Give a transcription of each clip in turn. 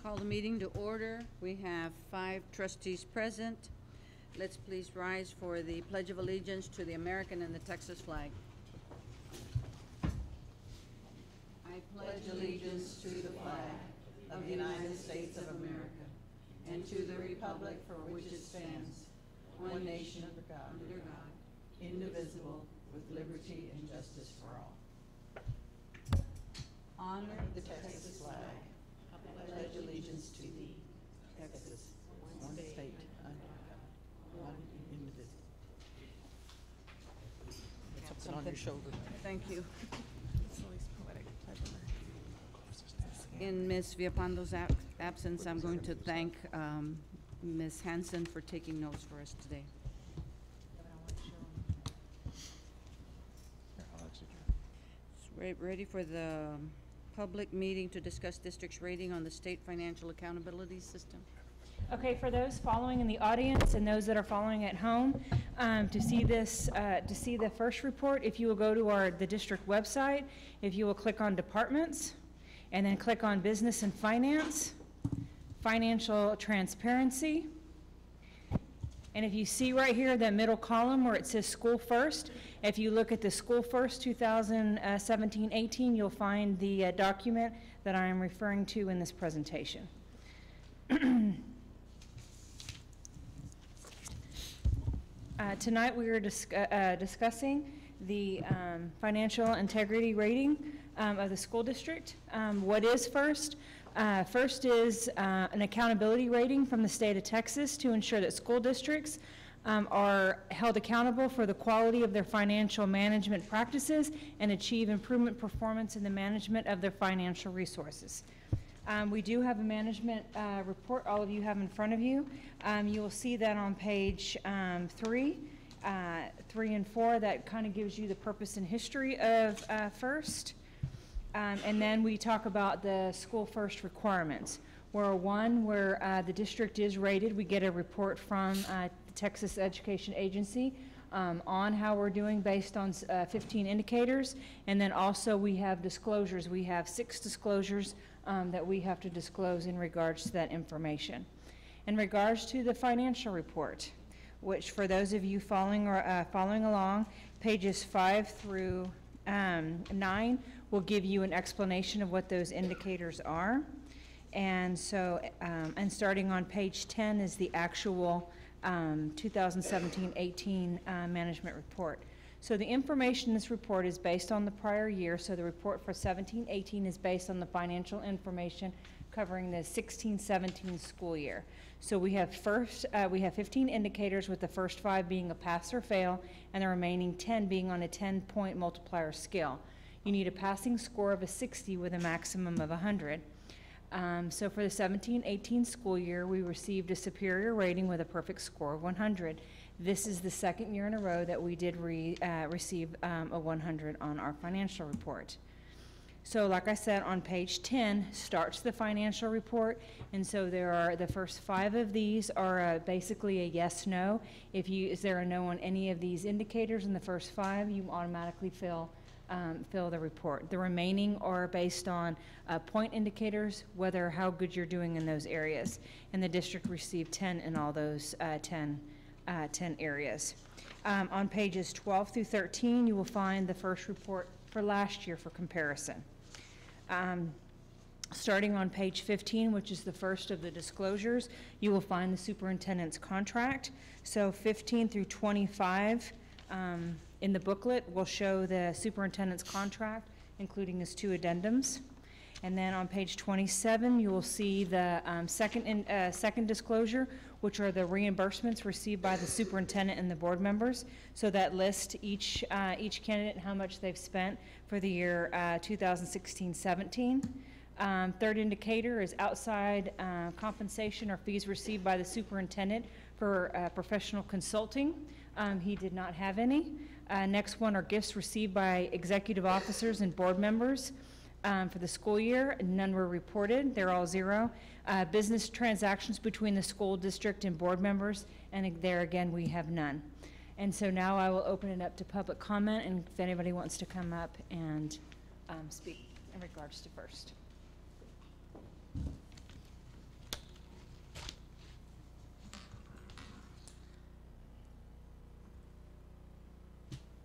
Call the meeting to order. We have 5 trustees present. Let's please rise for the Pledge of Allegiance to the American and the Texas flag. I pledge allegiance to the flag of the United States of America and to the republic for which it stands, one nation under God, indivisible, with liberty and justice for all. Honor the Texas flag. I pledge allegiance to thee, Texas, one state under God, one indivisible. Put something on your shoulder. Thank you. In Ms. Villapando's absence, I'm going to thank Ms. Hansen for taking notes for us today. Ready for the public meeting to discuss district's rating on the state financial accountability system. Okay, for those following in the audience and those that are following at home, to see the first report, if you will go to the district website, if you will click on departments, and then click on business and finance, financial transparency. And if you see right here that middle column where it says School First, if you look at the School First 2017-18, you'll find the document that I am referring to in this presentation. Tonight we are discussing the financial integrity rating of the school district. What is first? First is an accountability rating from the state of Texas to ensure that school districts are held accountable for the quality of their financial management practices and achieve improvement performance in the management of their financial resources. We do have a management report all of you have in front of you. You will see that on page 3 and 4. That kind of gives you the purpose and history of FIRST. And then we talk about the School First requirements. Where the district is rated, we get a report from the Texas Education Agency on how we're doing based on 15 indicators. And then also we have disclosures. We have 6 disclosures that we have to disclose in regards to that information. In regards to the financial report, which for those of you following along, pages 5 through 9 will give you an explanation of what those indicators are. And so, and starting on page 10 is the actual 2017-18 management report. So the information in this report is based on the prior year. So the report for 17-18 is based on the financial information covering the 16-17 school year. So we have 15 indicators, with the first 5 being a pass or fail and the remaining 10 being on a 10-point multiplier scale. You need a passing score of a 60 with a maximum of 100. So for the 17-18 school year, we received a superior rating with a perfect score of 100. This is the second year in a row that we did receive a 100 on our financial report. So like I said, on page 10 starts the financial report, and so the first 5 of these are basically a yes/no. Is there a no on any of these indicators in the first 5, you automatically fill the report. The remaining are based on point indicators, how good you're doing in those areas. And the district received 10 in all those 10 areas. On pages 12 through 13, you will find the first report for last year for comparison. Starting on page 15, which is the first of the disclosures, you will find the superintendent's contract. So 15 through 25 in the booklet will show the superintendent's contract, including his 2 addendums. And then on page 27, you will see the second disclosure, which are the reimbursements received by the superintendent and the board members. So that lists each candidate and how much they've spent for the year 2016-17. Third indicator is outside compensation or fees received by the superintendent for professional consulting. He did not have any. Next one are gifts received by executive officers and board members for the school year. None were reported. They're all 0. Business transactions between the school district and board members, and there again we have none. And so now I will open it up to public comment, and if anybody wants to come up and speak in regards to first.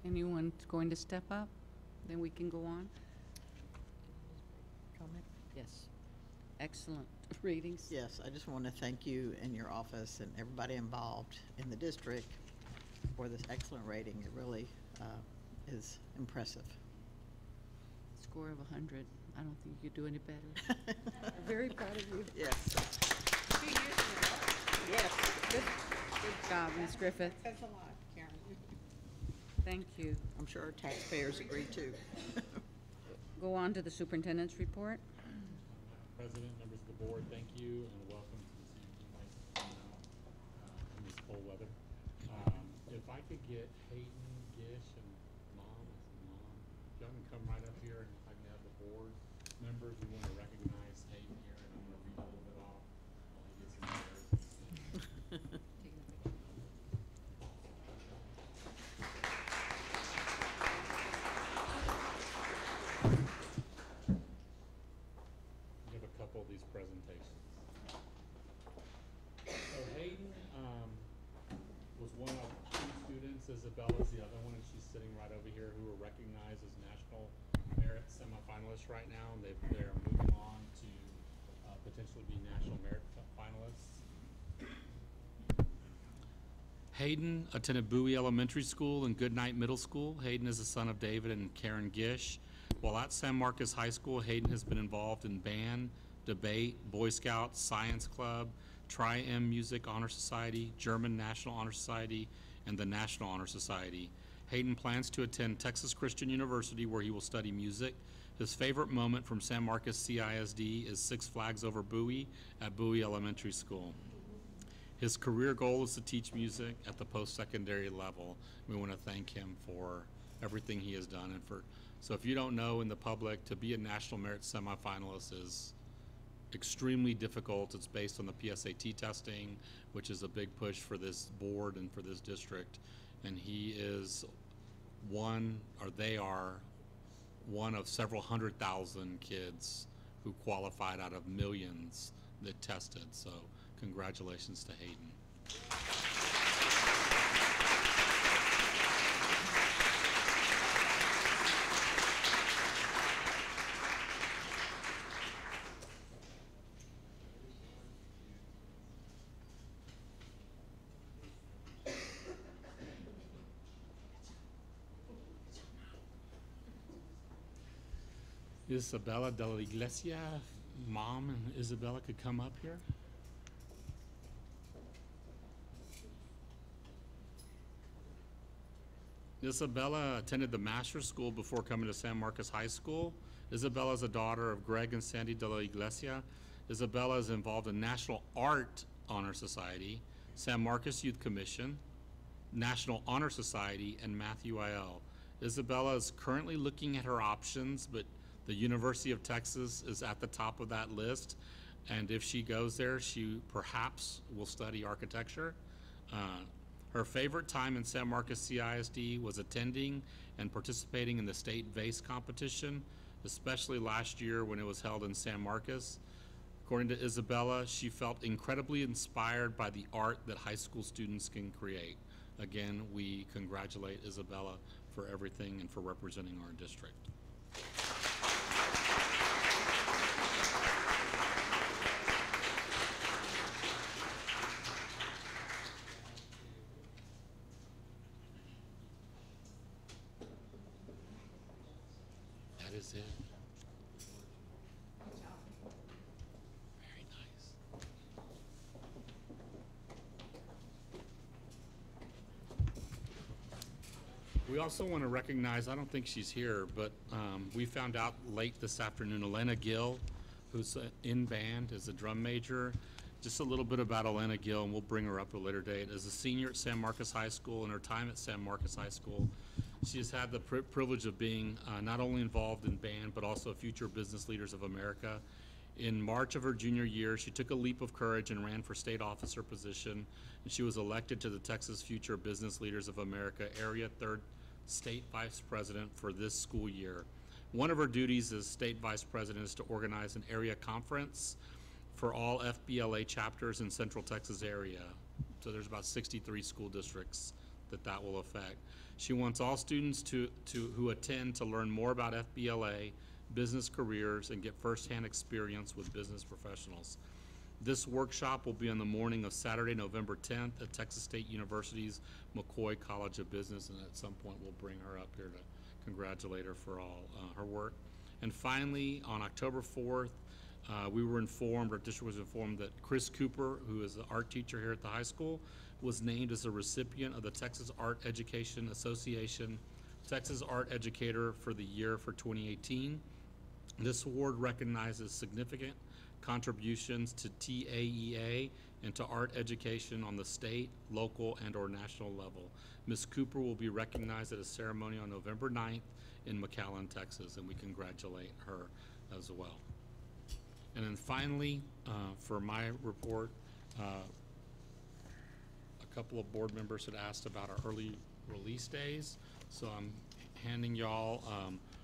Anyone going to step up? Then we can go on. Comment? Yes. Excellent readings. Yes, I just want to thank you and your office and everybody involved in the district for this excellent rating. It really is impressive. Score of 100. I don't think you could do any better. We're very proud of you. Yes. 2 years in a row. Yes. Good job, Ms. Griffith. That's a lot, Karen. Thank you. I'm sure our taxpayers agree too. Go on to the superintendent's report. President, members of the board, thank you and welcome to this evening. Nice to see you in this cold weather. If I could get Hayden, Gish, and Mom, y'all can come right up here, and if I can have the board members, we want to recognize Hayden here, and I'm going to read a little bit off while he gets in there. Give a couple of these presentations. So Hayden was one of 2 students. Isabella's the other one, and she's sitting right over here, who are recognized as National Merit semifinalists right now. And they're moving on to potentially be National Merit finalists. Hayden attended Bowie Elementary School and Goodnight Middle School. Hayden is the son of David and Karen Gish. While at San Marcos High School, Hayden has been involved in band, debate, Boy Scouts, Science Club, Tri-M Music Honor Society, German National Honor Society, and the National Honor Society. Hayden plans to attend Texas Christian University, where he will study music. His favorite moment from San Marcos CISD is Six Flags Over Bowie at Bowie Elementary School. His career goal is to teach music at the post-secondary level. We want to thank him for everything he has done. So if you don't know in the public, to be a National Merit semifinalist is extremely difficult. It's based on the PSAT testing, which is a big push for this board and for this district. And he is they are one of several 100,000 kids who qualified out of millions that tested. So congratulations to Hayden. Isabella de la Iglesia, Mom and Isabella could come up here. Isabella attended the master's school before coming to San Marcos High School. Isabella is a daughter of Greg and Sandy de la Iglesia. Isabella is involved in National Art Honor Society, San Marcos Youth Commission, National Honor Society, and Matthew IL. Isabella is currently looking at her options, but the University of Texas is at the top of that list, and if she goes there, she perhaps will study architecture. Her favorite time in San Marcos CISD was attending and participating in the state vase competition, especially last year when it was held in San Marcos. According to Isabella, she felt incredibly inspired by the art that high school students can create. Again, we congratulate Isabella for everything and for representing our district. That is it. Very nice. We also want to recognize, I don't think she's here, but we found out late this afternoon, Elena Gill, who's in band, is a drum major. Just a little bit about Elena Gill, and we'll bring her up at a later date. As a senior at San Marcos High School, in her time at San Marcos High School, she has had the privilege of being not only involved in band, but also Future Business Leaders of America. In March of her junior year, she took a leap of courage and ran for state officer position, and she was elected to the Texas Future Business Leaders of America Area 3rd State Vice President for this school year. One of her duties as state vice president is to organize an area conference for all FBLA chapters in Central Texas area. So there's about 63 school districts that will affect. She wants all students who attend to learn more about FBLA, business careers, and get firsthand experience with business professionals. This workshop will be on the morning of Saturday, November 10th at Texas State University's McCoy College of Business, and at some point we'll bring her up here to congratulate her for all her work. And finally, on October 4th, we were informed, our district was informed, that Chris Cooper, who is the art teacher here at the high school, was named as a recipient of the Texas Art Education Association Texas Art Educator for the Year for 2018. This award recognizes significant contributions to TAEA and to art education on the state, local, and/or national level. Ms. Cooper will be recognized at a ceremony on November 9th in McAllen, Texas, and we congratulate her as well. And then finally, for my report, a couple of board members had asked about our early release days, so I'm handing y'all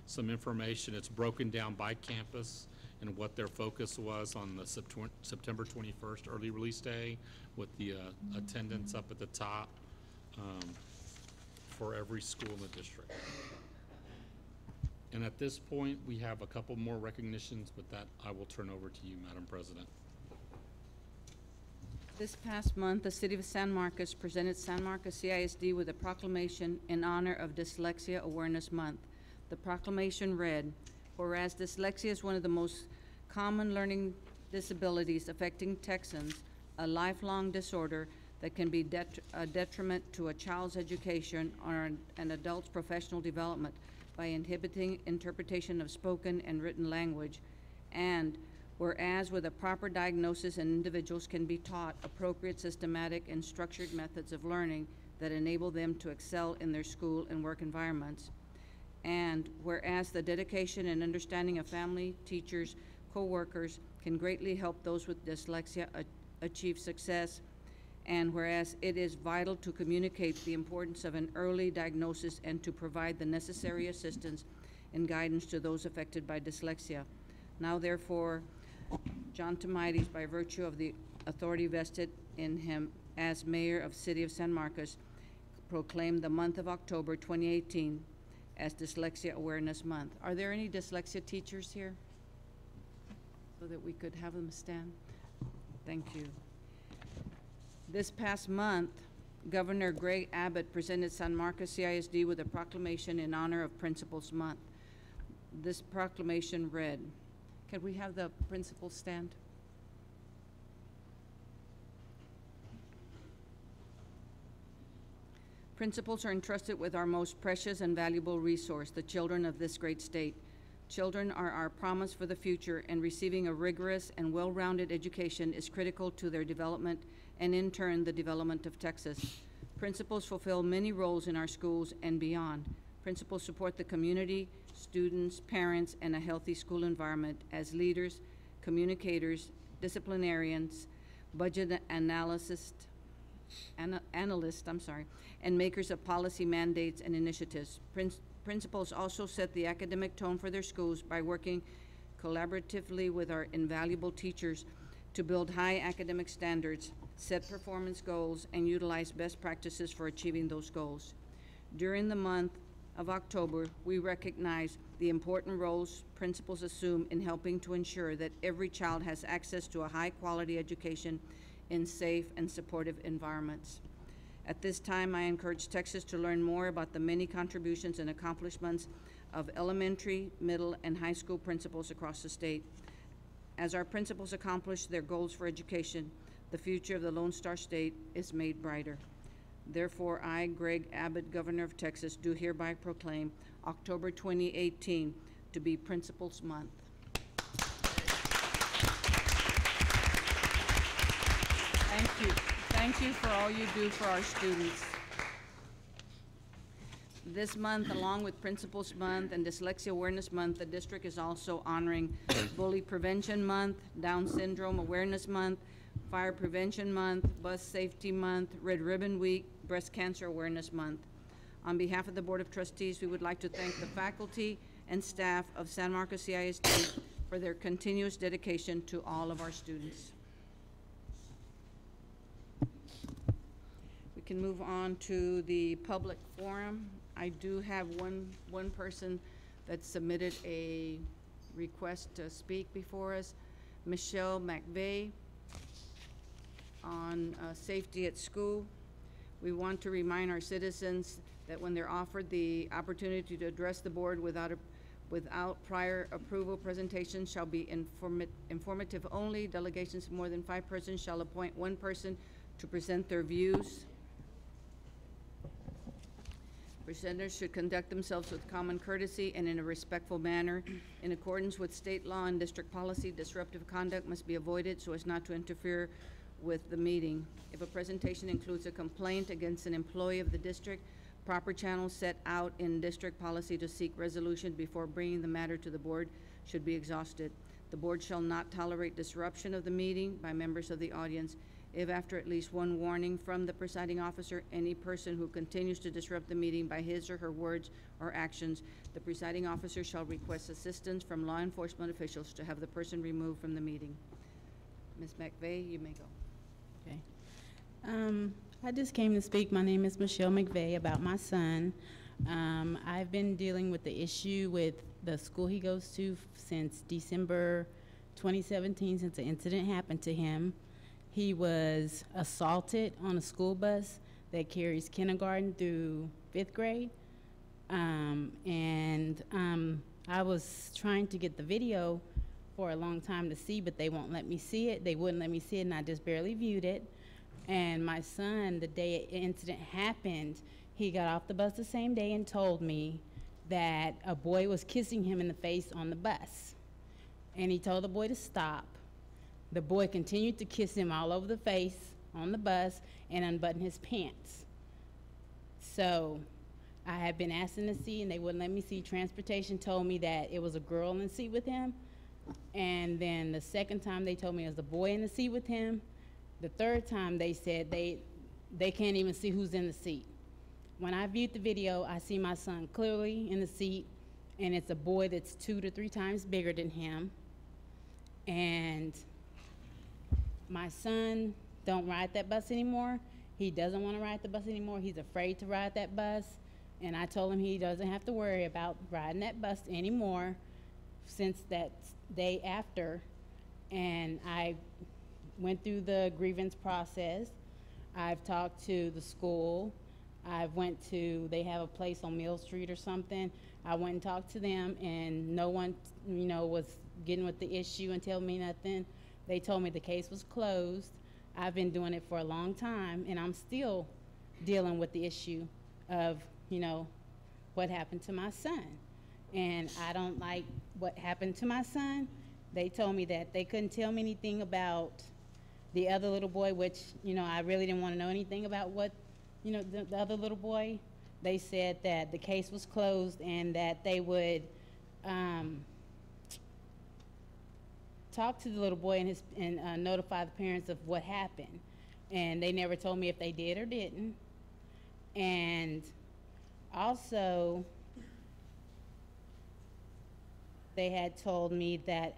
some information. It's broken down by campus and what their focus was on the September 21st early release day, with the attendance up at the top for every school in the district. And at this point, we have a couple more recognitions, but that I will turn over to you, Madam President. This past month, the City of San Marcos presented San Marcos CISD with a proclamation in honor of Dyslexia Awareness Month. The proclamation read, whereas dyslexia is one of the most common learning disabilities affecting Texans, a lifelong disorder that can be a detriment to a child's education or an adult's professional development by inhibiting interpretation of spoken and written language, and whereas with a proper diagnosis, individuals can be taught appropriate, systematic, and structured methods of learning that enable them to excel in their school and work environments. And whereas the dedication and understanding of family, teachers, co-workers can greatly help those with dyslexia achieve success, and whereas it is vital to communicate the importance of an early diagnosis and to provide the necessary assistance and guidance to those affected by dyslexia. Now therefore, John Tomaitis, by virtue of the authority vested in him as mayor of City of San Marcos, proclaimed the month of October 2018 as Dyslexia Awareness Month. Are there any dyslexia teachers here? So that we could have them stand. Thank you. This past month, Governor Greg Abbott presented San Marcos CISD with a proclamation in honor of Principals Month. This proclamation read, can we have the principals stand? Principals are entrusted with our most precious and valuable resource, the children of this great state. Children are our promise for the future, and receiving a rigorous and well-rounded education is critical to their development and, in turn, the development of Texas. Principals fulfill many roles in our schools and beyond. Principals support the community, students, parents, and a healthy school environment as leaders, communicators, disciplinarians, budget analysts, and makers of policy mandates and initiatives. Principals also set the academic tone for their schools by working collaboratively with our invaluable teachers to build high academic standards, set performance goals, and utilize best practices for achieving those goals. During the month of October, we recognize the important roles principals assume in helping to ensure that every child has access to a high-quality education in safe and supportive environments. At this time, I encourage Texas to learn more about the many contributions and accomplishments of elementary, middle, and high school principals across the state. As our principals accomplish their goals for education, the future of the Lone Star State is made brighter. Therefore, I, Greg Abbott, Governor of Texas, do hereby proclaim October 2018 to be Principals Month. Thank you. Thank you for all you do for our students. This month, along with Principals Month and Dyslexia Awareness Month, the district is also honoring Bully Prevention Month, Down Syndrome Awareness Month, Fire Prevention Month, Bus Safety Month, Red Ribbon Week, Breast Cancer Awareness Month. On behalf of the Board of Trustees, we would like to thank the faculty and staff of San Marcos CISD for their continuous dedication to all of our students. We can move on to the public forum. I do have one person that submitted a request to speak before us, Michelle McVeigh, on safety at school. We want to remind our citizens that when they're offered the opportunity to address the board without prior approval, presentations shall be informative only. Delegations of more than 5 persons shall appoint 1 person to present their views. Presenters should conduct themselves with common courtesy and in a respectful manner. In accordance with state law and district policy, disruptive conduct must be avoided so as not to interfere with the meeting. If a presentation includes a complaint against an employee of the district, proper channels set out in district policy to seek resolution before bringing the matter to the board should be exhausted. The board shall not tolerate disruption of the meeting by members of the audience. If after at least 1 warning from the presiding officer, any person who continues to disrupt the meeting by his or her words or actions, the presiding officer shall request assistance from law enforcement officials to have the person removed from the meeting. Ms. McVeigh, you may go. Okay. I just came to speak. My name is Michelle McVeigh, about my son. I've been dealing with the issue with the school he goes to since December 2017, since the incident happened to him. He was assaulted on a school bus that carries kindergarten through 5th grade. I was trying to get the video for a long time to see, but they won't let me see it. They wouldn't let me see it, and I just barely viewed it. And my son, the day the incident happened, he got off the bus the same day and told me that a boy was kissing him in the face on the bus. And he told the boy to stop. The boy continued to kiss him all over the face on the bus and unbutton his pants. So I had been asking to see, and they wouldn't let me see. Transportation told me that it was a girl in the seat with him. And then the second time they told me it was a boy in the seat with him. The third time they said they can't even see who's in the seat. When I viewed the video, I see my son clearly in the seat, and it's a boy that's 2 to 3 times bigger than him. And my son don't ride that bus anymore. He doesn't want to ride the bus anymore. He's afraid to ride that bus. And I told him he doesn't have to worry about riding that bus anymore since that day after. And I went through the grievance process. I've talked to the school. They have a place on Mill Street or something. I went and talked to them, and no one, was getting with the issue and telling me nothing. They told me the case was closed. I've been doing it for a long time, and I'm still dealing with the issue of, what happened to my son. And I don't like what happened to my son. They told me that they couldn't tell me anything about the other little boy, which, I really didn't want to know anything about what, the other little boy. They said that the case was closed and that they would talk to the little boy and notify the parents of what happened. And they never told me if they did or didn't. And also, they had told me that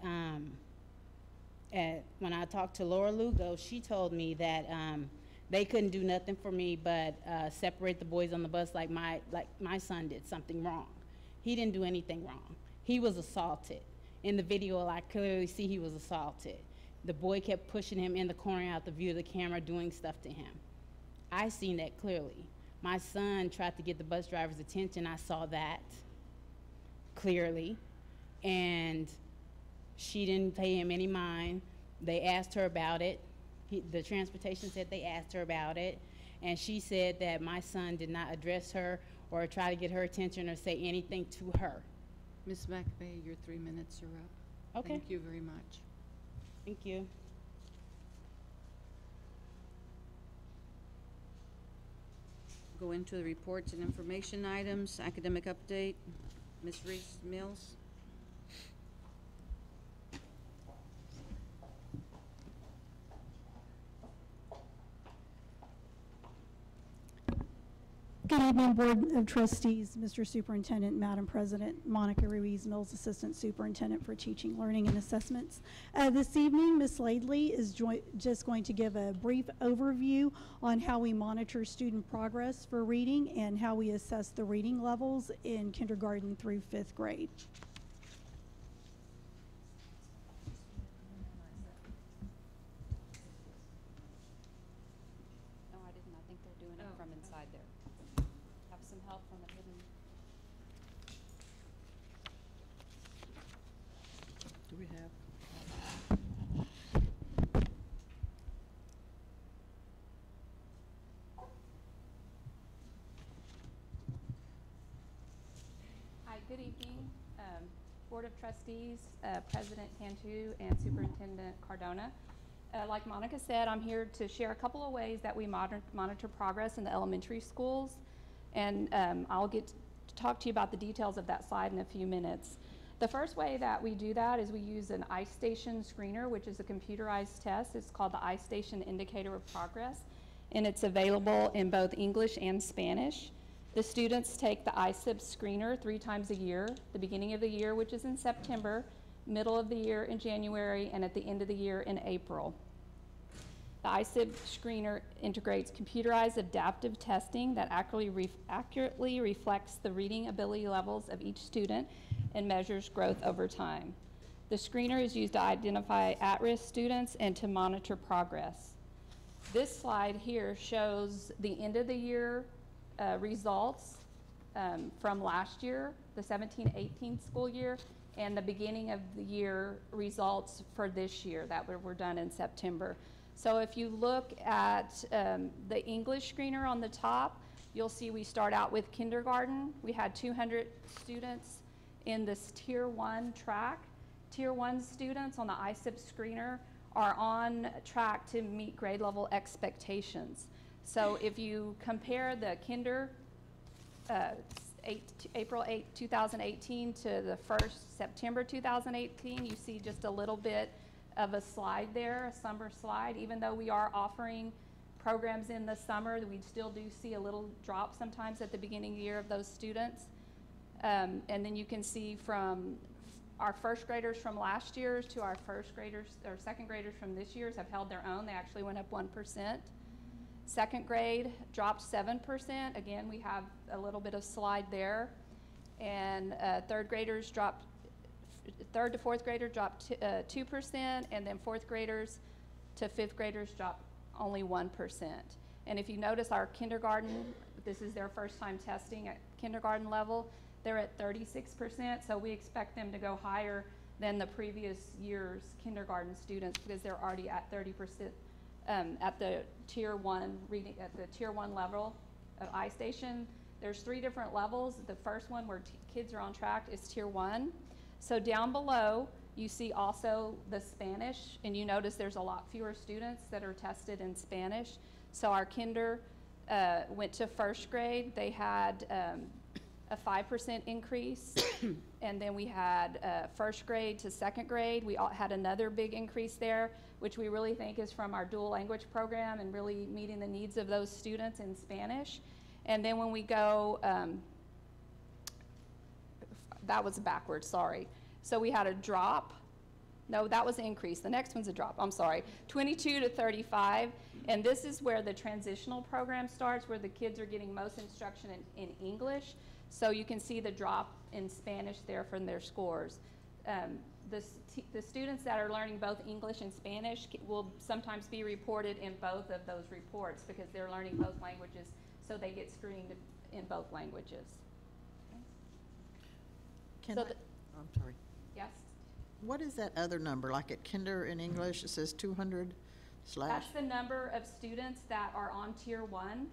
when I talked to Laura Lugo, she told me that they couldn't do nothing for me but separate the boys on the bus like my son did something wrong. He didn't do anything wrong. He was assaulted. In the video, I clearly see he was assaulted. The boy kept pushing him in the corner out the view of the camera, doing stuff to him. I seen that clearly. My son tried to get the bus driver's attention. I saw that clearly. And she didn't pay him any mind. They asked her about it. The transportation said they asked her about it. And she said that my son did not address her or try to get her attention or say anything to her. Ms. McVeigh, your 3 minutes are up. Okay. Thank you very much. Thank you. Go into the reports and information items. Academic update. Ms. Reese Mills. Good evening, Board of Trustees, Mr. Superintendent, Madam President, Monica Ruiz Mills, Assistant Superintendent for Teaching, Learning, and Assessments. This evening, Ms. Laidley is just going to give a brief overview on how we monitor student progress for reading and how we assess the reading levels in kindergarten through 5th grade. No, I didn't. I think they're doing it from inside there. Have some help from a hidden. Do we have? Hi, good evening, Board of Trustees, President Cantu, and Superintendent Cardona. Like Monica said, I'm here to share a couple of ways that we monitor progress in the elementary schools, and I'll get to talk to you about the details of that slide in a few minutes. The first way that we do that is we use an iStation screener, which is a computerized test. It's called the iStation Indicator of Progress, and it's available in both English and Spanish. The students take the ISIB screener 3 times a year, the beginning of the year, which is in September, middle of the year in January, and at the end of the year in April. The ISIB screener integrates computerized adaptive testing that accurately reflects the reading ability levels of each student and measures growth over time. The screener is used to identify at-risk students and to monitor progress. This slide here shows the end of the year results from last year, the 17-18 school year, and the beginning of the year results for this year that were done in September. So if you look at the English screener on the top, you'll see we start out with kindergarten. We had 200 students in this Tier 1 track. Tier 1 students on the ISIB screener are on track to meet grade level expectations. So if you compare the kinder April 8, 2018 to the 1st September 2018, you see just a little bit of a slide there, a summer slide. Even though we are offering programs in the summer, we still do see a little drop sometimes at the beginning of the year of those students. And then you can see from our first graders from last year to our first graders or second graders from this year's have held their own. They actually went up 1%. Second grade dropped 7%. Again, we have a little bit of slide there. And third to fourth grader dropped 2%, and then fourth graders to fifth graders dropped only 1%. And if you notice our kindergarten, this is their first time testing at kindergarten level, they're at 36%, so we expect them to go higher than the previous year's kindergarten students because they're already at 30% at the Tier 1 reading, at the Tier 1 level of iStation. There's 3 different levels. The first one where kids are on track is Tier 1. So down below, you see also the Spanish, and you notice there's a lot fewer students that are tested in Spanish. So our kinder went to first grade. They had a 5% increase, and then we had first grade to second grade. We had another big increase there, which we really think is from our dual language program and really meeting the needs of those students in Spanish. And then when we go, that was backwards, sorry. So we had a drop. No, that was an increase. The next one's a drop, I'm sorry. 22 to 35, and this is where the transitional program starts, where the kids are getting most instruction in English. So you can see the drop in Spanish there from their scores. The students that are learning both English and Spanish will sometimes be reported in both of those reports because they're learning both languages, so they get screened in both languages. Can So I'm sorry. Yes? What is that other number? Like at kinder in English, it says 200 slash? That's the number of students that are on Tier 1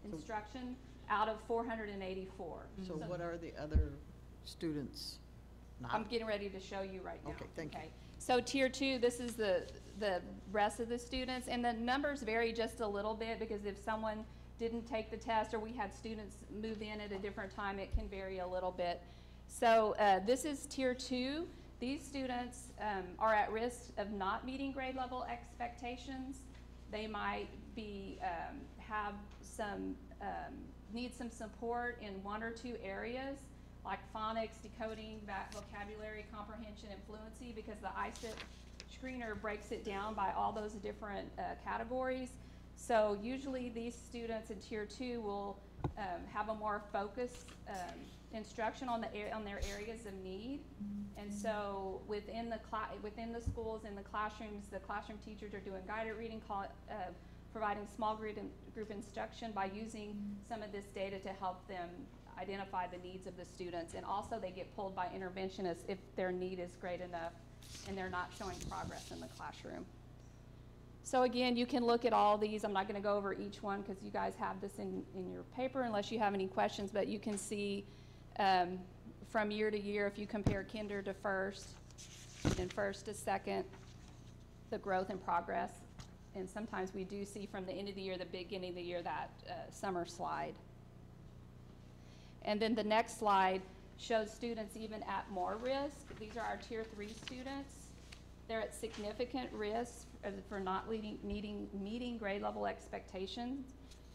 instruction out of 484. So what are the other students not? I'm getting ready to show you right now. Okay, thank you. So Tier 2, this is the rest of the students, and the numbers vary just a little bit because if someone didn't take the test or we had students move in at a different time, it can vary a little bit. So this is Tier 2. These students are at risk of not meeting grade level expectations. They might be have some need some support in one or two areas, like phonics, decoding, vocabulary, comprehension, and fluency, because the ISIT screener breaks it down by all those different categories. So usually these students in Tier 2 will have a more focused instruction on their areas of need. And so within the schools, in the classrooms, the classroom teachers are doing guided reading, providing small group instruction by using some of this data to help them identify the needs of the students. And also they get pulled by interventionists if their need is great enough and they're not showing progress in the classroom. So again, you can look at all these. I'm not going to go over each one because you guys have this in your paper unless you have any questions, but you can see from year to year, if you compare kinder to first and first to second, the growth and progress. And sometimes we do see from the end of the year, the beginning of the year, that summer slide. And then the next slide shows students even at more risk. These are our Tier 3 students. They're at significant risk for not meeting grade level expectations.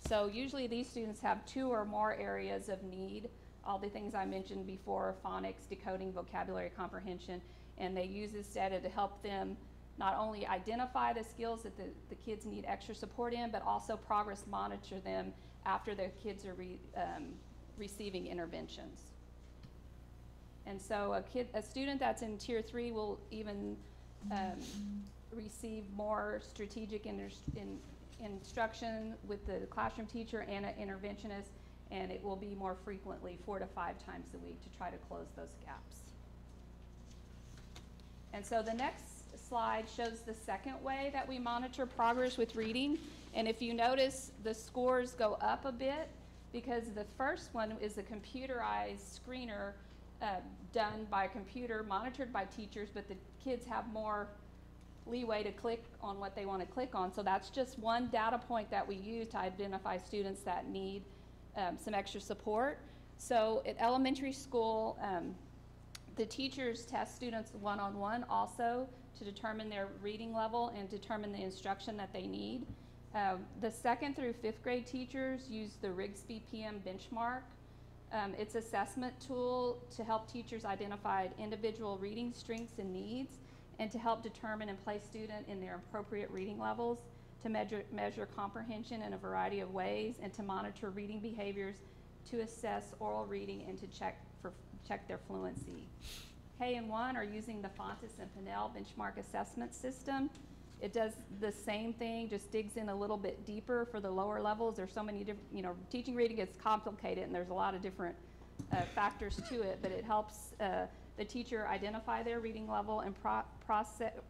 So usually these students have 2 or more areas of need, all the things I mentioned before, phonics, decoding, vocabulary, comprehension, and they use this data to help them not only identify the skills that the kids need extra support in, but also progress monitor them after their kids are receiving interventions. And so a student that's in Tier 3 will even receive more strategic instruction with the classroom teacher and an interventionist, and it will be more frequently 4 to 5 times a week to try to close those gaps. And so the next slide shows the second way that we monitor progress with reading. And if you notice, the scores go up a bit because the first one is a computerized screener done by a computer, monitored by teachers, but the kids have more leeway to click on what they want to click on. So that's just one data point that we use to identify students that need some extra support. So at elementary school, the teachers test students one-on-one also to determine their reading level and determine the instruction that they need. The 2nd through 5th grade teachers use the Rigsby PM benchmark. It's an assessment tool to help teachers identify individual reading strengths and needs, and to help determine and place student in their appropriate reading levels, to measure comprehension in a variety of ways, and to monitor reading behaviors, to assess oral reading, and to check their fluency. K and 1 are using the Fontes and Pinnell benchmark assessment system. It does the same thing, just digs in a little bit deeper for the lower levels. There's so many different, teaching reading is complicated and there's a lot of different factors to it, but it helps the teacher identify their reading level and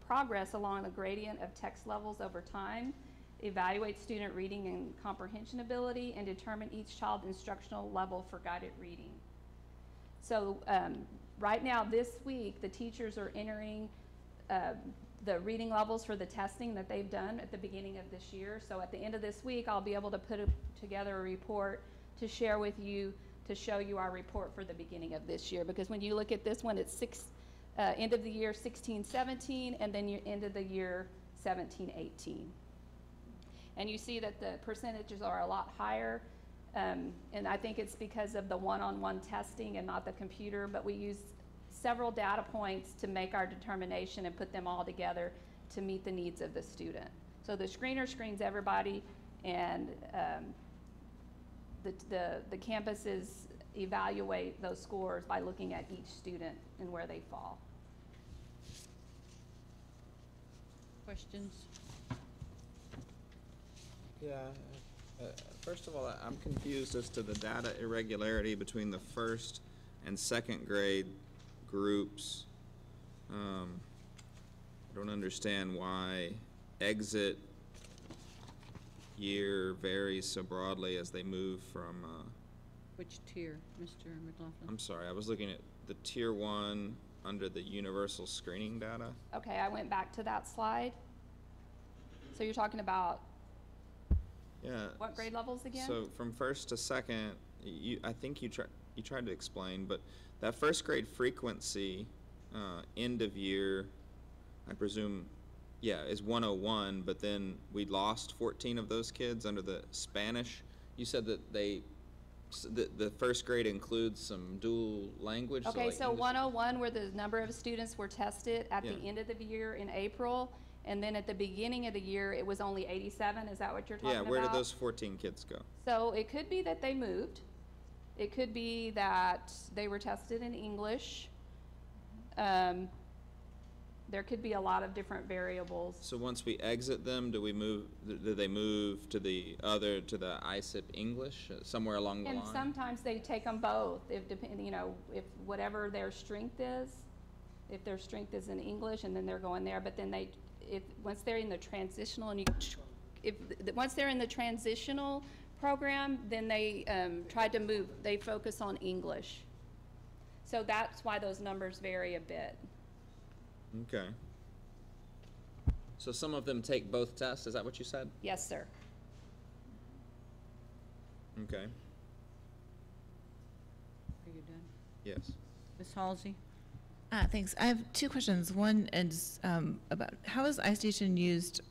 progress along the gradient of text levels over time, evaluate student reading and comprehension ability, and determine each child's instructional level for guided reading. So right now, this week, the teachers are entering the reading levels for the testing that they've done at the beginning of this year. So at the end of this week, I'll be able to put together a report to share with you, to show you our report for the beginning of this year. Because when you look at this one, it's end of the year 16-17, and then end of the year 17-18. And you see that the percentages are a lot higher. And I think it's because of the one-on-one testing and not the computer, but we use several data points to make our determination and put them all together to meet the needs of the student. So the screener screens everybody, and the campuses evaluate those scores by looking at each student and where they fall. Questions? Yeah. First of all, I'm confused as to the data irregularity between the 1st and 2nd grade groups. I don't understand why exit year varies so broadly as they move from Which tier, Mr. McLaughlin? I'm sorry, I was looking at the Tier 1 under the universal screening data. Okay, I went back to that slide. So you're talking about Yeah. what grade levels again? So from 1st to 2nd, I think you tried to explain, but that 1st grade frequency, end of year, I presume, is 101, but then we lost 14 of those kids under the Spanish. You said that they the first grade includes some dual language? Okay, like so English- 101, where the number of students were tested at the Yeah. end of the year in April, and then at the beginning of the year, it was only 87, is that what you're talking Yeah, about? where did those 14 kids go? So it could be that they moved. It could be that they were tested in English. There could be a lot of different variables. So once we exit them, do they move to the ISIP English, somewhere along the And line? sometimes they take them both, if if whatever their strength is, if their strength is in English, and then they're going there, but then once they're in the transitional, once they're in the transitional program, then they try to move, they focus on English. So that's why those numbers vary a bit. Okay. So some of them take both tests, is that what you said? Yes, sir. Okay, Are you done? yes. Ms. Halsey? Thanks. I have two questions. One is about how is iStation used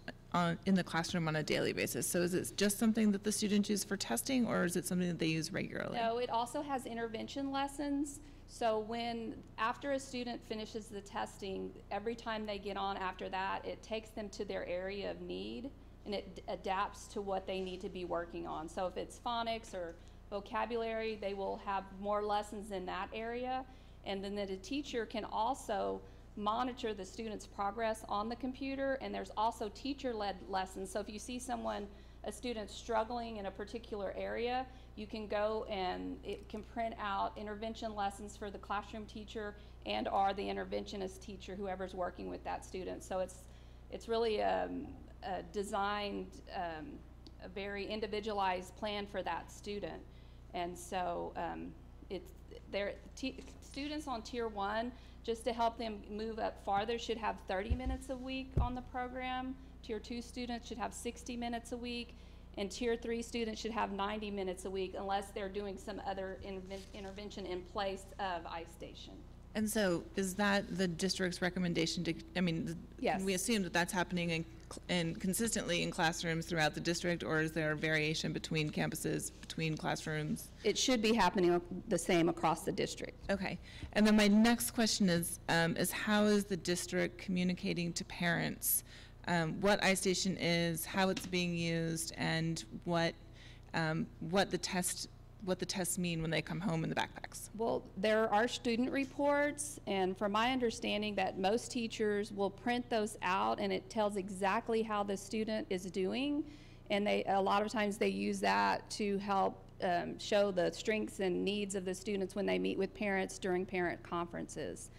in the classroom on a daily basis? So is it just something that the students use for testing, or is it something that they use regularly? No, it also has intervention lessons. So after a student finishes the testing, every time they get on after that, it takes them to their area of need, and it adapts to what they need to be working on. So if it's phonics or vocabulary, they will have more lessons in that area. And then the teacher can also monitor the student's progress on the computer, and there's also teacher-led lessons. So if you see a student struggling in a particular area, you can go and it can print out intervention lessons for the classroom teacher and or the interventionist teacher, whoever's working with that student. So it's really designed a very individualized plan for that student. And so students on Tier 1, just to help them move up farther, should have 30 minutes a week on the program. Tier 2 students should have 60 minutes a week. And Tier 3 students should have 90 minutes a week, unless they're doing some other intervention in place of iStation. And so is that the district's recommendation to, Yes. Can we assume that that's happening and consistently in classrooms throughout the district, or is there a variation between campuses, between classrooms? It should be happening the same across the district. Okay. And then my next question is how is the district communicating to parents what iStation is, how it's being used, and what the tests mean when they come home in the backpacks? Well, there are student reports, and from my understanding that most teachers will print those out, and it tells exactly how the student is doing, and a lot of times they use that to help show the strengths and needs of the students when they meet with parents during parent conferences.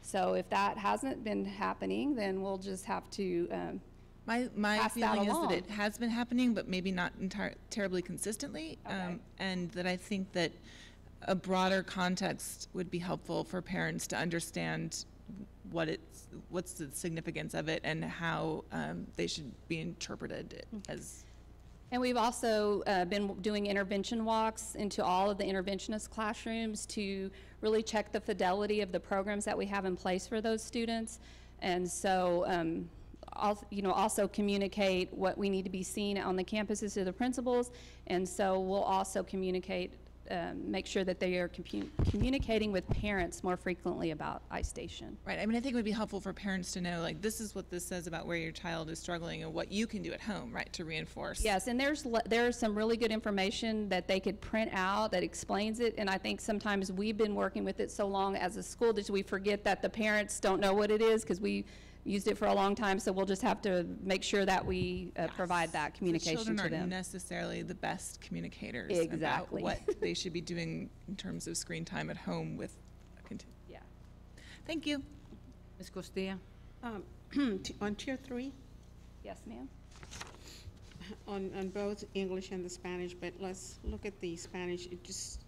So if that hasn't been happening, then we'll just have to My pass that feeling is along. that it has been happening, but maybe not terribly consistently, Okay. and that I think that a broader context would be helpful for parents to understand what's the significance of it, and how they should be interpreted as. And we've also been doing intervention walks into all of the interventionist classrooms to really check the fidelity of the programs that we have in place for those students. And so, also communicate what we need to be seen on the campuses to the principals. And so we'll also communicate, make sure that they are communicating with parents more frequently about iStation. Right. I think it would be helpful for parents to know, like, this is what this says about where your child is struggling and what you can do at home, right, to reinforce. Yes, and there's some really good information that they could print out that explains it, and I think sometimes we've been working with it so long as a school that we forget that the parents don't know what it is, because we used it for a long time, so we'll just have to make sure that we provide that communication to them. The children aren't necessarily the best communicators Exactly. about what they should be doing in terms of screen time at home with. Yeah. Thank you. Ms. Costilla? On Tier 3, Yes, ma'am. on both English and the Spanish, but let's look at the Spanish. It just,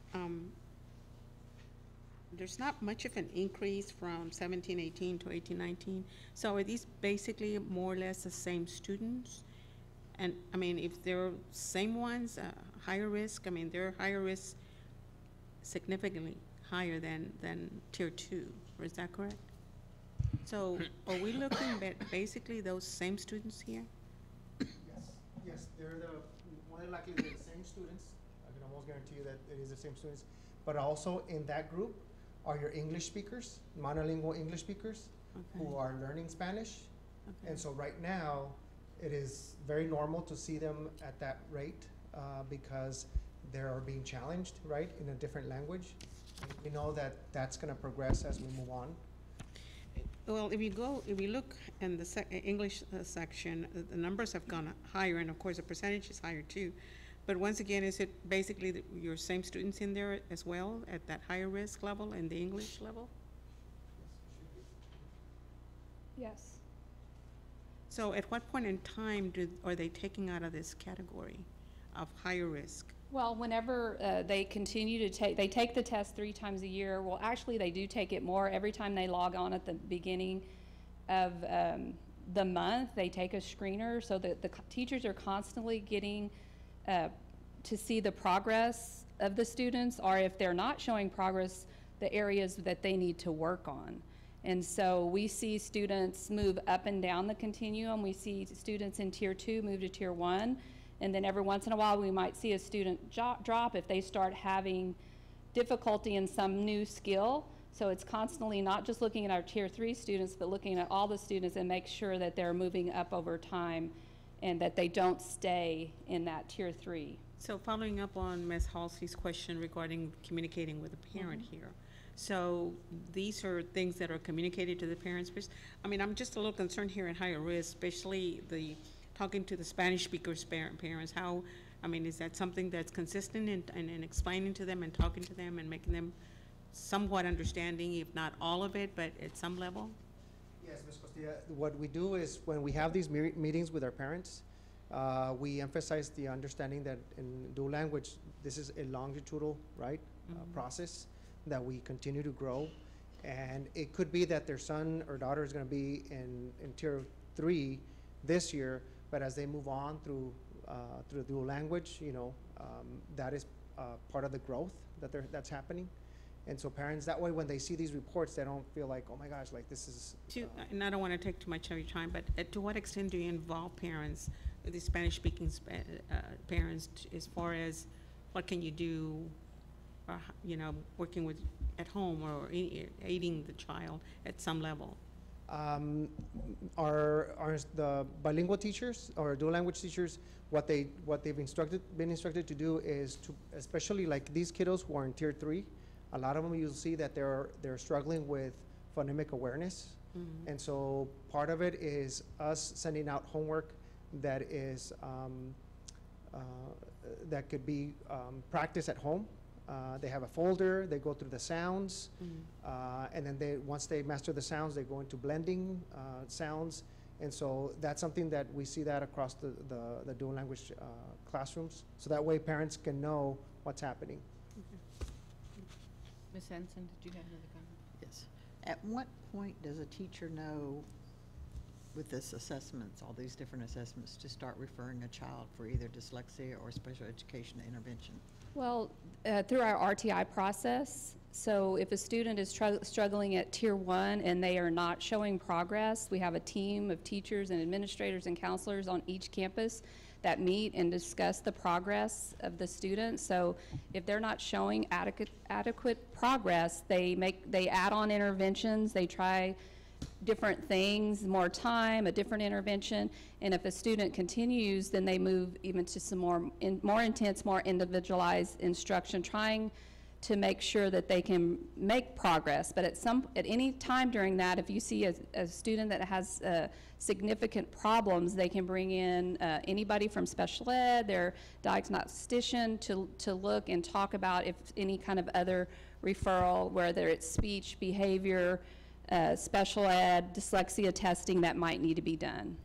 there's not much of an increase from 17-18 to 18-19. So are these basically more or less the same students? And, if they're same ones, higher risk, they're higher risk, significantly higher than Tier 2, is that correct? So are we looking at basically those same students here? Yes, they're more than likely the same students. almost guarantee you that it is the same students. But also in that group are your English speakers, monolingual English speakers, who are learning Spanish. And so right now, it is very normal to see them at that rate because they are being challenged, right, in a different language. And we know that that's going to progress as we move on. Well, if you look in the English section, the numbers have gone higher, and of course the percentage is higher too. But once again, is it basically your same students in there as well at that higher risk level and the English level? Yes. So at what point in time are they taking out of this category of higher risk? Well, whenever they continue to they take the test 3 times a year. Well, actually, they do take it more. Every time they log on at the beginning of the month, they take a screener so that the teachers are constantly getting to see the progress of the students, or if they're not showing progress, the areas that they need to work on. And so we see students move up and down the continuum. We see students in Tier 2 move to Tier 1. And then every once in a while, we might see a student drop if they start having difficulty in some new skill. So it's constantly not just looking at our Tier 3 students, but looking at all the students and make sure that they're moving up over time and that they don't stay in that Tier 3. So following up on Ms. Halsey's question regarding communicating with a parent here. So these are things that are communicated to the parents. I mean, I'm just a little concerned here at higher risk, especially talking to the Spanish speakers parents. How, I mean, is that something that's consistent in explaining to them and talking to them and making them somewhat understanding, if not all of it, but at some level? Yes, Ms. Costilla, what we do is when we have these meetings with our parents, we emphasize the understanding that in dual language, this is a longitudinal, right, process that we continue to grow. And it could be that their son or daughter is going to be in Tier 3 this year, but as they move on through dual language, you know, that is part of the growth that's happening. And so parents, that way, when they see these reports, they don't feel like, oh my gosh, like this is. And I don't want to take too much of your time, but to what extent do you involve parents, the Spanish-speaking parents, as far as what can you do, or, you know, working with at home or aiding the child at some level? Are the bilingual teachers or dual language teachers, what they've been instructed to do is to, especially like these kiddos who are in Tier 3, a lot of them you'll see that they're struggling with phonemic awareness. And so part of it is us sending out homework that is that could be practice at home. They have a folder, they go through the sounds, and then once they master the sounds, they go into blending sounds. And so that's something that we see that across the dual language classrooms. So that way parents can know what's happening. Ms. Henson, did you have another comment? Yes. At what point does a teacher know with this assessments, all these different assessments, to start referring a child for either dyslexia or special education intervention? Well, through our RTI process. So if a student is struggling at Tier 1 and they are not showing progress, we have a team of teachers and administrators and counselors on each campus that meet and discuss the progress of the student. So if they're not showing adequate progress, they add on interventions, they try different things, more time, a different intervention, and if a student continues, then they move even to some more intense, more individualized instruction, trying to make sure that they can make progress. But at any time during that, if you see a student that has significant problems, they can bring in anybody from special ed, their diagnostician, to look and talk about if any kind of other referral, whether it's speech, behavior, special ed, dyslexia testing that might need to be done.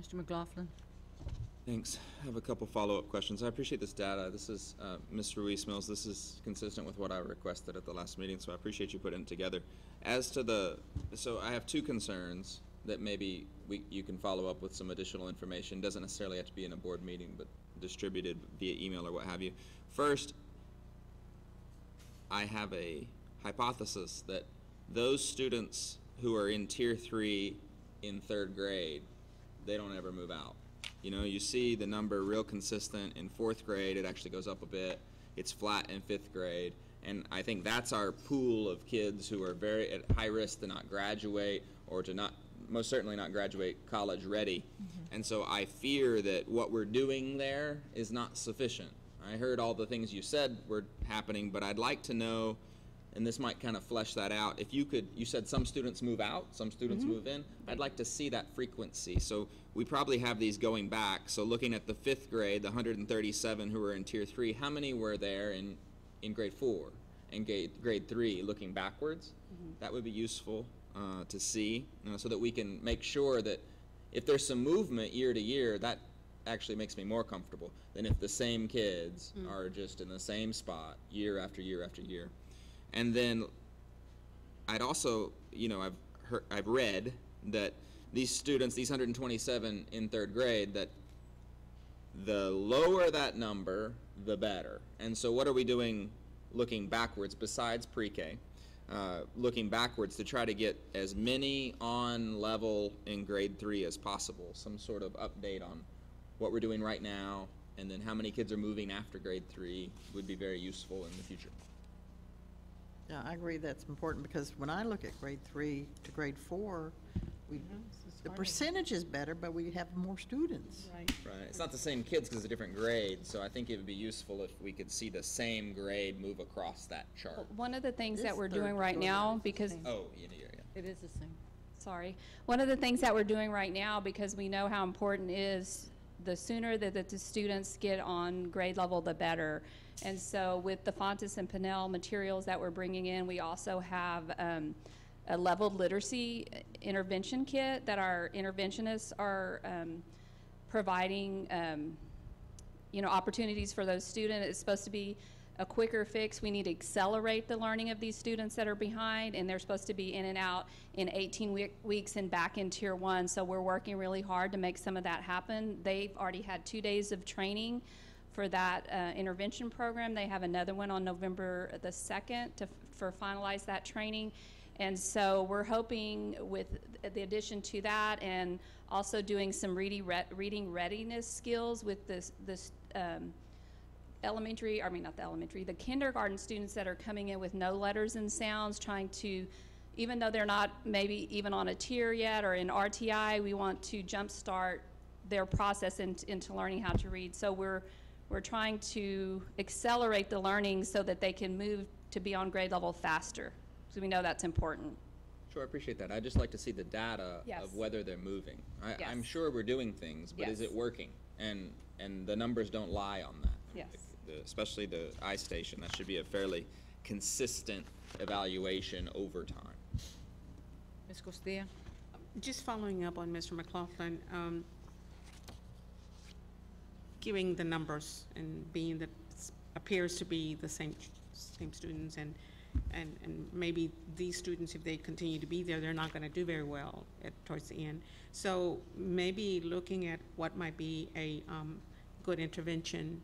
Mr. McLaughlin? Thanks. I have a couple follow-up questions. I appreciate this data. This is, Ms. Ruiz-Mills, this is consistent with what I requested at the last meeting, so I appreciate you putting it together. As to so I have two concerns that maybe you can follow up with some additional information. Doesn't necessarily have to be in a board meeting, but distributed via email or what have you. First, I have a hypothesis that those students who are in Tier 3 in 3rd grade, they don't ever move out. You know, you see the number real consistent in 4th grade, it actually goes up a bit. It's flat in 5th grade. And I think that's our pool of kids who are very at high risk to not graduate or to not, most certainly not graduate college ready. And so I fear that what we're doing there is not sufficient. I heard all the things you said were happening, but I'd like to know, and this might kind of flesh that out, if you could, you said some students move out, some students move in. I'd like to see that frequency. So we probably have these going back. So looking at the 5th grade, the 137 who were in Tier 3, how many were there in grade 4 and grade 3 looking backwards? That would be useful to see, so that we can make sure that if there's some movement year to year, that actually makes me more comfortable than if the same kids are just in the same spot year after year after year. And then I'd also, I've read that these students, these 127 in 3rd grade, that the lower that number, the better. And so what are we doing looking backwards besides pre-K? Looking backwards to try to get as many on level in grade 3 as possible. Some sort of update on what we're doing right now, and then how many kids are moving after grade 3 would be very useful in the future. Yeah, I agree that's important, because when I look at grade 3 to grade 4, the percentage is better, but we have more students. Right. Right. It's not the same kids because it's a different grade, so I think it would be useful if we could see the same grade move across that chart. One of the things This that we're third doing right grade now, is the because same. Oh, yeah. It is the same. sorry. One of the things that we're doing right now, because we know how important it is, the sooner that the students get on grade level, the better. And so with the Fontes and Pinnell materials that we're bringing in, we also have a leveled literacy intervention kit that our interventionists are providing, opportunities for those students. It's supposed to be a quicker fix. We need to accelerate the learning of these students that are behind, and they're supposed to be in and out in 18 weeks and back in Tier 1. So we're working really hard to make some of that happen. They've already had 2 days of training for that intervention program. They have another one on November the 2nd for finalize that training. And so we're hoping with the addition to that, and also doing some reading readiness skills with the kindergarten students that are coming in with no letters and sounds, trying to, even though they're not maybe even on a tier yet or in RTI, we want to jumpstart their process into learning how to read. So we're trying to accelerate the learning so that they can move to be on grade level faster. So we know that's important. Sure, I appreciate that. I'd just like to see the data of whether they're moving. I'm sure we're doing things, but is it working? And the numbers don't lie on that. Yes. Especially the iStation, that should be a fairly consistent evaluation over time. Ms. Costilla? Just following up on Mr. McLaughlin, giving the numbers and being that appears to be the same students, and maybe these students, if they continue to be there, they're not going to do very well towards the end. So maybe looking at what might be a good intervention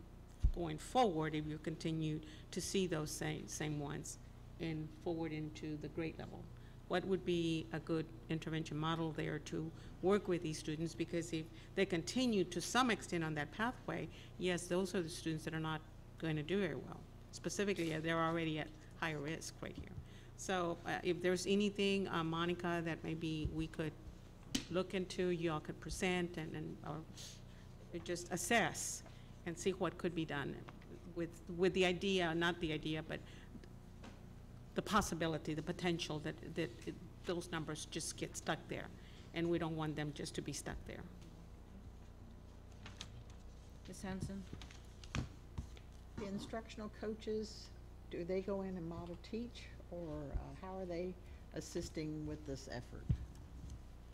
going forward, if you continue to see those same ones and forward into the grade level. What would be a good intervention model there to work with these students? Because if they continue to some extent on that pathway, yes, those are the students that are not going to do very well. Specifically, they're already at higher risk right here. So if there's anything, Monica, that maybe we could look into, you all could present or just assess and see what could be done with the idea, not the idea, but the possibility, the potential that those numbers just get stuck there, and we don't want them just to be stuck there. Ms. Hanson? The instructional coaches, do they go in and model teach, or how are they assisting with this effort?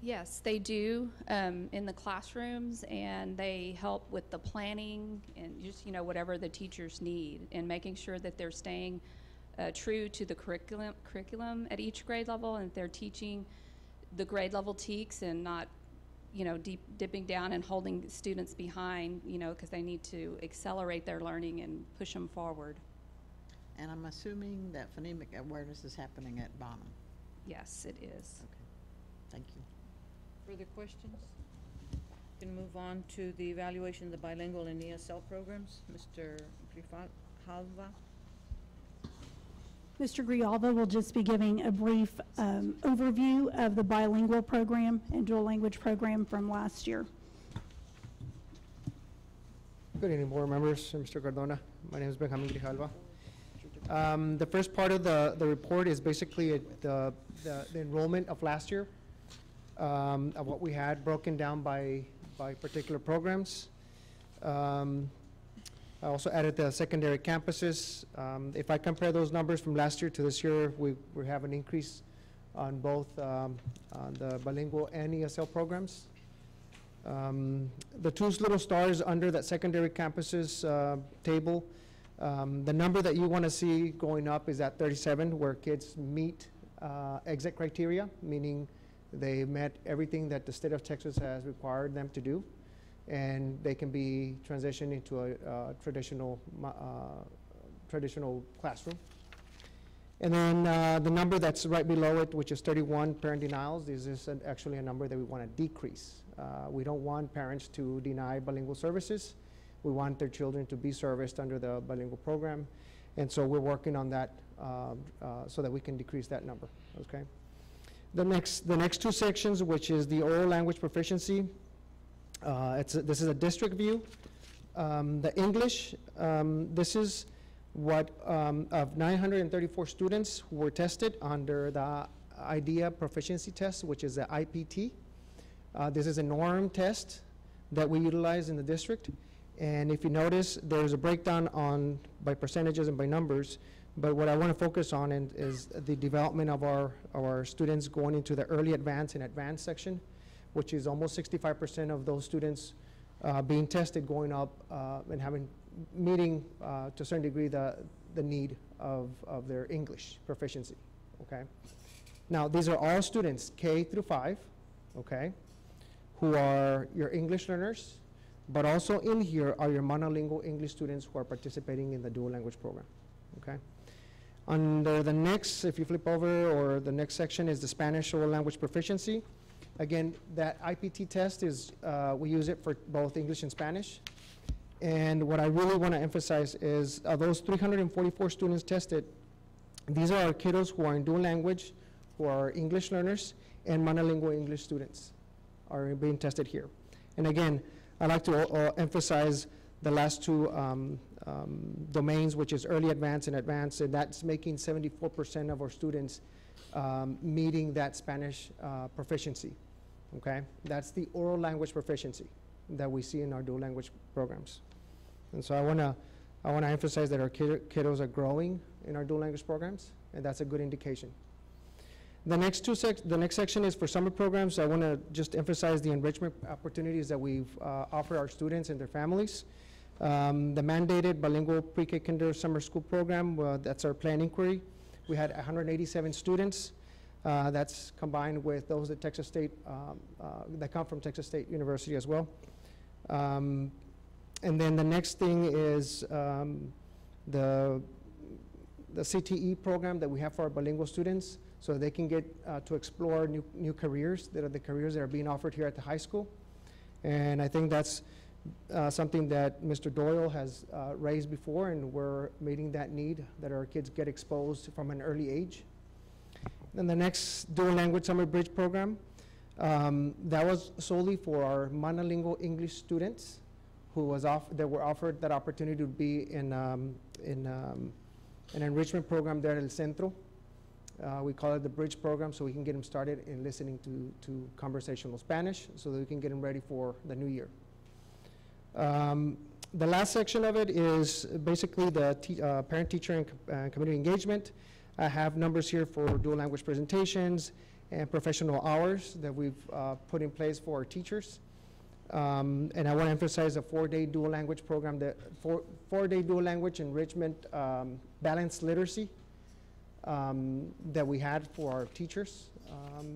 Yes, they do in the classrooms, and they help with the planning and just, whatever the teachers need, and making sure that they're staying true to the curriculum at each grade level, and they're teaching the grade level TEKS and not, dipping down and holding students behind, because they need to accelerate their learning and push them forward. And I'm assuming that phonemic awareness is happening at Bonham. Yes, it is. Okay, thank you. Further questions? Can move on to the evaluation of the bilingual and ESL programs. Mr. Grijalva. Mr. Grijalva will just be giving a brief overview of the bilingual program and dual language program from last year. Good evening, board members, and Mr. Cardona. My name is Benjamin Grijalva. The first part of the report is basically the enrollment of last year, of what we had broken down by particular programs. I also added the secondary campuses. If I compare those numbers from last year to this year, we have an increase on both on the bilingual and ESL programs. The two little stars under that secondary campuses table, the number that you want to see going up is at 37, where kids meet exit criteria, meaning they met everything that the state of Texas has required them to do, and they can be transitioned into a traditional classroom. And then the number that's right below it, which is 31 parent denials, this is actually a number that we want to decrease. We don't want parents to deny bilingual services. We want their children to be serviced under the bilingual program. And so we're working on that so that we can decrease that number, okay? The next two sections, which is the oral language proficiency, this is a district view. The English, this is what of 934 students who were tested under the IDEA proficiency test, which is the IPT. This is a norm test that we utilize in the district. And if you notice, there's a breakdown by percentages and by numbers. But what I want to focus on is the development of our students going into the early advanced and advanced section, which is almost 65% of those students being tested going up and meeting to a certain degree the need of their English proficiency, okay? Now, these are all students K through 5, okay, who are your English learners, but also in here are your monolingual English students who are participating in the dual language program, okay? Under the next, if you flip over, or the next section is the Spanish oral language proficiency. Again, that IPT test is, we use it for both English and Spanish. And what I really want to emphasize is of those 344 students tested, these are our kiddos who are in dual language, who are English learners, and monolingual English students are being tested here. And again, I'd like to emphasize the last two domains, which is early advanced and advanced, and that's making 74% of our students meeting that Spanish proficiency, okay? That's the oral language proficiency that we see in our dual language programs. And so I wanna emphasize that our kiddos are growing in our dual language programs, and that's a good indication. The next section is for summer programs. I wanna just emphasize the enrichment opportunities that we've offered our students and their families. The mandated bilingual pre-K kinder summer school program, that's our plan inquiry. We had 187 students. That's combined with those at Texas State, that come from Texas State University as well. And then the next thing is the CTE program that we have for our bilingual students, so they can get to explore new careers that are the careers that are being offered here at the high school. And I think that's something that Mr. Doyle has raised before, and we're meeting that need, that our kids get exposed from an early age. Then the next dual language summer bridge program, that was solely for our monolingual English students that were offered that opportunity to be in an enrichment program there at El Centro. We call it the bridge program, so we can get them started in listening to conversational Spanish, so that we can get them ready for the new year. The last section of it is basically the parent, teacher, and community engagement. I have numbers here for dual language presentations and professional hours that we've put in place for our teachers. And I want to emphasize a 4-day dual language program, four-day dual language enrichment balanced literacy that we had for our teachers.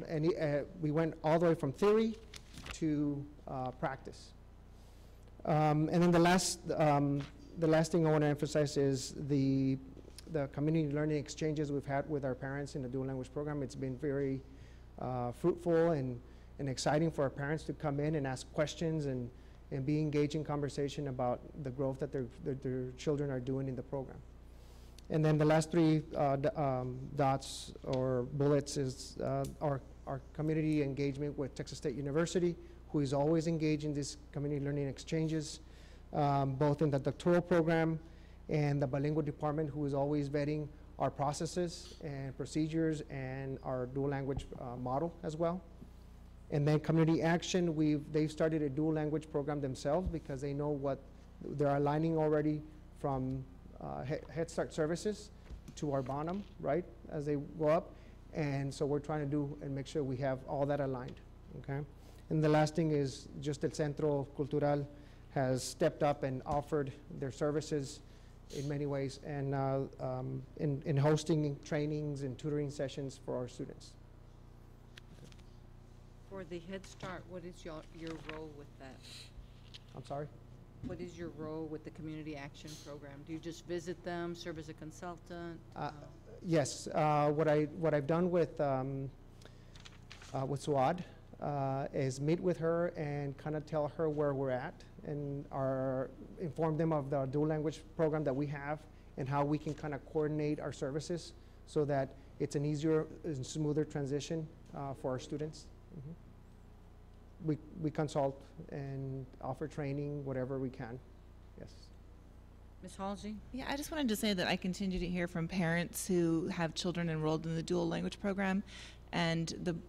And we went all the way from theory to practice. And then the last thing I want to emphasize is the community learning exchanges we've had with our parents in the dual language program. It's been very fruitful and and exciting for our parents to come in and ask questions and be engaged in conversation about the growth that their children are doing in the program. And then the last three dots or bullets is our community engagement with Texas State University, who is always engaged in these community learning exchanges, both in the doctoral program and the bilingual department, who is always vetting our processes and procedures and our dual language model as well. And then community action, they've started a dual language program themselves because they know what they're aligning already from Head Start services to our bottom, right, as they go up. And so we're trying to do and make sure we have all that aligned, okay? And the last thing is just El Centro Cultural has stepped up and offered their services in many ways, and in hosting trainings and tutoring sessions for our students. For the Head Start, what is your role with that? I'm sorry? What is your role with the Community Action Program? Do you just visit them, serve as a consultant? Yes, what I've done with Suad is meet with her and kind of tell her where we're at and inform them of the dual language program that we have and how we can kind of coordinate our services so that it's an easier and smoother transition for our students. We consult and offer training, whatever we can. Yes. Ms. Halsey? Yeah, I just wanted to say that I continue to hear from parents who have children enrolled in the dual language program, and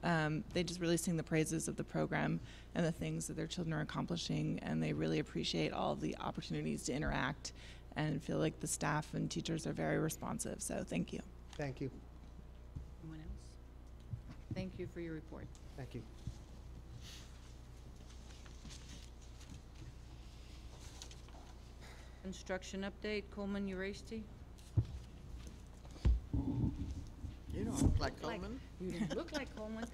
they just really sing the praises of the program and the things that their children are accomplishing, and they really appreciate all of the opportunities to interact and feel like the staff and teachers are very responsive. So thank you. Thank you. Anyone else? Thank you for your report. Thank you. Construction update, Coleman Uresti? You don't look like Coleman. You look like Coleman.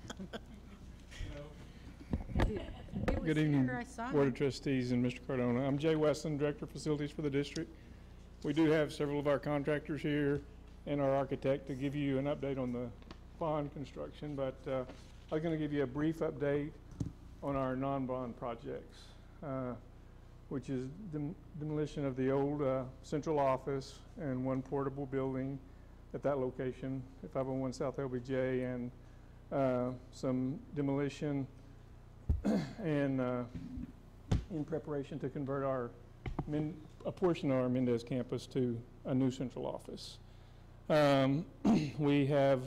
Good evening, Board of Trustees and Mr. Cardona. I'm Jay Weston, Director of Facilities for the district. We do have several of our contractors here and our architect to give you an update on the bond construction, but I was going to give you a brief update on our non-bond projects, which is demolition of the old central office and one portable building at that location at 501 South LBJ, and some demolition and in preparation to convert a portion of our Mendez campus to a new central office. We have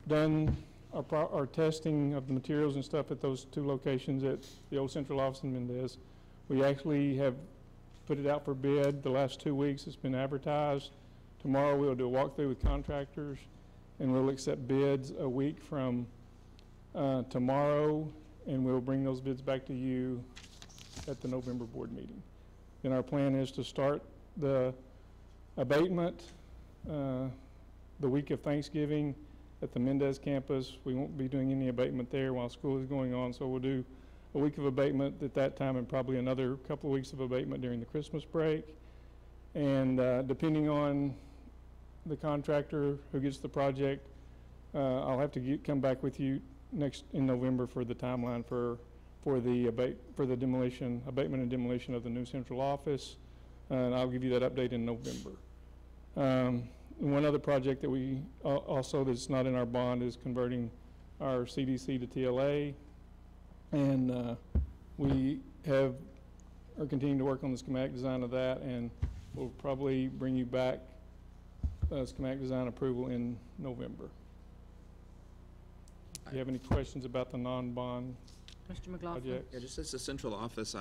done our testing of the materials and stuff at those two locations at the old central office in Mendez. We actually have put it out for bid the last 2 weeks. It's been advertised. Tomorrow we'll do a walkthrough with contractors, and we'll accept bids a week from tomorrow, and we'll bring those bids back to you at the November board meeting. Then our plan is to start the abatement the week of Thanksgiving at the Mendez campus. We won't be doing any abatement there while school is going on, so we'll do a week of abatement at that time and probably another couple of weeks of abatement during the Christmas break. And depending on the contractor who gets the project, I'll have to come back with you in November for the timeline for the abatement and demolition of the new central office, and I'll give you that update in November. One other project that we also that's not in our bond is converting our CDC to TLA, and we are continuing to work on the schematic design of that, and we'll probably bring you back schematic design approval in November. Do you have any questions about the non-bond Mr. McLaughlin? Yeah, just as the central office,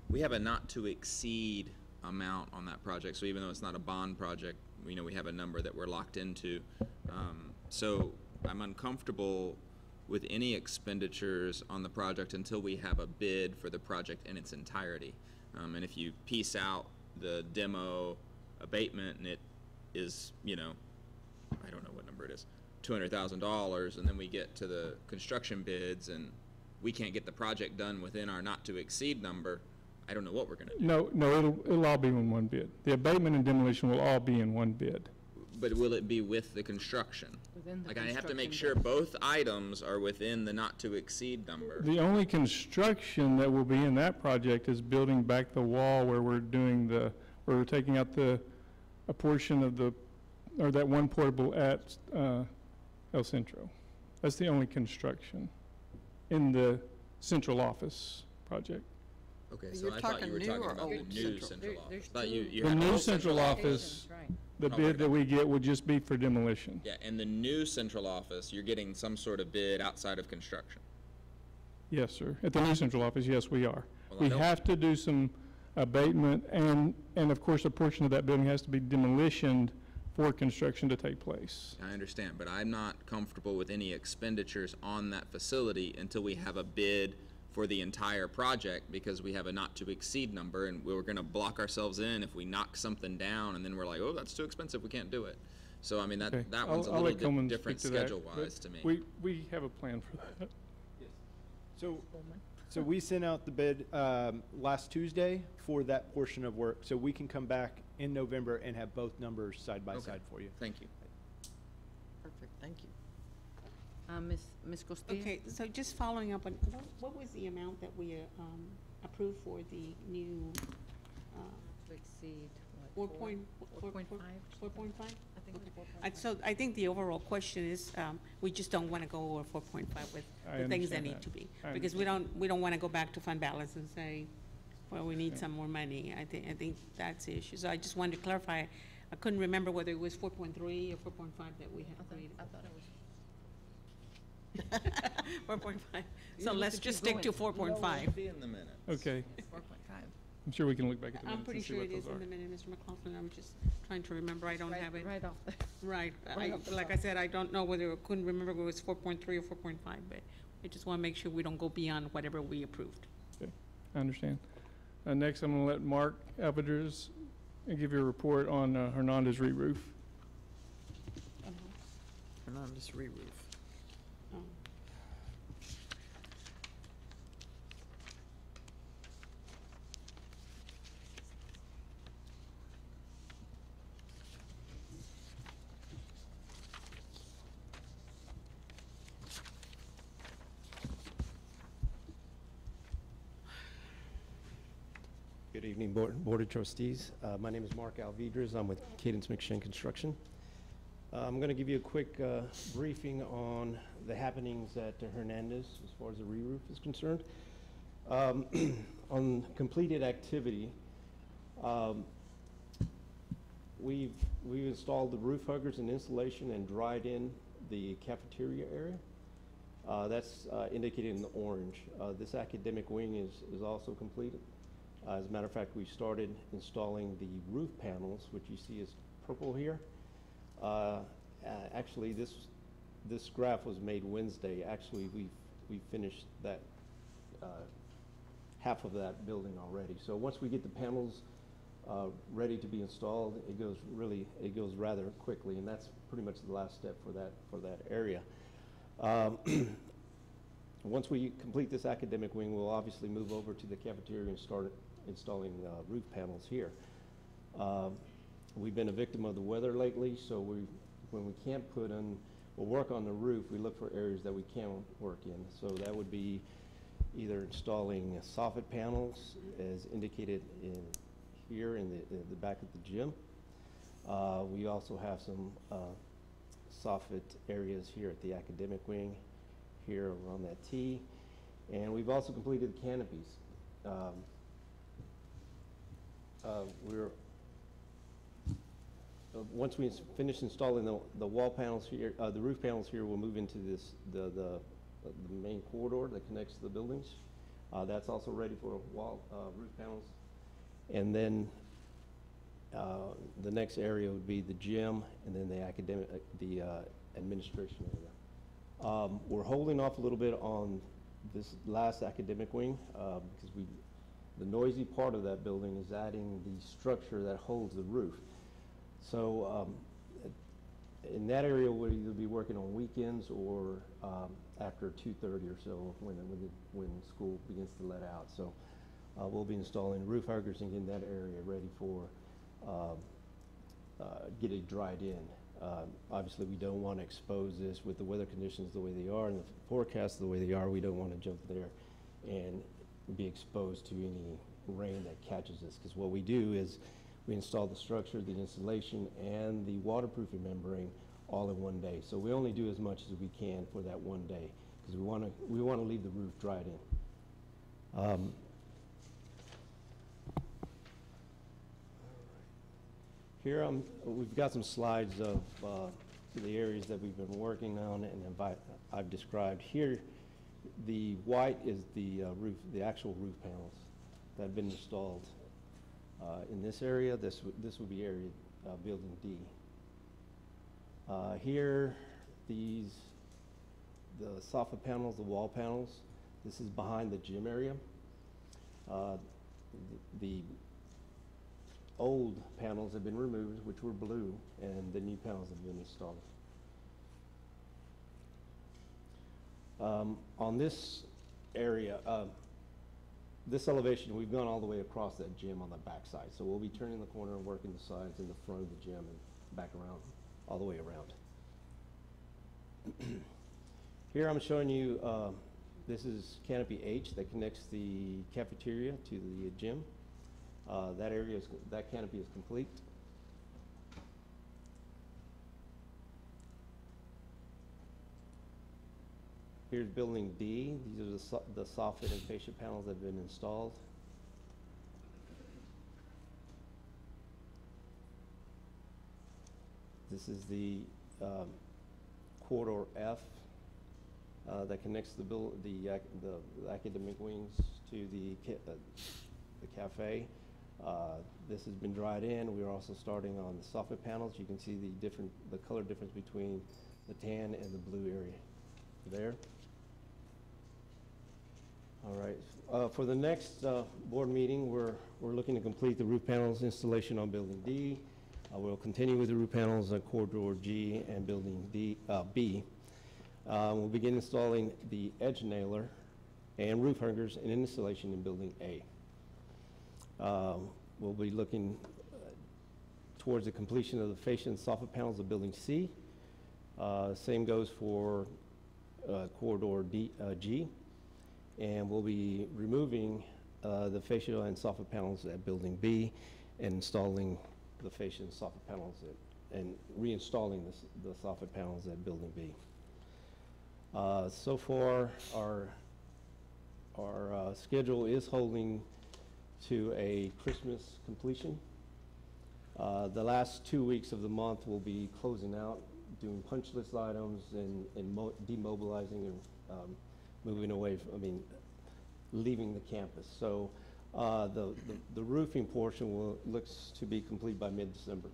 we have a not to exceed amount on that project. So even though it's not a bond project, we have a number that we're locked into. So I'm uncomfortable with any expenditures on the project until we have a bid for the project in its entirety. And if you piece out the demo abatement and it is, I don't know what number it is, $200,000, and then we get to the construction bids and we can't get the project done within our not to exceed number, I don't know what we're going to do. No, it'll all be in one bid. The abatement and demolition will all be in one bid. But will it be with the construction? Within the Like, I have to make construction sure both items are within the not-to-exceed number. The only construction that will be in that project is building back the wall where we're doing where we're taking out a portion of that one portable at El Centro. That's the only construction in the central office project. Okay, But so you're I thought talking you were new talking or about the old new central? central office. There's Thought you The had new all central office, Right. the Oh, bid okay. that we get would just be for demolition. Yeah, and the new central office, you're getting some sort of bid outside of construction. Yes, sir. At the new central office, yes, we are. Well, I We don't- have to do some abatement, and of course, a portion of that building has to be demolitioned for construction to take place. I understand, but I'm not comfortable with any expenditures on that facility until we have a bid for the entire project, because we have a not-to-exceed number, and we're gonna block ourselves in if we knock something down, and then we're like, oh, that's too expensive, we can't do it. So, I mean, Okay. that one's a I'll little let Coleman different speak to that, schedule-wise but to me. We have a plan for that. So we sent out the bid last Tuesday for that portion of work, so we can come back in November and have both numbers side by Okay. side for you. Thank you. Perfect, thank you. Ms. Costilla? Okay, so just following up on, what was the amount that we approved for the new To exceed, four what, point? 4.5? 4.5? I think it was 4.5. So I think the overall question is, we just don't want to go over 4.5 with I the things that understand need that. to be. I Because we don't want to go back to fund balance and say, well, we need some more money. I think that's the issue. So I just wanted to clarify. I couldn't remember whether it was 4.3 or 4.5 that we had agreed. I thought it was. 4.5. You So look let's at just you stick to going. 4.5. Be in the minutes. Okay, 4.5. I'm sure we can look back at the I'm minutes pretty and see sure what it is those in are. the minute, Mr. McLaughlin. I'm just trying to remember. I don't have it. Right off the. Right. Right off the Like I said, I don't know whether, I couldn't remember whether it was 4.3 or 4.5, but I just want to make sure we don't go beyond whatever we approved. I understand. Next, I'm going to let Mark Alvedrez give you a report on Hernandez re-roof. Hernandez re-roof. Oh. Good evening, Board of Trustees. My name is Mark Alvedrez. I'm with Cadence McShane Construction. I'm going to give you a quick briefing on the happenings at Hernandez as far as the re-roof is concerned. On completed activity, we've installed the roof huggers and insulation and dried in the cafeteria area. That's indicated in the orange. This academic wing is also completed. As a matter of fact, we started installing the roof panels, which you see is purple here. Actually, this graph was made Wednesday. Actually, we finished that half of that building already. So once we get the panels ready to be installed, it goes rather quickly, and that's pretty much the last step for that area. Once we complete this academic wing, we'll obviously move over to the cafeteria and start installing roof panels here. We've been a victim of the weather lately, so when we can't put in or work on the roof, we look for areas that we can work in. So that would be either installing soffit panels, as indicated here in the back of the gym. We also have some soffit areas here at the academic wing, here around that T, and we've also completed the canopies. Once we finish installing the wall panels here, the roof panels here, we'll move into the main corridor that connects to the buildings. That's also ready for roof panels. And then the next area would be the gym, and then the administration area. We're holding off a little bit on this last academic wing because the noisy part of that building is adding the structure that holds the roof. So in that area, we'll either be working on weekends or after 2:30 or so when school begins to let out. So we'll be installing roof huggers and getting that area ready for get it dried in Obviously, we don't want to expose this with the weather conditions the way they are and the forecasts the way they are. We don't want to jump there and be exposed to any rain that catches us, because what we do is we install the structure, the insulation, and the waterproofing membrane all in one day. So we only do as much as we can for that one day, because we want to leave the roof dried in. Here we've got some slides of the areas that we've been working on and I've described. Here, the white is the roof, the actual roof panels that have been installed. In this area, this would be area building D. Here, the soffit panels, the wall panels, this is behind the gym area. The old panels have been removed, which were blue, and the new panels have been installed. On this area, this elevation, we've gone all the way across that gym on the back side. So we'll be turning the corner and working the sides in the front of the gym and back around, all the way around. Here I'm showing you, this is canopy H that connects the cafeteria to the gym. That canopy is complete. Here's building D. These are the soffit and fascia panels that have been installed. This is the corridor F that connects the academic wings to the cafe. This has been dried in. We are also starting on the soffit panels. You can see the color difference between the tan and the blue area there. All right. For the next board meeting, we're looking to complete the roof panels installation on building D. We'll continue with the roof panels on corridor G and building B. We'll begin installing the edge nailer and roof hangers and installation in building A. We'll be looking towards the completion of the fascia and soffit panels of building C. Same goes for corridor G. And we'll be removing the fascia and soffit panels at building B and installing the fascia and soffit panels and reinstalling the soffit panels at building B. So far, our schedule is holding to a Christmas completion. The last 2 weeks of the month we'll be closing out, doing punch list items and demobilizing and moving away from, leaving the campus. So the roofing portion looks to be complete by mid-December.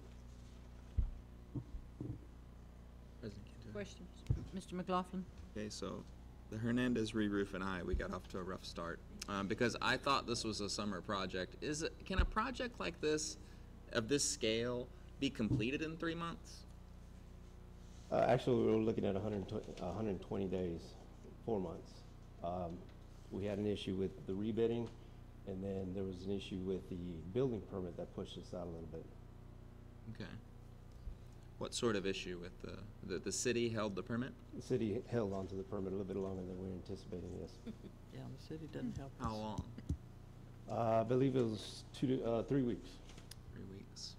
Questions? Mr. McLaughlin? Okay, so the Hernandez re-roof and we got off to a rough start because I thought this was a summer project. Can a project like this, of this scale, be completed in 3 months? Actually, we were looking at 120 days, 4 months. We had an issue with the rebidding, and then there was an issue with the building permit that pushed us out a little bit. Okay. What sort of issue with the city held the permit? The city held onto the permit a little bit longer than we were anticipating, yes. Yeah, the city doesn't help us. How long? I believe it was 3 weeks. 3 weeks.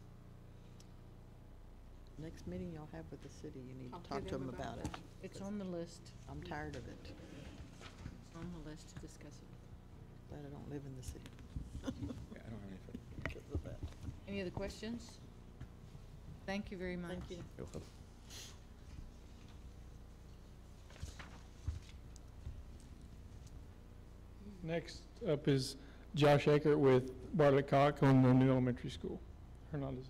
Next meeting y'all have with the city, you need I'll to talk to them about it. It's on the list. I'm tired of it. It's on the list to discuss it. Glad I don't live in the city. Yeah, I don't have anything. Because of that. Any other questions? Thank you very much. Thank you. You're welcome. Next up is Josh Eckert with Bartlett Cock on the new elementary school, Hernandez.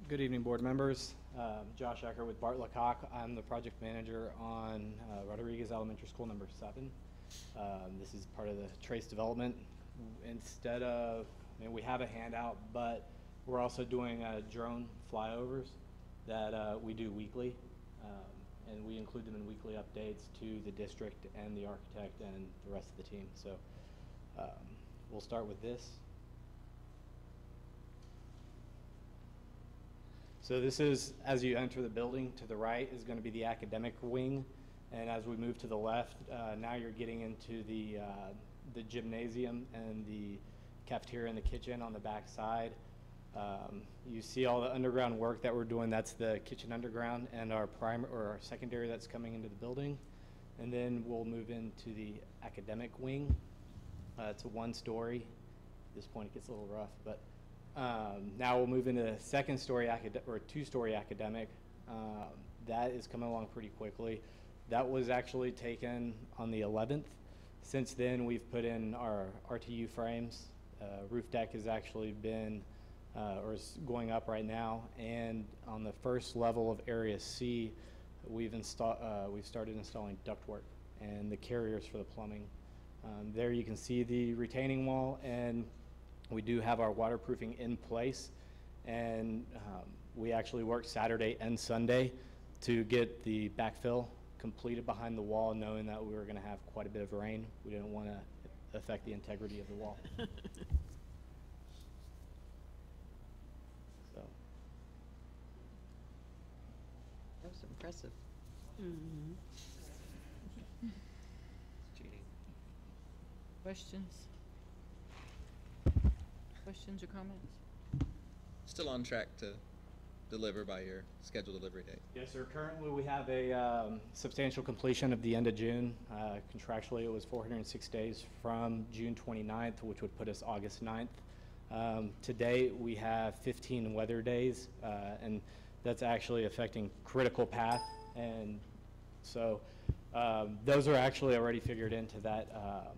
Good evening, board members. Josh Ecker with Bart Lecoq. I'm the project manager on Rodriguez Elementary School number 7. This is part of the trace development. Instead of, I mean, we have a handout, but we're also doing drone flyovers that we do weekly. And we include them in weekly updates to the district and the architect and the rest of the team. So we'll start with this. So this is, as you enter the building, to the right is going to be the academic wing. And as we move to the left, now you're getting into the gymnasium and the cafeteria and the kitchen on the back side. You see all the underground work that we're doing. That's the kitchen underground and our secondary that's coming into the building. And then we'll move into the academic wing. It's a 1-story. At this point it gets a little rough, but now we'll move into second story or 2-story academic. That is coming along pretty quickly. That was actually taken on the 11th. Since then, we've put in our RTU frames. Roof deck has actually been, or is going up right now. And on the first level of Area C, we've started installing ductwork and the carriers for the plumbing. There you can see the retaining wall, and we do have our waterproofing in place. And we actually worked Saturday and Sunday to get the backfill completed behind the wall, knowing that we were going to have quite a bit of rain. We didn't want to affect the integrity of the wall. So. That was impressive. Mm-hmm. Cheating. Questions? Questions or comments? Still on track to deliver by your scheduled delivery date? Yes, sir. Currently, we have a substantial completion of the end of June. Contractually, it was 406 days from June 29th, which would put us August 9th. Today, we have 15 weather days, and that's actually affecting critical path. And so those are actually already figured into that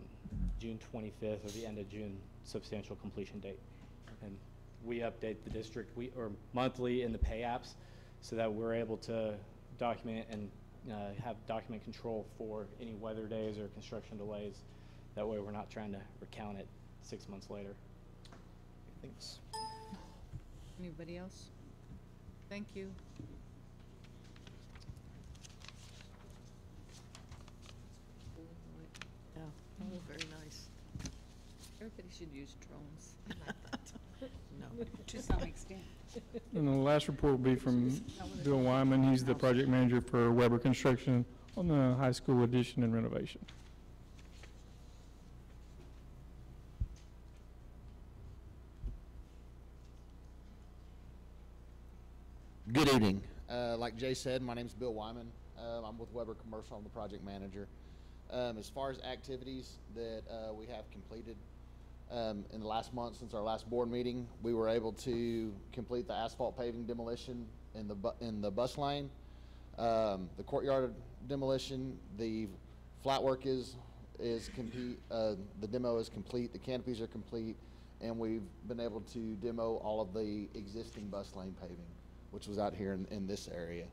June 25th or the end of June substantial completion date. And we update the district or monthly in the pay apps so that we're able to document and have document control for any weather days or construction delays. That way we're not trying to recount it 6 months later. Thanks. Anybody else? Thank you. Yeah, oh, very nice. Everybody should use drones. No. To some extent. And the last report will be from Bill Wyman. He's the project manager for Weber Construction on the high school addition and renovation. Good evening. Like Jay said, my name is Bill Wyman. I'm with Weber Commercial. I'm the project manager. As far as activities that we have completed in the last month since our last board meeting, we were able to complete the asphalt paving demolition in the bus lane, the courtyard demolition, the flat work is complete, the demo is complete, the canopies are complete, and we've been able to demo all of the existing bus lane paving, which was out here in this area.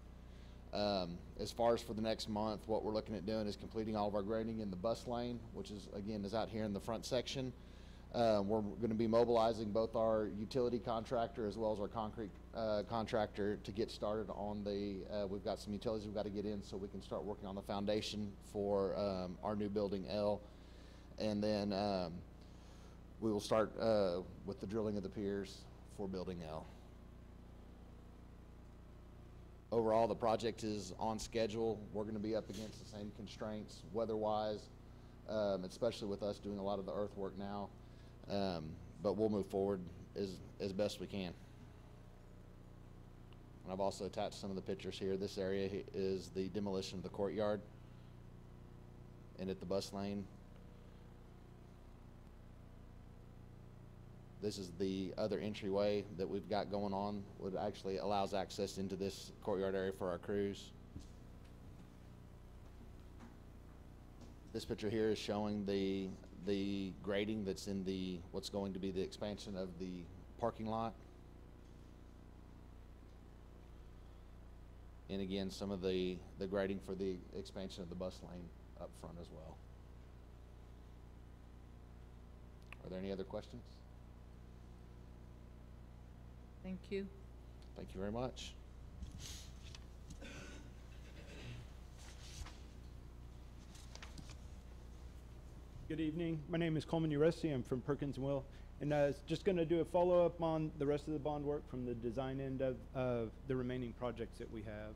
As far as for the next month, what we're looking at doing is completing all of our grading in the bus lane, which is out here in the front section. We're going to be mobilizing both our utility contractor as well as our concrete contractor to get started on we've got some utilities we've got to get in so we can start working on the foundation for our new building L. And then we will start with the drilling of the piers for building L. Overall, the project is on schedule. We're going to be up against the same constraints weather-wise, especially with us doing a lot of the earthwork now. But we'll move forward as best we can. And I've also attached some of the pictures here. This area is the demolition of the courtyard and at the bus lane. This is the other entryway that we've got going on, which actually allows access into this courtyard area for our crews. This picture here is showing the grading that's in what's going to be the expansion of the parking lot. and again, some of the grading for the expansion of the bus lane up front as well. Are there any other questions? Thank you. Thank you very much. Good evening. My name is Coleman Uresti. I'm from Perkins & Will. And just going to do a follow-up on the rest of the bond work from the design end of the remaining projects that we have.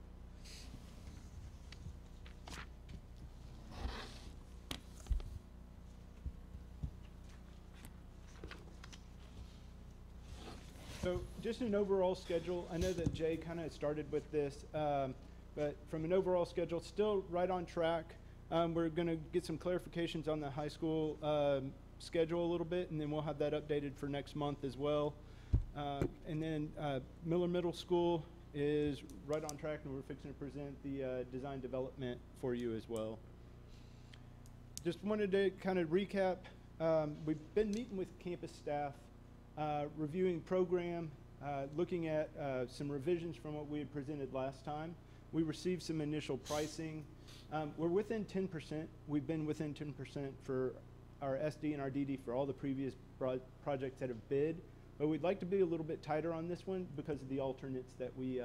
So just an overall schedule. I know that Jay kind of started with this, but from an overall schedule, still right on track. We're going to get some clarifications on the high school schedule a little bit, and then we'll have that updated for next month as well. And then Miller Middle School is right on track, and we're fixing to present the design development for you as well. Just wanted to kind of recap. We've been meeting with campus staff, reviewing program, looking at some revisions from what we had presented last time. We received some initial pricing. We're within 10%. We've been within 10% for our SD and our DD for all the previous projects that have bid, but we'd like to be a little bit tighter on this one because of the alternates that we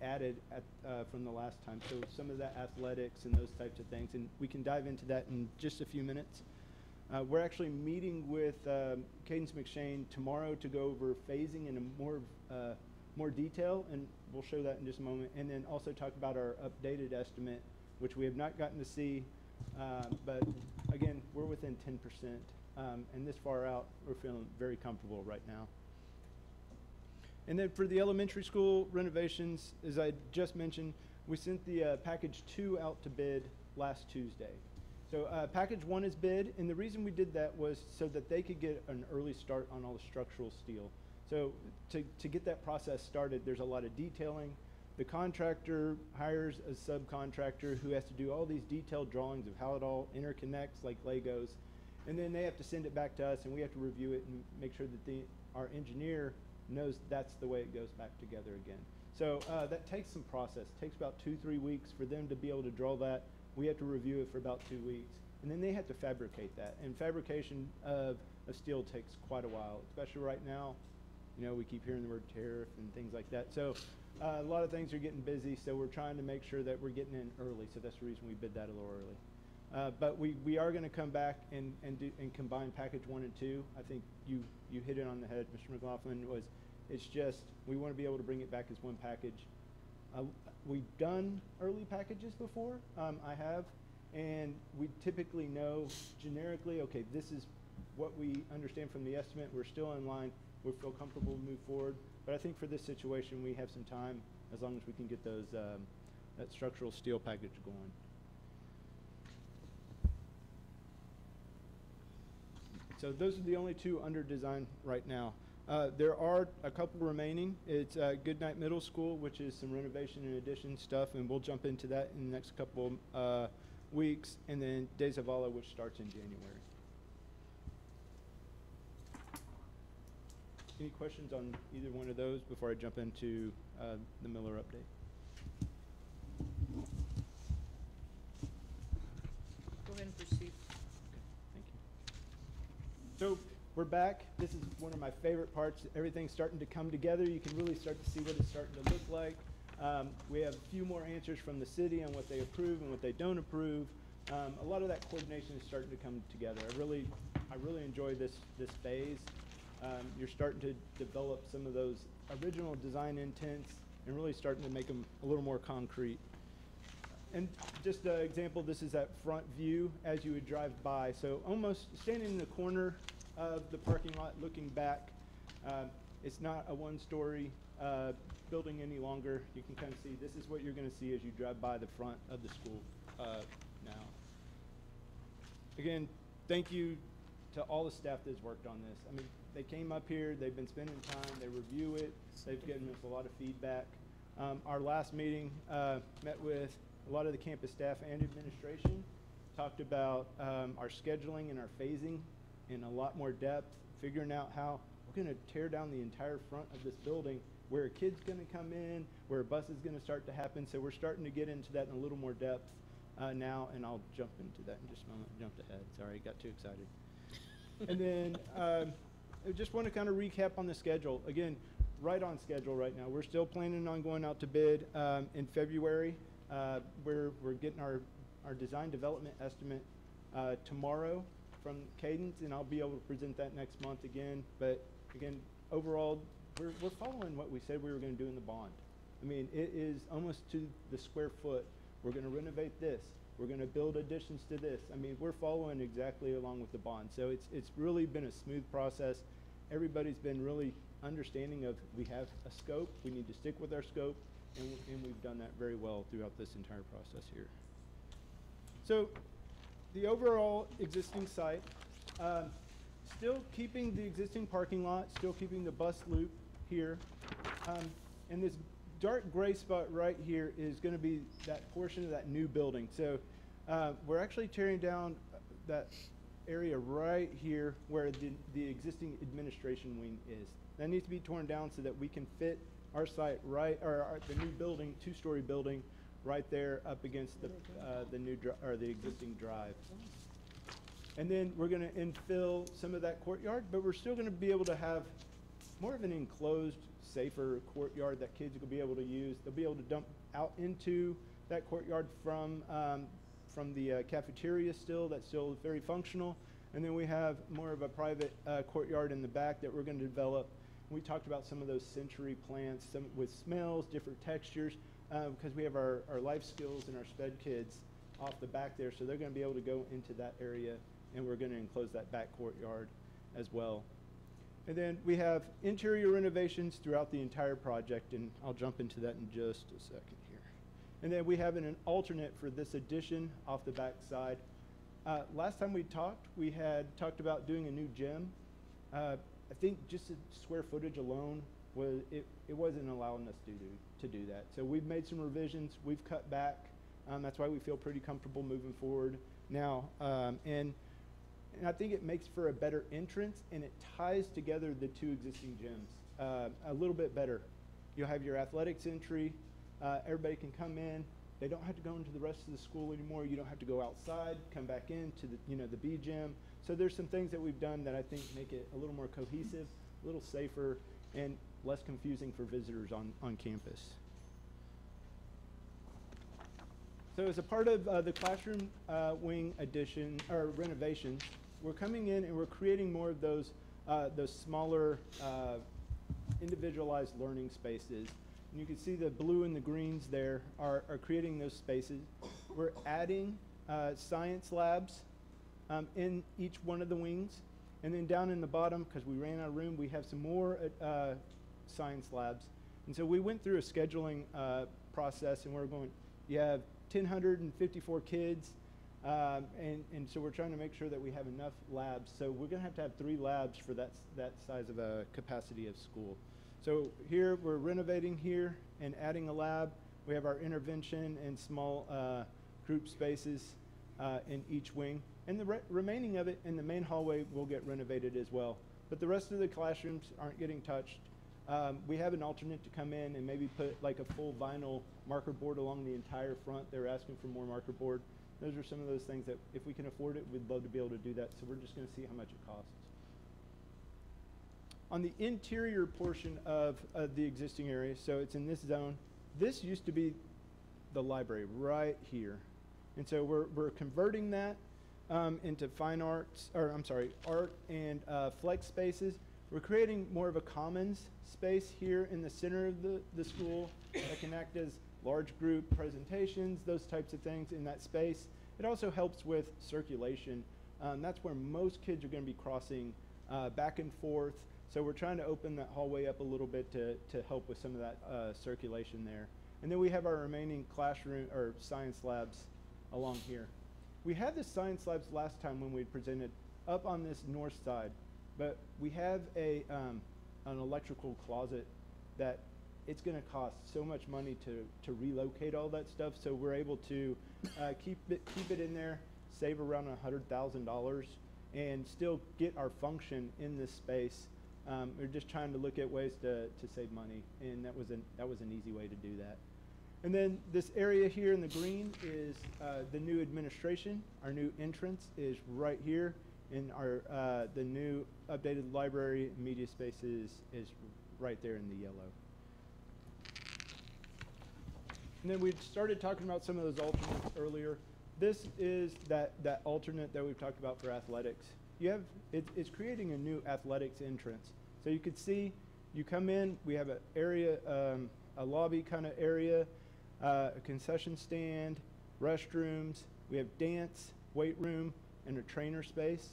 added from the last time. So some of that athletics and those types of things, and we can dive into that in just a few minutes. We're actually meeting with Cadence McShane tomorrow to go over phasing in a more detail, and we'll show that in just a moment, and then also talk about our updated estimate, which we have not gotten to see, but again, we're within 10%, and this far out, we're feeling very comfortable right now. And then for the elementary school renovations, as I just mentioned, we sent the package 2 out to bid last Tuesday. So package 1 is bid, and the reason we did that was so that they could get an early start on all the structural steel. So to get that process started, there's a lot of detailing. The contractor hires a subcontractor who has to do all these detailed drawings of how it all interconnects like Legos, and then they have to send it back to us, and we have to review it and make sure that our engineer knows that's the way it goes back together again. So that takes some process. It takes about 2-3 weeks for them to be able to draw that. We have to review it for about 2 weeks, and then they have to fabricate that. And fabrication of steel takes quite a while, especially right now. You know, we keep hearing the word tariff and things like that. So a lot of things are getting busy, so we're trying to make sure that we're getting in early. So that's the reason we bid that a little early. But we are going to come back and combine package 1 and 2. I think you hit it on the head, Mr. McLaughlin. It's just we want to be able to bring it back as one package. We've done early packages before. I have, and we typically know generically, okay, this is what we understand from the estimate. We're still in line. We feel comfortable to move forward. But I think for this situation, we have some time as long as we can get those that structural steel package going. So those are the only 2 under design right now. There are a couple remaining. It's Goodnight Middle School, which is some renovation and addition stuff, and we'll jump into that in the next couple weeks, and then Days of Allah, which starts in January. Any questions on either one of those before I jump into the Miller update? Go ahead and proceed. Thank you. So we're back. This is one of my favorite parts. Everything's starting to come together. You can really start to see what it's starting to look like. We have a few more answers from the city on what they approve and what they don't approve. A lot of that coordination is starting to come together. I really enjoy this phase. You're starting to develop some of those original design intents and really starting to make them a little more concrete. And just an example, this is that front view as you would drive by. So almost standing in the corner of the parking lot looking back, it's not a one-story building any longer. You can kind of see this is what you're going to see as you drive by the front of the school now. Again, thank you to all the staff that's worked on this. I mean, they came up here, they've been spending time, they review it, they've given us a lot of feedback. Our last meeting met with a lot of the campus staff and administration, talked about our scheduling and our phasing in a lot more depth, figuring out how we're going to tear down the entire front of this building where a kid's gonna come in, where a bus is gonna start to happen. So we're starting to get into that in a little more depth now, and I'll jump into that in just a moment. Jumped ahead, sorry, got too excited. And then I just want to kind of recap on the schedule. Again, right on schedule right now. We're still planning on going out to bid in February. We're getting our design development estimate tomorrow from Cadence, and I'll be able to present that next month again. But again, overall, we're following what we said we were going to do in the bond. I mean, it is almost to the square foot. We're going to renovate this. We're going to build additions to this. I mean, we're following exactly along with the bond. So it's really been a smooth process. Everybody's been really understanding of we have a scope. We need to stick with our scope, and we've done that very well throughout this entire process here. So the overall existing site, still keeping the existing parking lot, still keeping the bus loop here. And this dark gray spot right here is going to be that portion of that new building. So we're actually tearing down that area right here where the existing administration wing is. That needs to be torn down so that we can fit our site right, or the new building, two-story building, right there up against the existing drive. And then we're going to infill some of that courtyard, but we're still going to be able to have more of an enclosed, safer courtyard that kids will be able to use. They'll be able to dump out into that courtyard from the cafeteria still. That's still very functional. And then we have more of a private courtyard in the back that we're going to develop. We talked about some of those sensory plants, some with smells, different textures, because we have our life skills and our sped kids off the back there, so they're going to be able to go into that area, and we're going to enclose that back courtyard as well. And then we have interior renovations throughout the entire project, and I'll jump into that in just a second here. And then we have an alternate for this addition off the back side. Last time we had talked about doing a new gym. I think just the square footage alone it wasn't allowing us to do that. So we've made some revisions. We've cut back. That's why we feel pretty comfortable moving forward now. And I think it makes for a better entrance, and it ties together the two existing gyms a little bit better. You'll have your athletics entry. Everybody can come in. They don't have to go into the rest of the school anymore. You don't have to go outside, come back into the B gym. So there's some things that we've done that I think make it a little more cohesive, a little safer, and less confusing for visitors on campus. So as a part of the classroom wing addition or renovations, we're coming in and we're creating more of those smaller individualized learning spaces. And you can see the blue and the greens there are creating those spaces. We're adding science labs in each one of the wings. And then down in the bottom, because we ran out of room, we have some more science labs. And so we went through a scheduling process, and we're going, you have 1,054 kids, and so we're trying to make sure that we have enough labs. So we're going to have 3 labs for that size of a capacity of school. So here we're renovating here and adding a lab. We have our intervention and small group spaces in each wing. And the remaining of it in the main hallway will get renovated as well. But the rest of the classrooms aren't getting touched. We have an alternate to come in and maybe put like a full vinyl marker board along the entire front. They're asking for more marker board. Those are some of those things that if we can afford it, we'd love to be able to do that. So we're just going to see how much it costs. On the interior portion of the existing area, so it's in this zone, this used to be the library right here. And so we're converting that into fine arts, or I'm sorry, art and flex spaces. We're creating more of a commons space here in the center of the school that can act as large group presentations, those types of things in that space. It also helps with circulation. That's where most kids are going to be crossing back and forth. So we're trying to open that hallway up a little bit to help with some of that circulation there. And then we have our remaining classroom or science labs along here. We had the science labs last time when we presented up on this north side, but we have an electrical closet that it's going to cost so much money to relocate all that stuff. So we're able to keep it in there, save around $100,000, and still get our function in this space We're just trying to look at ways to save money, and that was an easy way to do that. And then this area here in the green is the new administration. Our new entrance is right here, and our the new updated library and media spaces is right there in the yellow. And then we started talking about some of those alternates earlier. This is that alternate that we've talked about for athletics. It's creating a new athletics entrance. So you could see, you come in, we have an area, a lobby kind of area, a concession stand, restrooms, we have dance, weight room, and a trainer space.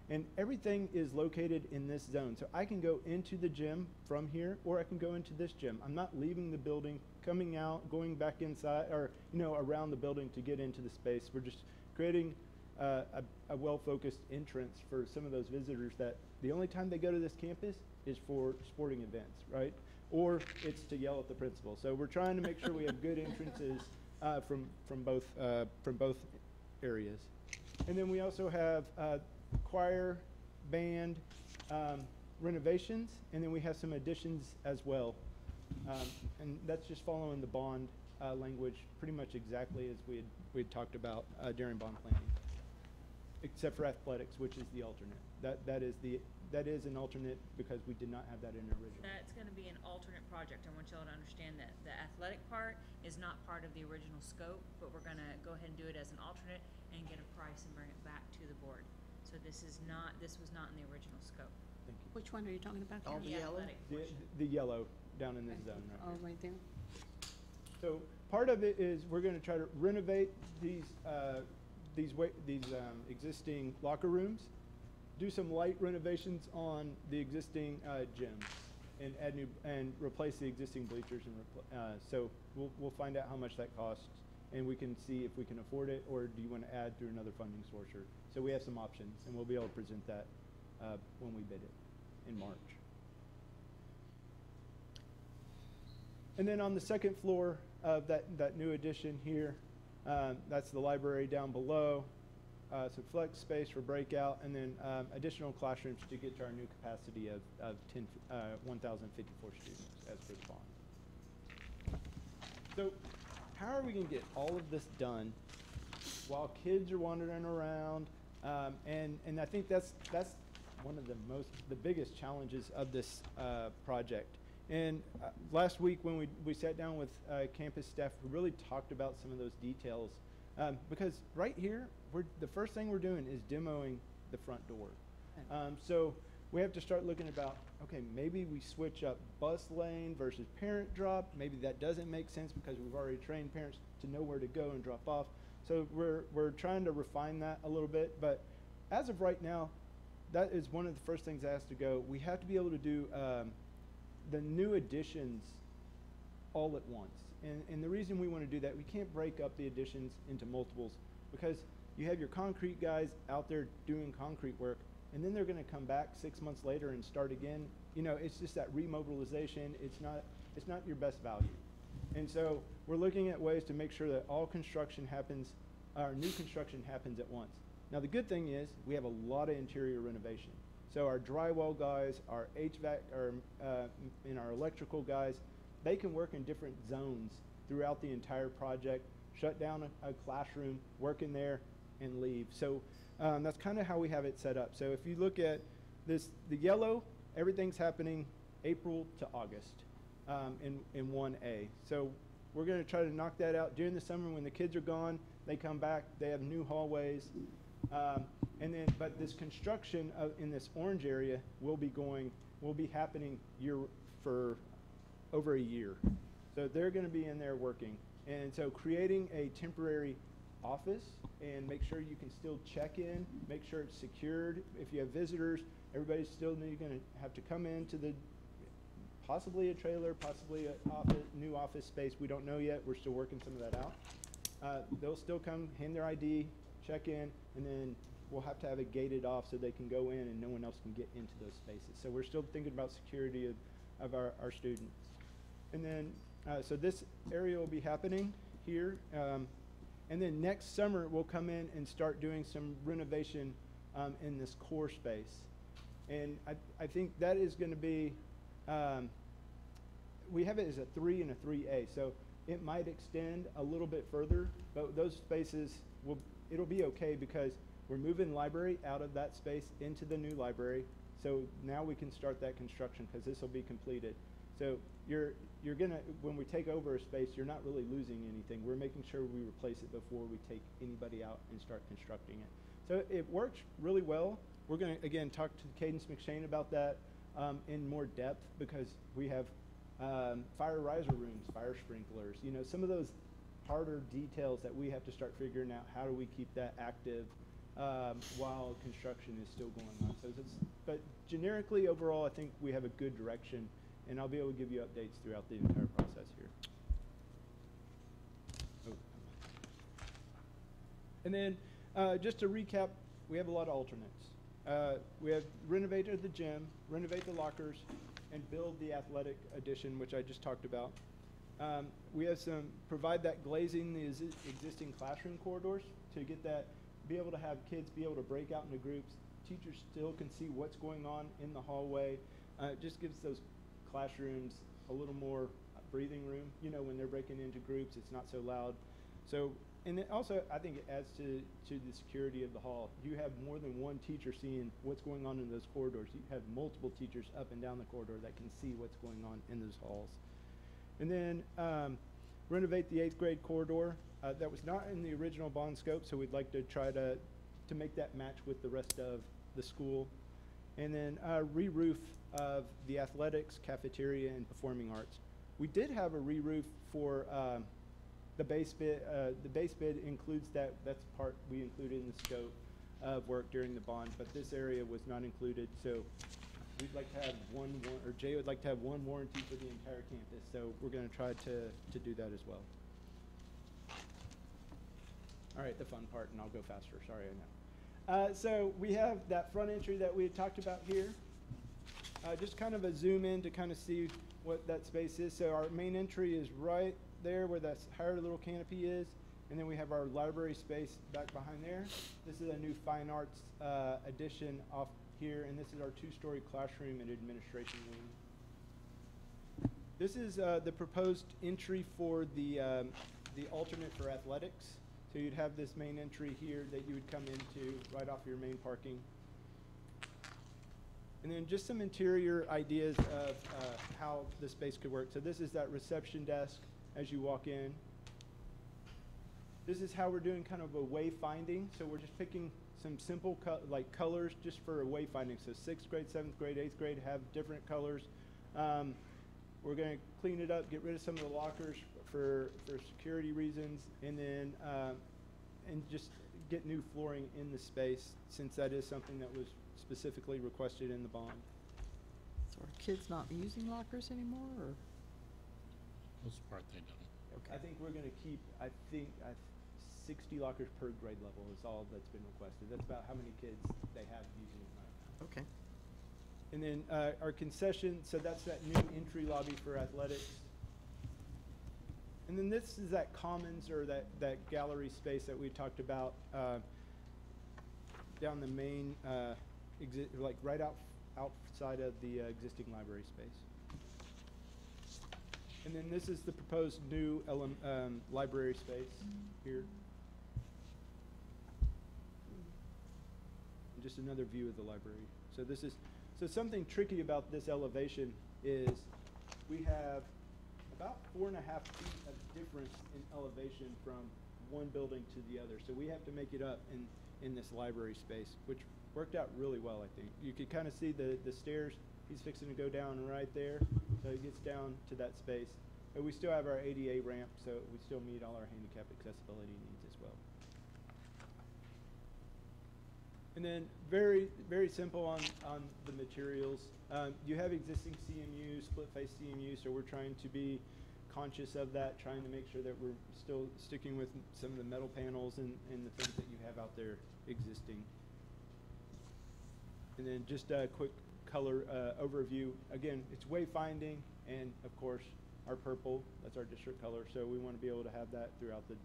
And everything is located in this zone. So I can go into the gym from here, or I can go into this gym. I'm not leaving the building, coming out, going back inside, or around the building to get into the space. We're just creating a well-focused entrance for some of those visitors that the only time they go to this campus is for sporting events, right? Or it's to yell at the principal. So we're trying to make sure we have good entrances from both areas. And then we also have choir, band, renovations, and then we have some additions as well. And that's just following the bond language pretty much exactly as we had talked about during bond planning, except for athletics, which is the alternate. That is an alternate because we did not have that in the original. That's going to be an alternate project. I want y'all to understand that the athletic part is not part of the original scope, but we're going to go ahead and do it as an alternate and get a price and bring it back to the board. So this was not in the original scope. Thank you. Which one are you talking about? All the yellow? The yellow down in this zone right Oh, right there. So part of it is we're going to try to renovate these existing locker rooms, do some light renovations on the existing gyms, and add new and replace the existing bleachers. And so we'll find out how much that costs, and we can see if we can afford it, or do you want to add through another funding source? So we have some options, and we'll be able to present that when we bid it in March. And then on the second floor of that new addition here, that's the library down below. Some flex space for breakout, and then additional classrooms to get to our new capacity of 1,054 students as per the bond. So how are we going to get all of this done while kids are wandering around? And I think that's one of the biggest challenges of this project. And last week when we sat down with campus staff, we really talked about some of those details. Because right here, the first thing we're doing is demoing the front door. So we have to start looking about, okay, maybe we switch up bus lane versus parent drop. Maybe that doesn't make sense because we've already trained parents to know where to go and drop off. So we're trying to refine that a little bit. But as of right now, that is one of the first things that has to go. We have to be able to do the new additions all at once. And the reason we want to do that, we can't break up the additions into multiples because you have your concrete guys out there doing concrete work, and then they're going to come back 6 months later and start again. It's just that remobilization. It's not your best value. And so we're looking at ways to make sure that all construction happens, our new construction happens at once. Now the good thing is we have a lot of interior renovation. So our drywall guys, our HVAC, and our electrical guys, they can work in different zones throughout the entire project, shut down a classroom, work in there, and leave. So that's kind of how we have it set up. So if you look at this, the yellow, everything's happening April to August in 1A. So we're going to try to knock that out during the summer when the kids are gone. They come back, they have new hallways. But this construction in this orange area will be happening for over a year. So they're going to be in there working. And so creating a temporary office and make sure you can still check in, make sure it's secured. If you have visitors, everybody's still going to have to come into possibly a trailer, possibly a new office space. We don't know yet. We're still working some of that out. They'll still come, hand their ID, check in, and then we'll have to have it gated off so they can go in and no one else can get into those spaces. So we're still thinking about security of our students. And then, so this area will be happening here. And then next summer, we'll come in and start doing some renovation in this core space. And I think that is going to be, we have it as a 3 and a 3A, so it might extend a little bit further, but those spaces it'll be okay because we're moving library out of that space into the new library. So now we can start that construction because this will be completed. So you're gonna, when we take over a space, you're not really losing anything. We're making sure we replace it before we take anybody out and start constructing it. So it works really well. We're gonna, again, talk to Cadence McShane about that in more depth because we have fire riser rooms, fire sprinklers, you know, some of those harder details that we have to start figuring out how do we keep that active while construction is still going on. So but generically, overall, I think we have a good direction, and I'll be able to give you updates throughout the entire process here. Oh. And then just to recap, we have a lot of alternates. We have renovated the gym, renovate the lockers, and build the athletic addition, which I just talked about. We have provide that glazing the existing classroom corridors to get that, be able to have kids be able to break out into groups. Teachers still can see what's going on in the hallway. It just gives those classrooms a little more breathing room. You know, when they're breaking into groups, it's not so loud. So, and it also, I think it adds to the security of the hall. You have more than one teacher seeing what's going on in those corridors. You have multiple teachers up and down the corridor that can see what's going on in those halls. And then renovate the 8th grade corridor. That was not in the original bond scope, so we'd like to try to make that match with the rest of the school. And then re-roof of the athletics, cafeteria, and performing arts. We did have a re-roof for the base bid. The base bid includes that. That's part we included in the scope of work during the bond, but this area was not included. So we'd like to have or Jay would like to have one warranty for the entire campus. So we're going to try to do that as well. All right, the fun part, and I'll go faster. Sorry, I know. So we have that front entry that we had talked about here. Just kind of a zoom in to kind of see what that space is. So our main entry is right there where that higher little canopy is. And then we have our library space back behind there. This is a new fine arts addition off here, and this is our 2-story classroom and administration wing. This is the proposed entry for the alternate for athletics. So you'd have this main entry here that you would come into right off your main parking. And then just some interior ideas of how the space could work. So this is that reception desk as you walk in. This is how we're doing kind of a wayfinding. So we're just picking some simple colors just for a wayfinding. So 6th grade, 7th grade, 8th grade have different colors. We're going to clean it up, get rid of some of the lockers for security reasons, and then and just get new flooring in the space, since that is something that was specifically requested in the bond. So are kids not using lockers anymore, or? Most part they don't. Okay. I think we're going to keep, 60 lockers per grade level is all that's been requested. That's about how many kids they have using it right now. Okay. And then our concession, so that's that new entry lobby for athletics. And then this is that commons, or that gallery space that we talked about down the main, like right outside of the existing library space. And then this is the proposed new library space here. And just another view of the library. So this is, so something tricky about this elevation is we have about 4.5 feet of difference in elevation from one building to the other. So we have to make it up in this library space, which worked out really well, I think. You could kind of see the stairs. He's fixing to go down right there, so he gets down to that space. But we still have our ADA ramp, so we still meet all our handicap accessibility needs as well. And then very, very simple on the materials. You have existing CMU, split face CMU, so we're trying to be conscious of that, trying to make sure that we're still sticking with some of the metal panels and the things that you have out there existing. And then just a quick color overview. Again, it's wayfinding, and of course our purple, that's our district color, so we want to be able to have that throughout the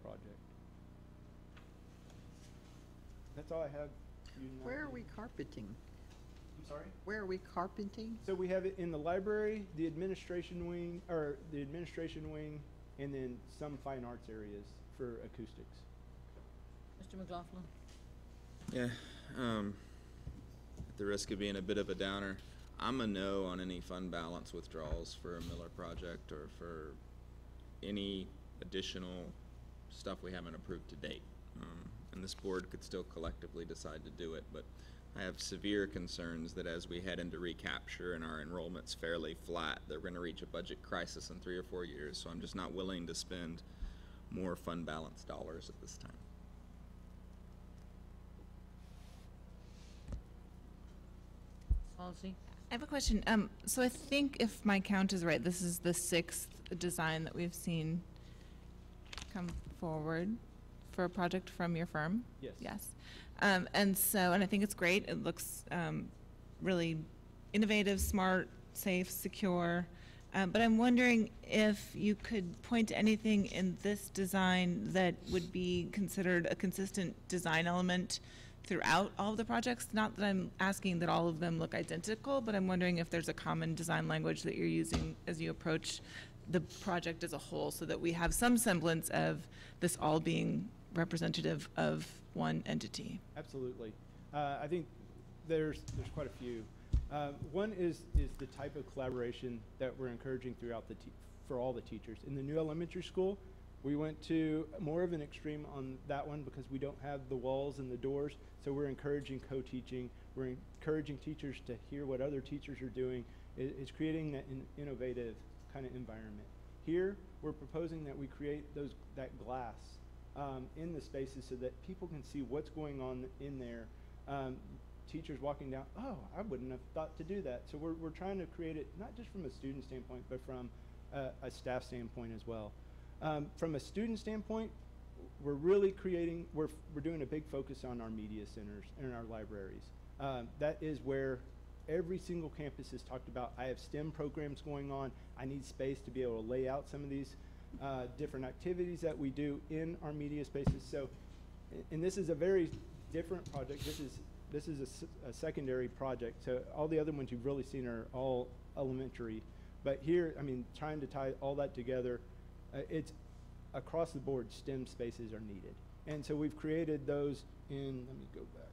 project. That's all I have. Where are we carpeting? I'm sorry? Where are we carpenting? So we have it in the library, the administration wing, and then some fine arts areas for acoustics. Mr. McLaughlin? Yeah, at the risk of being a bit of a downer, I'm a no on any fund balance withdrawals for a Miller project or for any additional stuff we haven't approved to date. And this board could still collectively decide to do it, but I have severe concerns that as we head into recapture and our enrollment's fairly flat, they're going to reach a budget crisis in 3 or 4 years. So I'm just not willing to spend more fund balance dollars at this time. Halsey? I have a question. So I think if my count is right, this is the 6th design that we've seen come forward for a project from your firm? Yes. Yes. And I think it's great. It looks really innovative, smart, safe, secure. But I'm wondering if you could point to anything in this design that would be considered a consistent design element throughout all of the projects. Not that I'm asking that all of them look identical, but I'm wondering if there's a common design language that you're using as you approach the project as a whole, so that we have some semblance of this all being representative of one entity. Absolutely. I think there's quite a few. One is the type of collaboration that we're encouraging throughout for all the teachers. In the new elementary school, we went to more of an extreme on that one because we don't have the walls and the doors, so we're encouraging co-teaching. We're encouraging teachers to hear what other teachers are doing. It's creating that innovative kind of environment. Here, we're proposing that we create that glass in the spaces so that people can see what's going on in there. Teachers walking down, oh, I wouldn't have thought to do that. So we're trying to create it not just from a student standpoint, but from a staff standpoint as well. From a student standpoint, we're really we're doing a big focus on our media centers and our libraries. That is where every single campus has talked about, I have STEM programs going on. I need space to be able to lay out some of these different activities that we do in our media spaces. So, and this is a very different project. This is a secondary project. So all the other ones you've really seen are all elementary. But here, I mean, trying to tie all that together, it's across the board, STEM spaces are needed. And so we've created those in, let me go back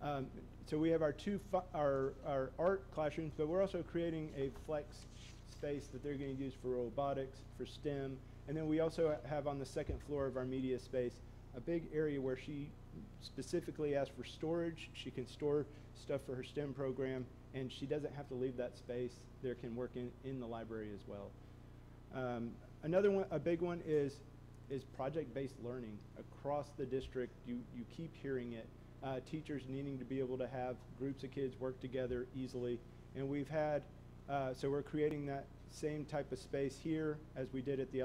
here. So we have our our art classrooms, but we're also creating a flex space that they're going to use for robotics, for STEM. And then we also have on the second floor of our media space a big area where she specifically asked for storage. She can store stuff for her STEM program, and she doesn't have to leave that space. There can work in the library as well. Another one, a big one, is project-based learning. Across the district, you keep hearing it. Teachers needing to be able to have groups of kids work together easily. And we've had, so we're creating that same type of space here as we did at the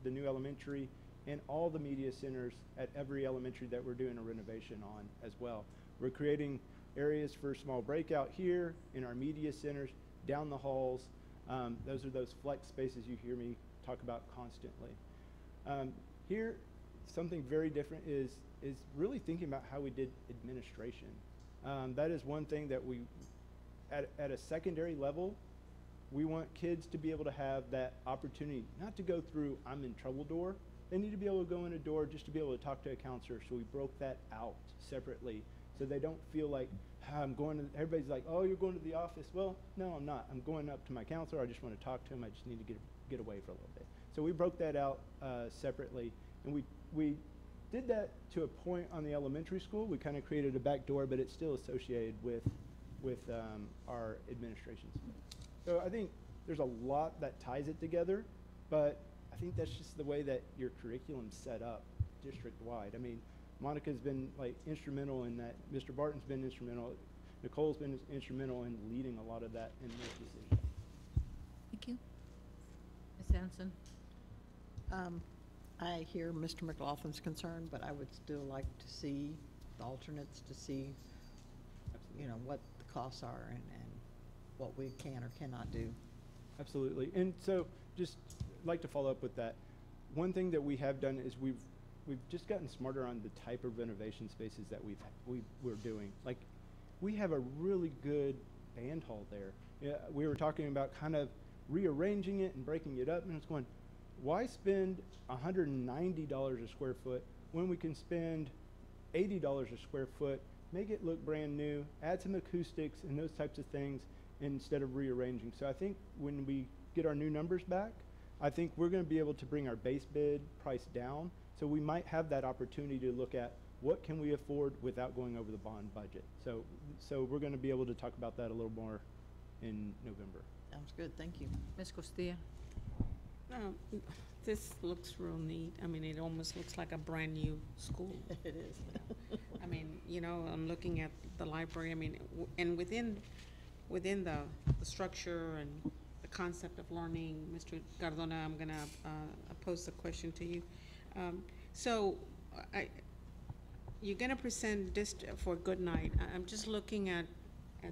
new elementary, and all the media centers at every elementary that we're doing a renovation on as well. We're creating areas for small breakout here in our media centers, down the halls. Those are those flex spaces you hear me talk about constantly. Here, something very different is really thinking about how we did administration. That is one thing that we, at a secondary level, we want kids to be able to have that opportunity, not to go through I'm in trouble door. They need to be able to go in a door just to be able to talk to a counselor. So we broke that out separately so they don't feel like I'm going to, everybody's like, oh, you're going to the office. Well, no, I'm not. I'm going up to my counselor. I just want to talk to him. I just need to get away for a little bit. So we broke that out separately. And we did that to a point on the elementary school. We kind of created a back door, but it's still associated with our administration space. So I think there's a lot that ties it together, but I think that's just the way that your curriculum's set up district-wide. I mean, Monica's been like instrumental in that. Mr. Barton's been instrumental. Nicole's been instrumental in leading a lot of that in this decision. Thank you. Ms. Hanson? I hear Mr. McLaughlin's concern, but I would still like to see the alternates to see, you know, what the costs are and what we can or cannot do. Absolutely. And so just like to follow up with that. One thing that we have done is we've we've just gotten smarter on the type of renovation spaces that we're doing. Like, we have a really good band hall there. Yeah, we were talking about kind of rearranging it and breaking it up, and it's going, why spend $190 a square foot when we can spend $80 a square foot, make it look brand new, add some acoustics and those types of things instead of rearranging. So I think when we get our new numbers back, I think we're going to be able to bring our base bid price down. So we might have that opportunity to look at what can we afford without going over the bond budget. So we're going to be able to talk about that a little more in November. Sounds good, thank you. Ms. Costilla? This looks real neat. I mean, it almost looks like a brand-new school. It is. I mean, you know, I'm looking at the library, I mean, and within the structure and the concept of learning, Mr. Cardona, I'm gonna pose the question to you. So, you're gonna present this for Good Night. I'm just looking at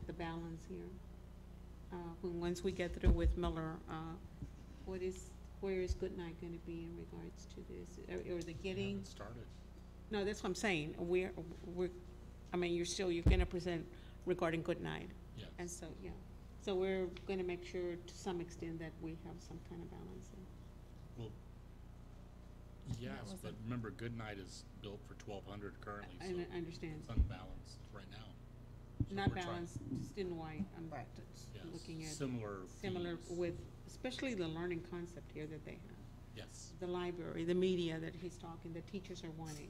the balance here. Once we get through with Miller, where is Good Night gonna be in regards to this? Or the getting? It started. No, that's what I'm saying. I mean, you're gonna present regarding Good Night. Yes. And so, yeah. So we're gonna make sure to some extent that we have some kind of balance there. Well, yes, but remember, Good Night is built for 1,200 currently, so I understand. it's unbalanced right now. So Not we're trying- balanced, just in white. I'm Yes, looking at similar fees. with, especially the learning concept here that they have. Yes, The library, the media that he's talking, the teachers are wanting.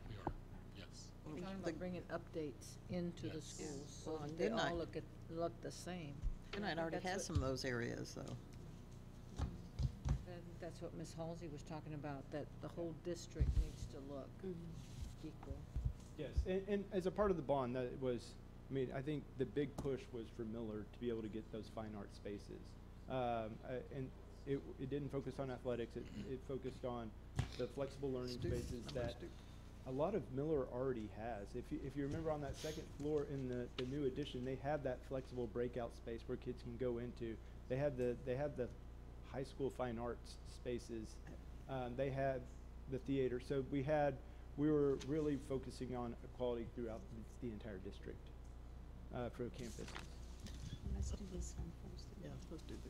we are, yes. We're talking about bringing updates into the Yes. schools, so Well, that they Good Night. all look the same. Good Night I think already that's has what- some of those areas, though. That's what Ms. Halsey was talking about, that the whole district needs to look equal. Yes, and as a part of the bond, that was, I mean, I think the big push was for Miller to be able to get those fine art spaces. And it didn't focus on athletics, it focused on the flexible learning spaces that a lot of Miller already has. If you remember on that second floor in the new addition, they have that flexible breakout space where kids can go into. They have the high school fine arts spaces. They had the theater. So we were really focusing on equality throughout the entire district for campuses. Let's do this one first. Yeah, let's do the.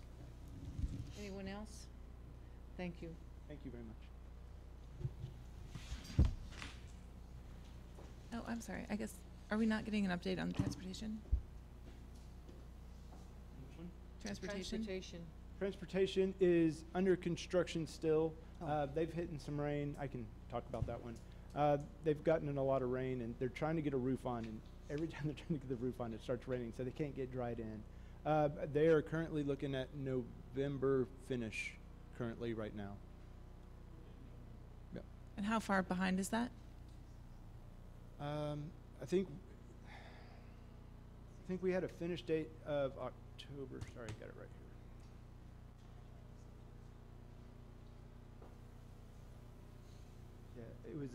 Anyone else? Thank you. Thank you very much. Oh, I'm sorry. I guess, are we not getting an update on transportation? Which one? Transportation? Transportation is under construction still. They've hit in some rain. I can talk about that one. They've gotten in a lot of rain, and they're trying to get a roof on, and every time they're trying to get the roof on, it starts raining, so they can't get dried in. They are currently looking at November finish currently right now. Yeah. And how far behind is that? I think we had a finish date of October. Sorry, I got it right here. Yeah, it was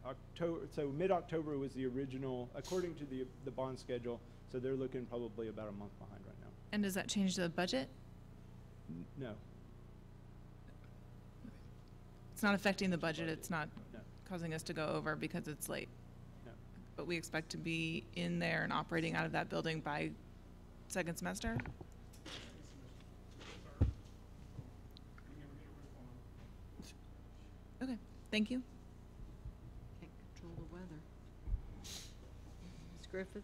October. So mid-October was the original, according to the bond schedule. So they're looking probably about a month behind right now. And does that change the budget? No. It's not affecting the budget. It's not No. causing us to go over because it's late. No. But we expect to be in there and operating out of that building by second semester? Okay, thank you. Can't control the weather. Ms. Griffith?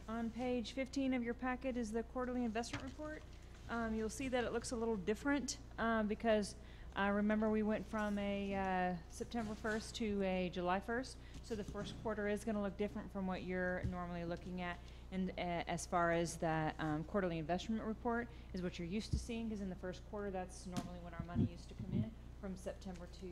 On page 15 of your packet is the quarterly investment report. You'll see that it looks a little different because remember we went from a September 1st to a July 1st. So the first quarter is going to look different from what you're normally looking at. And as far as the quarterly investment report is what you're used to seeing, because in the first quarter, that's normally when our money used to come in from September to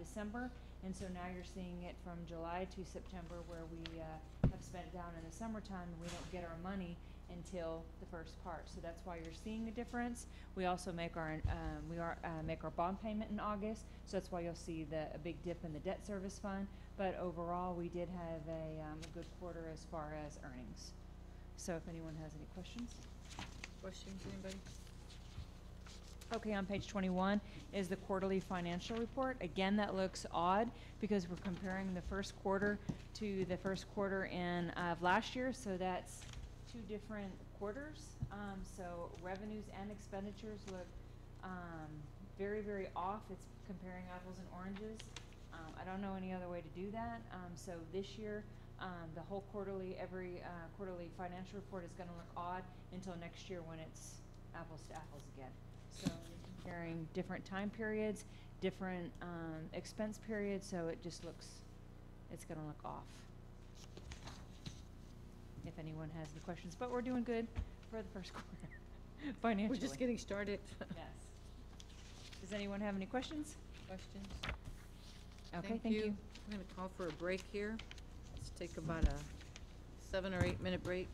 December. And so now you're seeing it from July to September, where we have spent it down in the summertime and we don't get our money until the first part. So that's why you're seeing a difference. We also make our make our bond payment in August, so that's why you'll see a big dip in the debt service fund. But overall, we did have a good quarter as far as earnings. So if anyone has any questions. Questions, anybody? Okay, on page 21 is the quarterly financial report. Again, that looks odd because we're comparing the first quarter to the first quarter of last year, so that's two different quarters. So revenues and expenditures look very, very off. It's comparing apples and oranges. I don't know any other way to do that. So this year, the whole every quarterly financial report is going to look odd until next year when it's apples to apples again. So you're comparing different time periods, different expense periods, so it just looks, it's going to look off. If anyone has any questions, but we're doing good for the first quarter financially. We're just getting started. Yes. Does anyone have any questions? Questions? Okay, thank you. We're going to call for a break here. Let's take about a 7 or 8 minute break.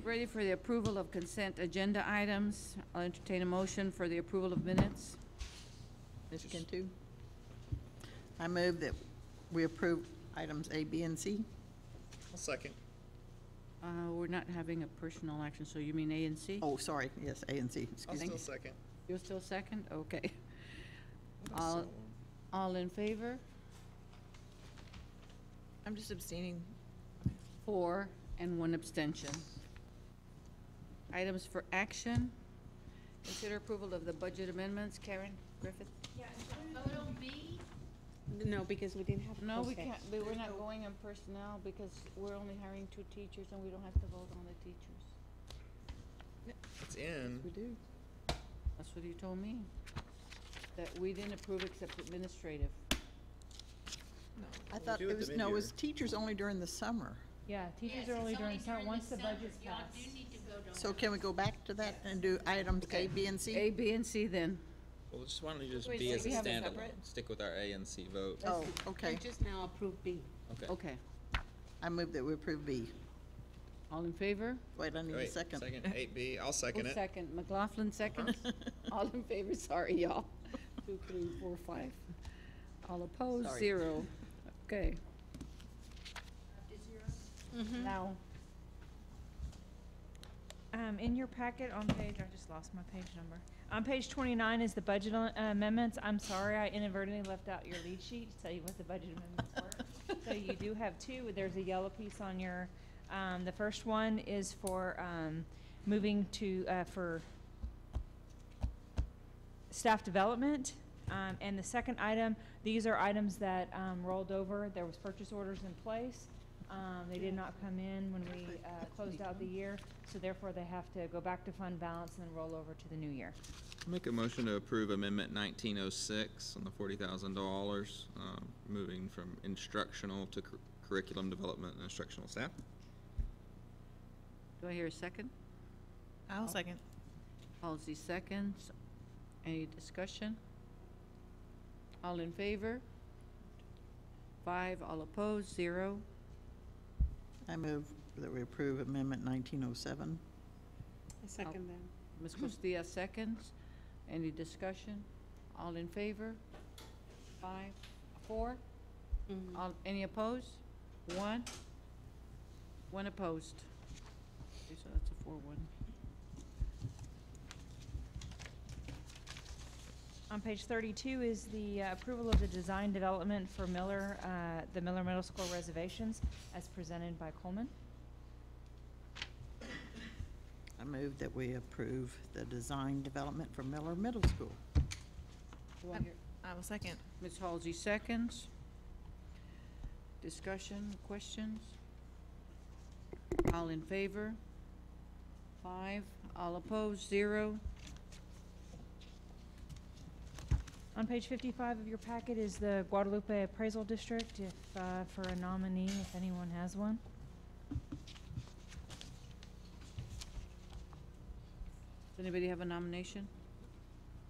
ready for the approval of consent agenda items. I'll entertain a motion for the approval of minutes. Ms. Cantu? I move that we approve items A, B, and C. I'll second. We're not having a personal action, so you mean A and C? Oh, sorry, yes, A and C, I'll excuse me. still second. You're still second? Okay. All in favor? I'm just abstaining. 4 and 1 abstention. Items for action. Consider approval of the budget amendments. Karen Griffith? No, because we didn't have. No, we okay. can't, we're not going on personnel because we're only hiring 2 teachers and we don't have to vote on the teachers. It's in. We do. That's what you told me. That we didn't approve except administrative. I thought do it at the was, no, it mid-year. was teachers only during the summer. Yeah, teachers are only during, once the budget's passed. So can we go back to that and do items A, B, and C? A, B, and C then. Well, why don't you just Wait, B so as a we have it standalone? separate? Stick with our A and C vote. Oh, okay. We just now approved B. Okay. Okay. I move that we approve B. All in favor? Wait, I need a Wait, second. 8B. I'll second Who's it. second? McLaughlin second? All in favor? Sorry, y'all. 2, 3, 4, 5. All opposed? Sorry. 0. Okay. Now, In your packet on page, I just lost my page number. On page 29 is the budget amendments. I'm sorry, I inadvertently left out your lead sheet to tell you what the budget amendments were. So you do have 2. There's a yellow piece on your, the first one is for moving to, for staff development. And the second item, these are items that rolled over. There was purchase orders in place. They did not come in when we closed out the year, so therefore they have to go back to fund balance and then roll over to the new year. Make a motion to approve amendment 1906 on the $40,000, moving from instructional to curriculum development and instructional staff. do I hear a second? I'll second. Halsey seconds. Any discussion? All in favor? 5, all opposed, 0. I move that we approve amendment 1907. I second that. Ms. Costilla seconds. Any discussion? All in favor? 5, 4. All, any opposed? 1. 1 opposed. Okay, so that's a 4-1. On page 32 is the approval of the design development for Miller, the Miller Middle School reservations as presented by Coleman. I move that we approve the design development for Miller Middle School. Do I hear? I will second. Ms. Halsey seconds. Discussion, questions? All in favor? 5, all opposed, 0. On page 55 of your packet is the Guadalupe Appraisal District, if, for a nominee, if anyone has one. Does anybody have a nomination?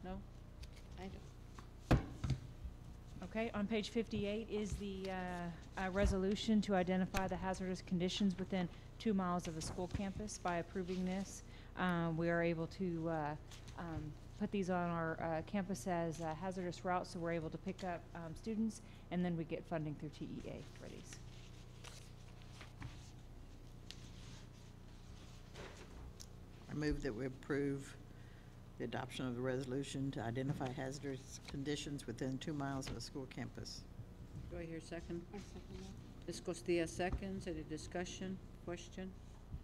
No? I don't. Okay, on page 58 is the resolution to identify the hazardous conditions within 2 miles of the school campus. By approving this, we are able to put these on our campus as hazardous routes, so we're able to pick up students, and then we get funding through TEA for these. I move that we approve the adoption of the resolution to identify hazardous conditions within 2 miles of a school campus. Do I hear a second? I second that. Ms. Costilla seconds. Any discussion, question?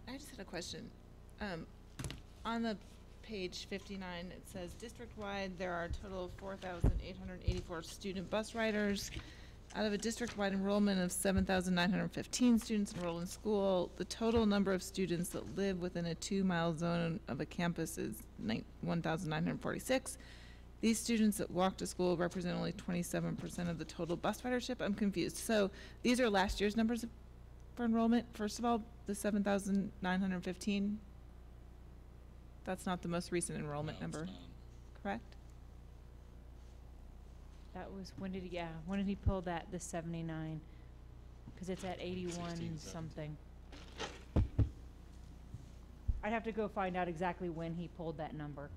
I just had a question. On the page 59, it says district-wide, there are a total of 4,884 student bus riders. Out of a district-wide enrollment of 7,915 students enrolled in school, the total number of students that live within a 2-mile zone of a campus is 1,946. These students that walk to school represent only 27% of the total bus ridership. I'm confused. So these are last year's numbers for enrollment. First of all, the 7,915. That's not the most recent enrollment number, correct? That was, when did he pull that, the 79? Because it's at 81 something. I'd have to go find out exactly when he pulled that number.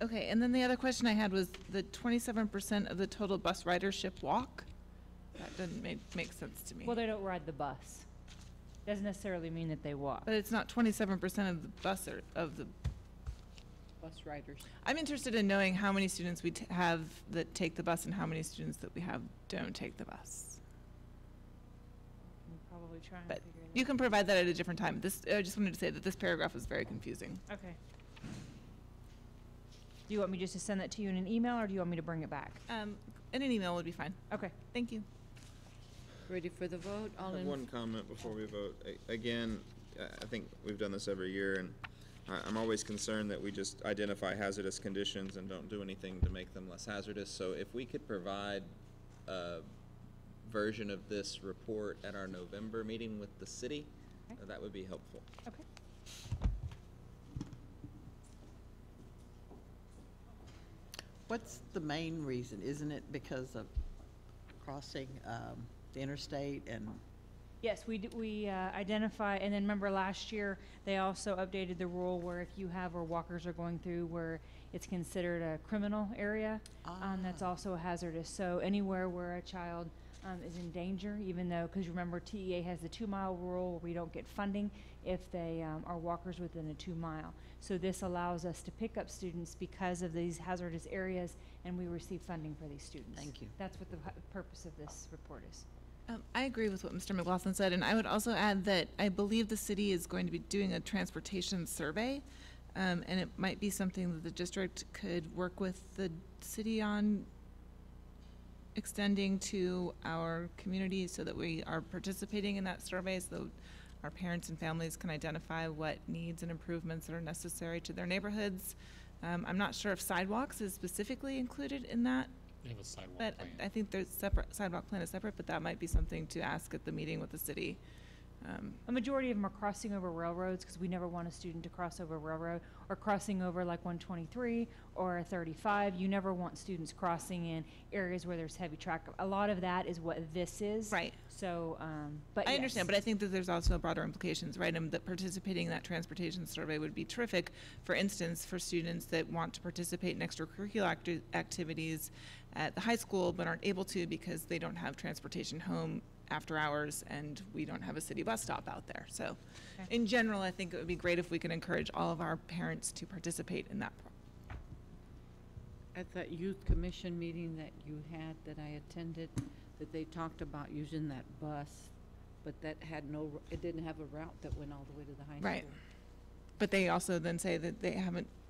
Okay, and then the other question I had was the 27% of the total bus ridership walk? That doesn't make sense to me. Well, they don't ride the bus. Doesn't necessarily mean that they walk. But it's not 27% of the bus or of the. Bus riders. I'm interested in knowing how many students we have that take the bus and how many students that we have don't take the bus. We'll probably try and But figure it out. you can provide that at a different time. I just wanted to say that this paragraph was very confusing. Okay. Do you want me just to send that to you in an email, or do you want me to bring it back? In an email would be fine. Okay. Thank you. Ready for the vote? All I have in? one comment before we vote. Again, I think we've done this every year, and I'm always concerned that we just identify hazardous conditions and don't do anything to make them less hazardous. So if we could provide a version of this report at our November meeting with the city, that would be helpful. Okay. What's the main reason? Isn't it because of crossing the interstate and? Yes, we identify, and then remember last year, they also updated the rule where if you have where walkers are going through where it's considered a criminal area, that's also hazardous. So anywhere where a child is in danger, even though, because remember TEA has the 2-mile rule where we don't get funding if they are walkers within a 2 mile. So this allows us to pick up students because of these hazardous areas, and we receive funding for these students. Thank you. That's what the purpose of this report is. I agree with what Mr. McLaughlin said, and I would also add that I believe the city is going to be doing a transportation survey, and it might be something that the district could work with the city on extending to our community so that we are participating in that survey so our parents and families can identify what needs and improvements that are necessary to their neighborhoods. I'm not sure if sidewalks is specifically included in that. They have a sidewalk But plan. I think there's sidewalk plan is separate, but that might be something to ask at the meeting with the city. A majority of them are crossing over railroads because we never want a student to cross over a railroad, or crossing over like 123 or 35. You never want students crossing in areas where there's heavy traffic. A lot of that is what this is. Right. So, but I yes. understand, but I think that there's also broader implications, right? And that participating in that transportation survey would be terrific, for instance, for students that want to participate in extracurricular activities at the high school but aren't able to because they don't have transportation home after hours and we don't have a city bus stop out there. So in general, I think it would be great if we could encourage all of our parents to participate in that. At that youth commission meeting that you had that I attended, that they talked about using that bus, but that had it didn't have a route that went all the way to the high school. Right. But they also then say that they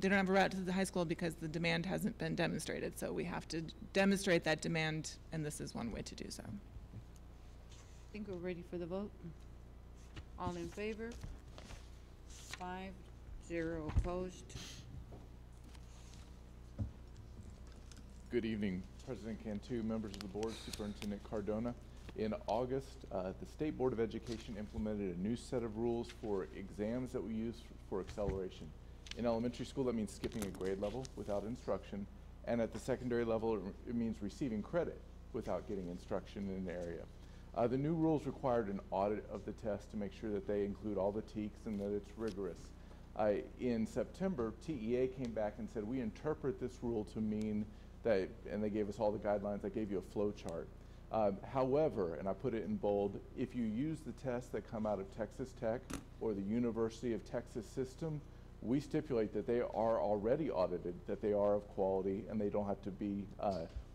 don't have a route to the high school because the demand hasn't been demonstrated. So we have to demonstrate that demand, and this is one way to do so. I think we're ready for the vote. All in favor? 5-0 opposed. Good evening, President Cantu, members of the board, Superintendent Cardona. In August, the State Board of Education implemented a new set of rules for exams that we use for acceleration. In elementary school, that means skipping a grade level without instruction, and at the secondary level, it means receiving credit without getting instruction in an area. The new rules required an audit of the test to make sure that they include all the TEKs and that it's rigorous. In September, TEA came back and said, we interpret this rule to mean that, and they gave us all the guidelines. I gave you a flow chart. However, and I put it in bold, if you use the tests that come out of Texas Tech or the University of Texas system, we stipulate that they are already audited, that they are of quality, and they don't have to be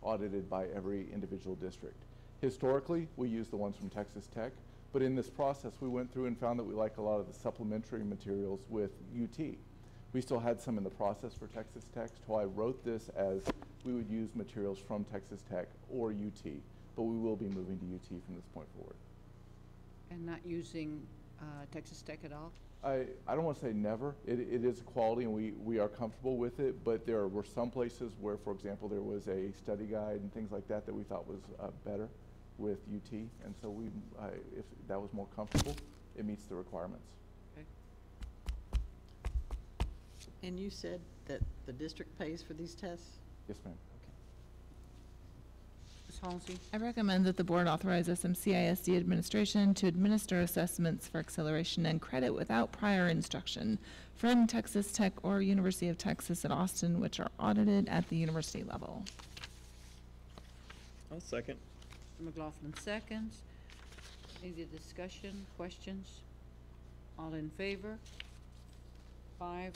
audited by every individual district. Historically, we use the ones from Texas Tech, but in this process, we went through and found that we like a lot of the supplementary materials with UT. We still had some in the process for Texas Tech, so I wrote this as we would use materials from Texas Tech or UT, but we will be moving to UT from this point forward. And not using Texas Tech at all? I don't want to say never. It is quality, and we are comfortable with it, but there were some places where, for example, there was a study guide and things like that that we thought was better with UT, and so if that was more comfortable, it meets the requirements. Okay. And you said that the district pays for these tests? Yes, ma'am. Ms. Halsey? I recommend that the board authorize SMCISD administration to administer assessments for acceleration and credit without prior instruction from Texas Tech or University of Texas at Austin, which are audited at the university level. I'll second. Mr. McLaughlin seconds. Any discussion, questions? All in favor? 5-0.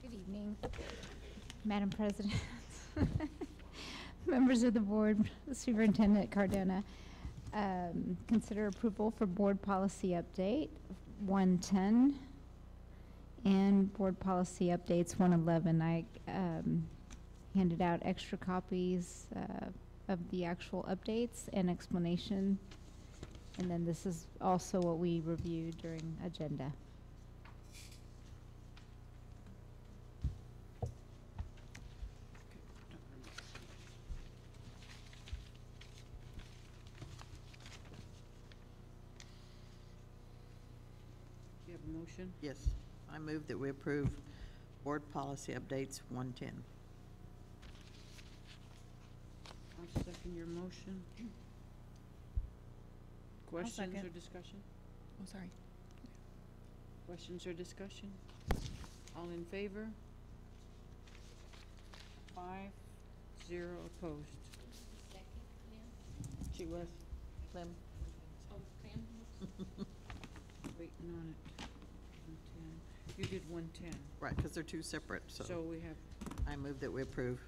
Good evening, Madam President, members of the board, Superintendent Cardona. Consider approval for board policy update 110 and board policy updates 111. I handed out extra copies of the actual updates and explanation, and then this is also what we reviewed during agenda. You have a motion? Yes, I move that we approve board policy updates 110. I'll second your motion. Questions second. or discussion? Oh, sorry. Questions or discussion? All in favor? 5-0 opposed. She was. Clem. Waiting on it. 110. You did 110. Right, because they're two separate, so. So we have, I move that we approve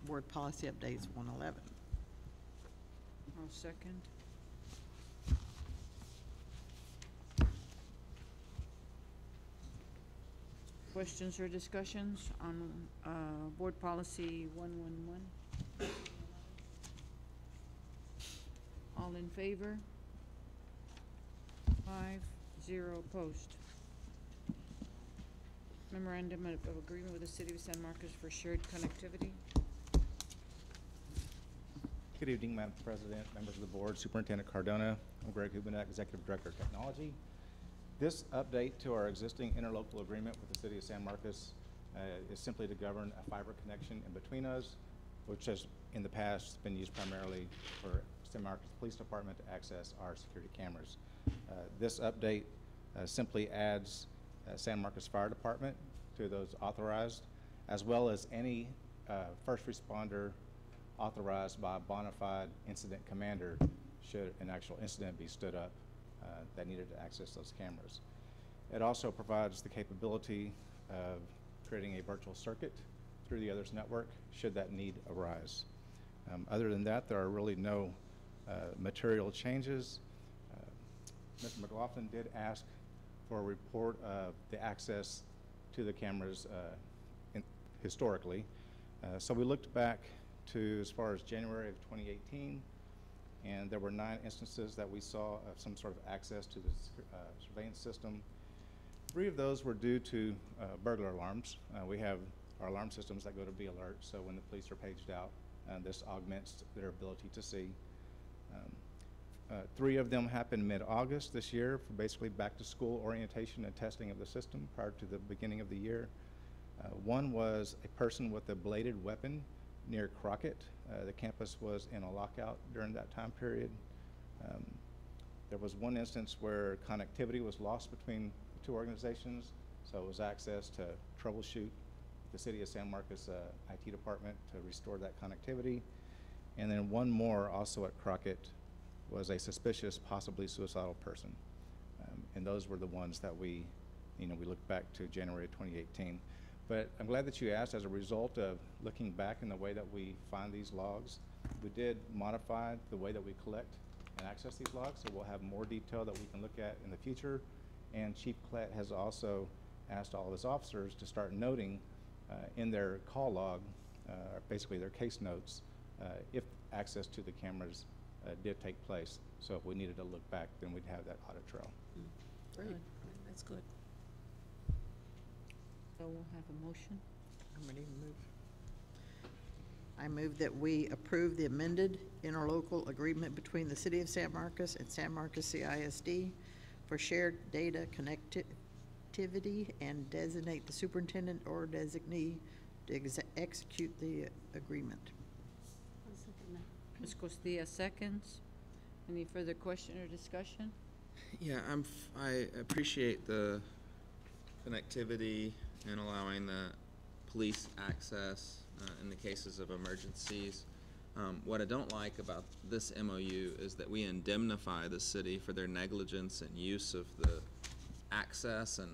board policy updates 111. I'll second. Questions or discussions on board policy 111? All in favor? 5-0 opposed. Memorandum of agreement with the City of San Marcos for shared connectivity. Good evening, Madam President, members of the board, Superintendent Cardona. I'm Greg Hubenek, Executive Director of Technology. This update to our existing interlocal agreement with the City of San Marcos is simply to govern a fiber connection in between us, which has in the past been used primarily for San Marcos Police Department to access our security cameras. This update simply adds San Marcos Fire Department to those authorized, as well as any first responder authorized by a bona fide incident commander should an actual incident be stood up that needed to access those cameras. It also provides the capability of creating a virtual circuit through the others network should that need arise. Other than that, there are really no material changes. Mr. McLaughlin did ask for a report of the access to the cameras historically. So we looked back to as far as January of 2018, and there were 9 instances that we saw of some sort of access to the surveillance system. 3 of those were due to burglar alarms. We have our alarm systems that go to B-alert, so when the police are paged out, this augments their ability to see. 3 of them happened mid-August this year for basically back-to-school orientation and testing of the system prior to the beginning of the year. 1 was a person with a bladed weapon near Crockett. The campus was in a lockout during that time period. There was 1 instance where connectivity was lost between the 2 organizations, so it was access to troubleshoot the City of San Marcos IT department to restore that connectivity. And then 1 more also at Crockett was a suspicious, possibly suicidal person. And those were the ones that we looked back to January 2018. But I'm glad that you asked. As a result of looking back in the way that we find these logs, we did modify the way that we collect and access these logs, so we'll have more detail that we can look at in the future. And Chief Klett has also asked all of his officers to start noting in their call log, basically their case notes, if access to the cameras did take place. So if we needed to look back, then we'd have that audit trail. Great, that's good. So we'll have a motion. I'm ready to move. I move that we approve the amended interlocal agreement between the City of San Marcos and San Marcos CISD for shared data connectivity and designate the superintendent or designee to execute the agreement. Ms. Costilla seconds. Any further question or discussion? Yeah, I appreciate the connectivity and allowing the police access in the cases of emergencies. What I don't like about this MOU is that we indemnify the city for their negligence and use of the access, and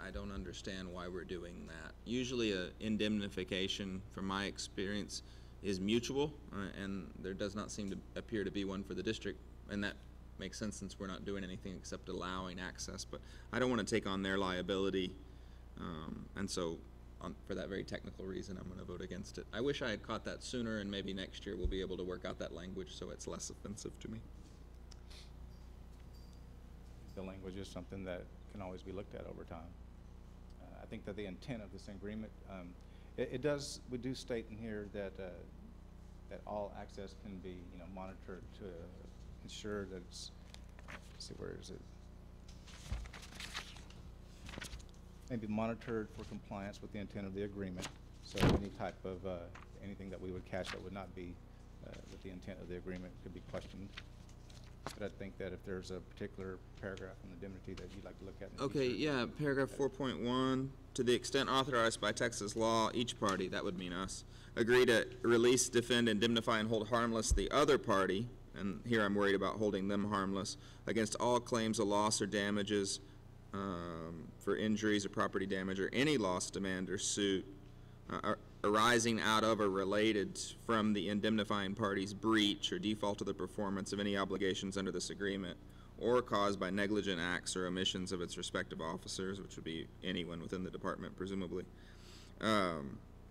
I don't understand why we're doing that. Usually a indemnification, from my experience, is mutual, and there does not seem to appear to be one for the district, and that makes sense since we're not doing anything except allowing access, but I don't want to take on their liability, and so for that very technical reason, I'm going to vote against it. I wish I had caught that sooner, and maybe next year we'll be able to work out that language so it's less offensive to me. The language is something that can always be looked at over time. I think that the intent of this agreement, we do state in here that that all access can be, monitored to ensure that it's, let's see, where is it? Maybe monitored for compliance with the intent of the agreement. So any type of, anything that we would catch that would not be with the intent of the agreement could be questioned. But I think that if there's a particular paragraph on indemnity that you'd like to look at in the Okay, future. yeah, paragraph 4.1, to the extent authorized by Texas law, each party, that would mean us, agree to release, defend, indemnify, and hold harmless the other party, and here I'm worried about holding them harmless, against all claims of loss or damages for injuries or property damage or any loss, demand, or suit arising out of or related from the indemnifying party's breach or default of the performance of any obligations under this agreement, or caused by negligent acts or omissions of its respective officers, which would be anyone within the department, presumably.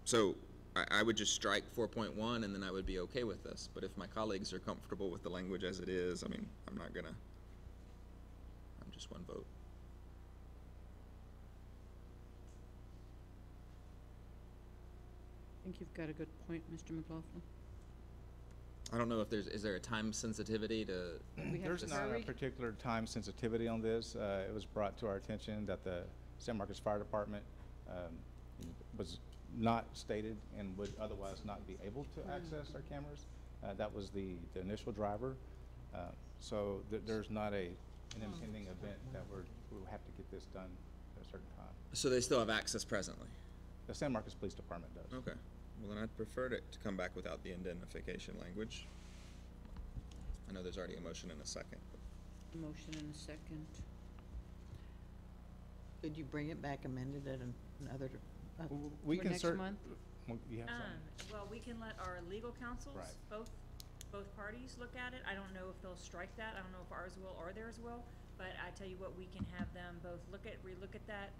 So I would just strike 4.1 and then I would be okay with this. But if my colleagues are comfortable with the language as it is, I mean, I'm just one vote. I think you've got a good point, Mr. McLaughlin. I don't know if is there a time sensitivity to? There's not a particular time sensitivity on this. It was brought to our attention that the San Marcos Fire Department was not stated and would otherwise not be able to access our cameras. That was the initial driver. So there's not an impending event that we have to get this done at a certain time. So they still have access presently? The San Marcos Police Department does. Okay. Well, then I'd prefer it to come back without the indemnification language. I know there's already a motion and a second. Motion and a second. Could you bring it back amended at another, we for can next month? You have something? Well, we can let our legal counsels, Right. both parties look at it. I don't know if they'll strike that. I don't know if ours will or theirs will. But I tell you what, we can have them both relook at that,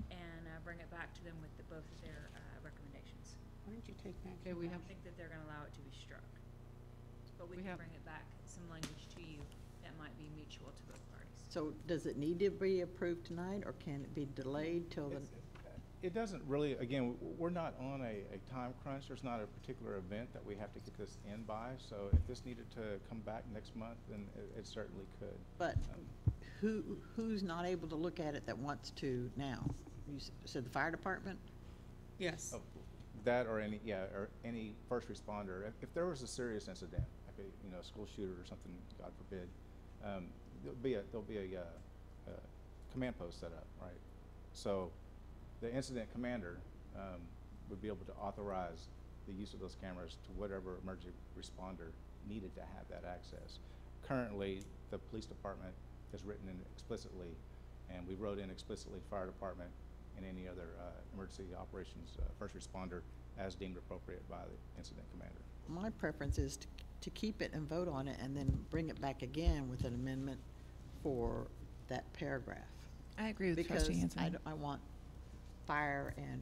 and bring it back to them with both of their recommendations. Why don't you take back? Okay, we I have, don't think that they're gonna allow it to be struck. But we We can have- bring it back, some language to you that might be mutual to both parties. so does it need to be approved tonight, or can it be delayed till the? It doesn't really, again, we're not on a time crunch. There's not a particular event that we have to get this in by. So if this needed to come back next month, then it certainly could. But who's not able to look at it that wants to now? You said the fire department? Yes. Oh, that or any first responder. If there was a serious incident, like a school shooter or something, God forbid, there'll be a command post set up, right? So the incident commander would be able to authorize the use of those cameras to whatever emergency responder needed to have that access. Currently, the police department has written in explicitly, and we wrote in explicitly fire department and any other emergency operations first responder as deemed appropriate by the incident commander. My preference is to keep it and vote on it and then bring it back again with an amendment for that paragraph. I agree with Trustee Hanson. Because I want fire and,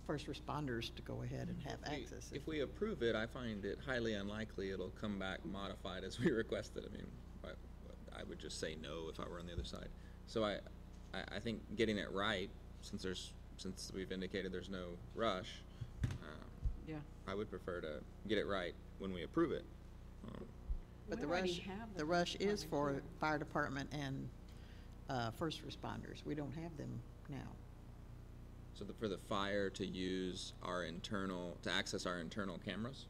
first responders to go ahead and have access. If we approve it, I find it highly unlikely it'll come back modified as we requested. I mean, I would just say no if I were on the other side. So I think getting it right, since we've indicated there's no rush, yeah. I would prefer to get it right when we approve it. But We the already rush, have the the fire rush is for department fire department and first responders. We don't have them now. So for the fire to use our internal, to access our internal cameras?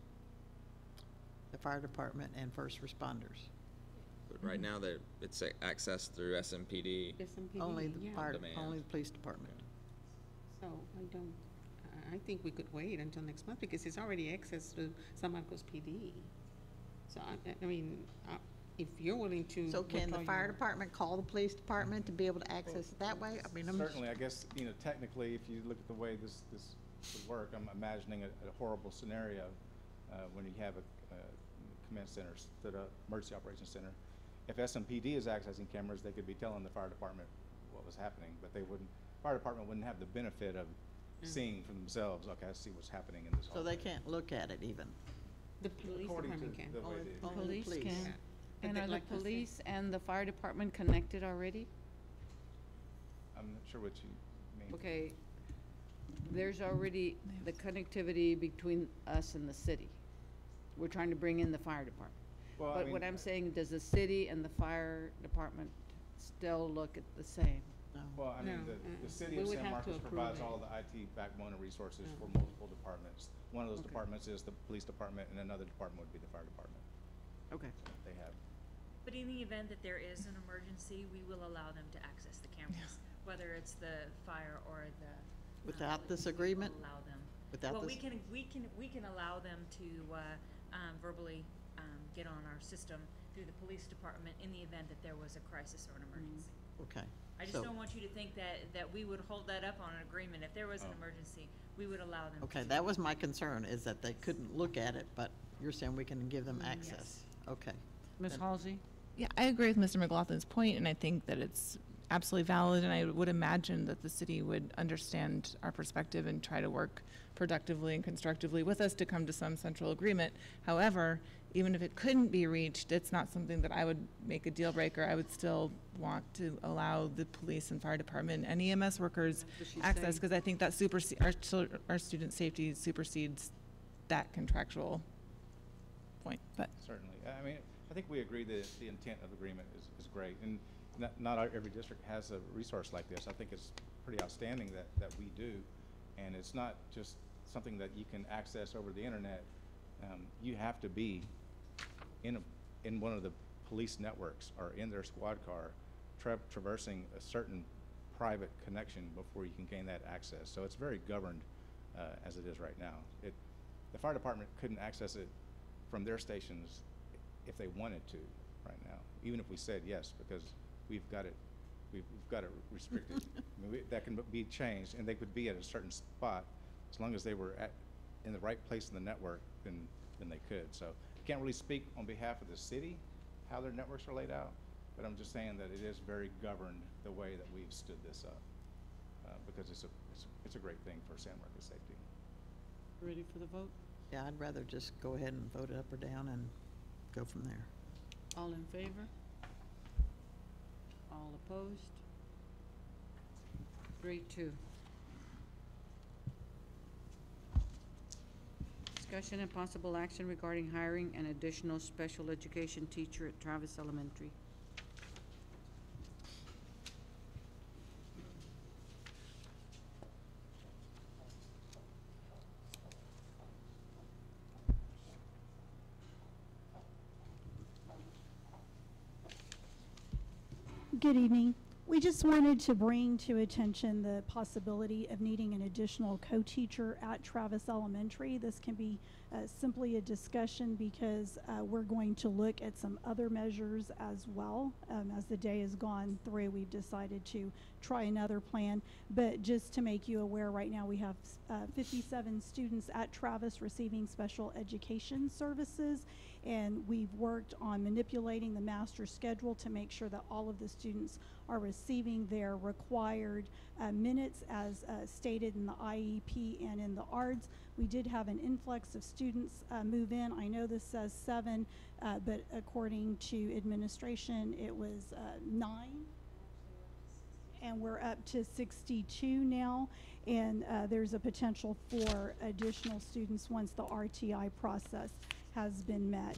The fire department and first responders. But right now, it's accessed through SMPD. SMPD, Only the yeah. fire, Demand. only the police department. So I think we could wait until next month because it's already access to San Marcos PD. So I mean, if you're willing to. So can the withdraw fire your- department call the police department to be able to access it that way? I mean, I'm Certainly, I guess, you know, technically, if you look at the way this would work, I'm imagining a horrible scenario when you have a command center stood up, emergency operations center. If SMPD is accessing cameras, they could be telling the fire department what was happening, but they wouldn't, fire department wouldn't have the benefit of seeing for themselves, okay, I see what's happening in this so hall. they can't look at it even. The police According to department can. the way they- Only the Police police. can. But And they- are the like I said- police and the fire department connected already? I'm not sure what you mean. Okay, there's already the connectivity between us and the city. We're trying to bring in the fire department. Well, I But mean, what I'm saying, does the city and the fire department still look at the same? No. Well, I mean, No, the city we of would San have to Marcos approve provides it. all the IT backbone and resources Yeah. for multiple departments. One of those Okay. departments is the police department, and another department would be the fire department. Okay. They have. But in the event that there is an emergency, we will allow them to access the cameras, whether it's the fire or the. Without this police, we will agreement? Allow them. Without Well, this? we can allow them to, verbally, get on our system through the police department in the event that there was a crisis or an emergency. Okay. I just So- don't want you to think that we would hold that up on an agreement. If there was an Oh. emergency, we would allow them to. Okay, that was my concern, is that they couldn't look at it, but you're saying we can give them Yes. access. Okay. Ms. Then- Halsey? Yeah, I agree with Mr. McLaughlin's point, and I think that it's absolutely valid, and I would imagine that the city would understand our perspective and try to work productively and constructively with us to come to some central agreement. However, even if it couldn't be reached, it's not something that I would make a deal breaker. I would still want to allow the police and fire department and EMS workers That's what she's access, saying. because I think that our student safety supersedes that contractual point, but. Certainly. I mean, I think we agree that the intent of the agreement is great, and not every district has a resource like this. I think it's pretty outstanding that we do, and it's not just something that you can access over the internet. You have to be in one of the police networks or in their squad car, traversing a certain private connection before you can gain that access. So it's very governed as it is right now. The fire department couldn't access it from their stations if they wanted to right now, even if we said yes, because we've got it restricted. I mean, that can be changed, and they could be at a certain spot as long as they were in the right place in the network, then they could. So I can't really speak on behalf of the city, how their networks are laid out, but I'm just saying that it is very governed the way that we've stood this up, because it's a great thing for San Marcos safety. Ready for the vote? Yeah, I'd rather just go ahead and vote it up or down and go from there. All in favor? All opposed? 3-2. Discussion and possible action regarding hiring an additional special education teacher at Travis Elementary. Good evening. We just wanted to bring to attention the possibility of needing an additional co-teacher at Travis Elementary. This can be simply a discussion because we're going to look at some other measures as well. As the day has gone through, we've decided to try another plan. But just to make you aware, right now we have 57 students at Travis receiving special education services. And we've worked on manipulating the master schedule to make sure that all of the students are receiving their required minutes as stated in the IEP and in the ARDS. We did have an influx of students move in. I know this says 7, but according to administration, it was 9. And we're up to 62 now, and there's a potential for additional students once the RTI process has been met.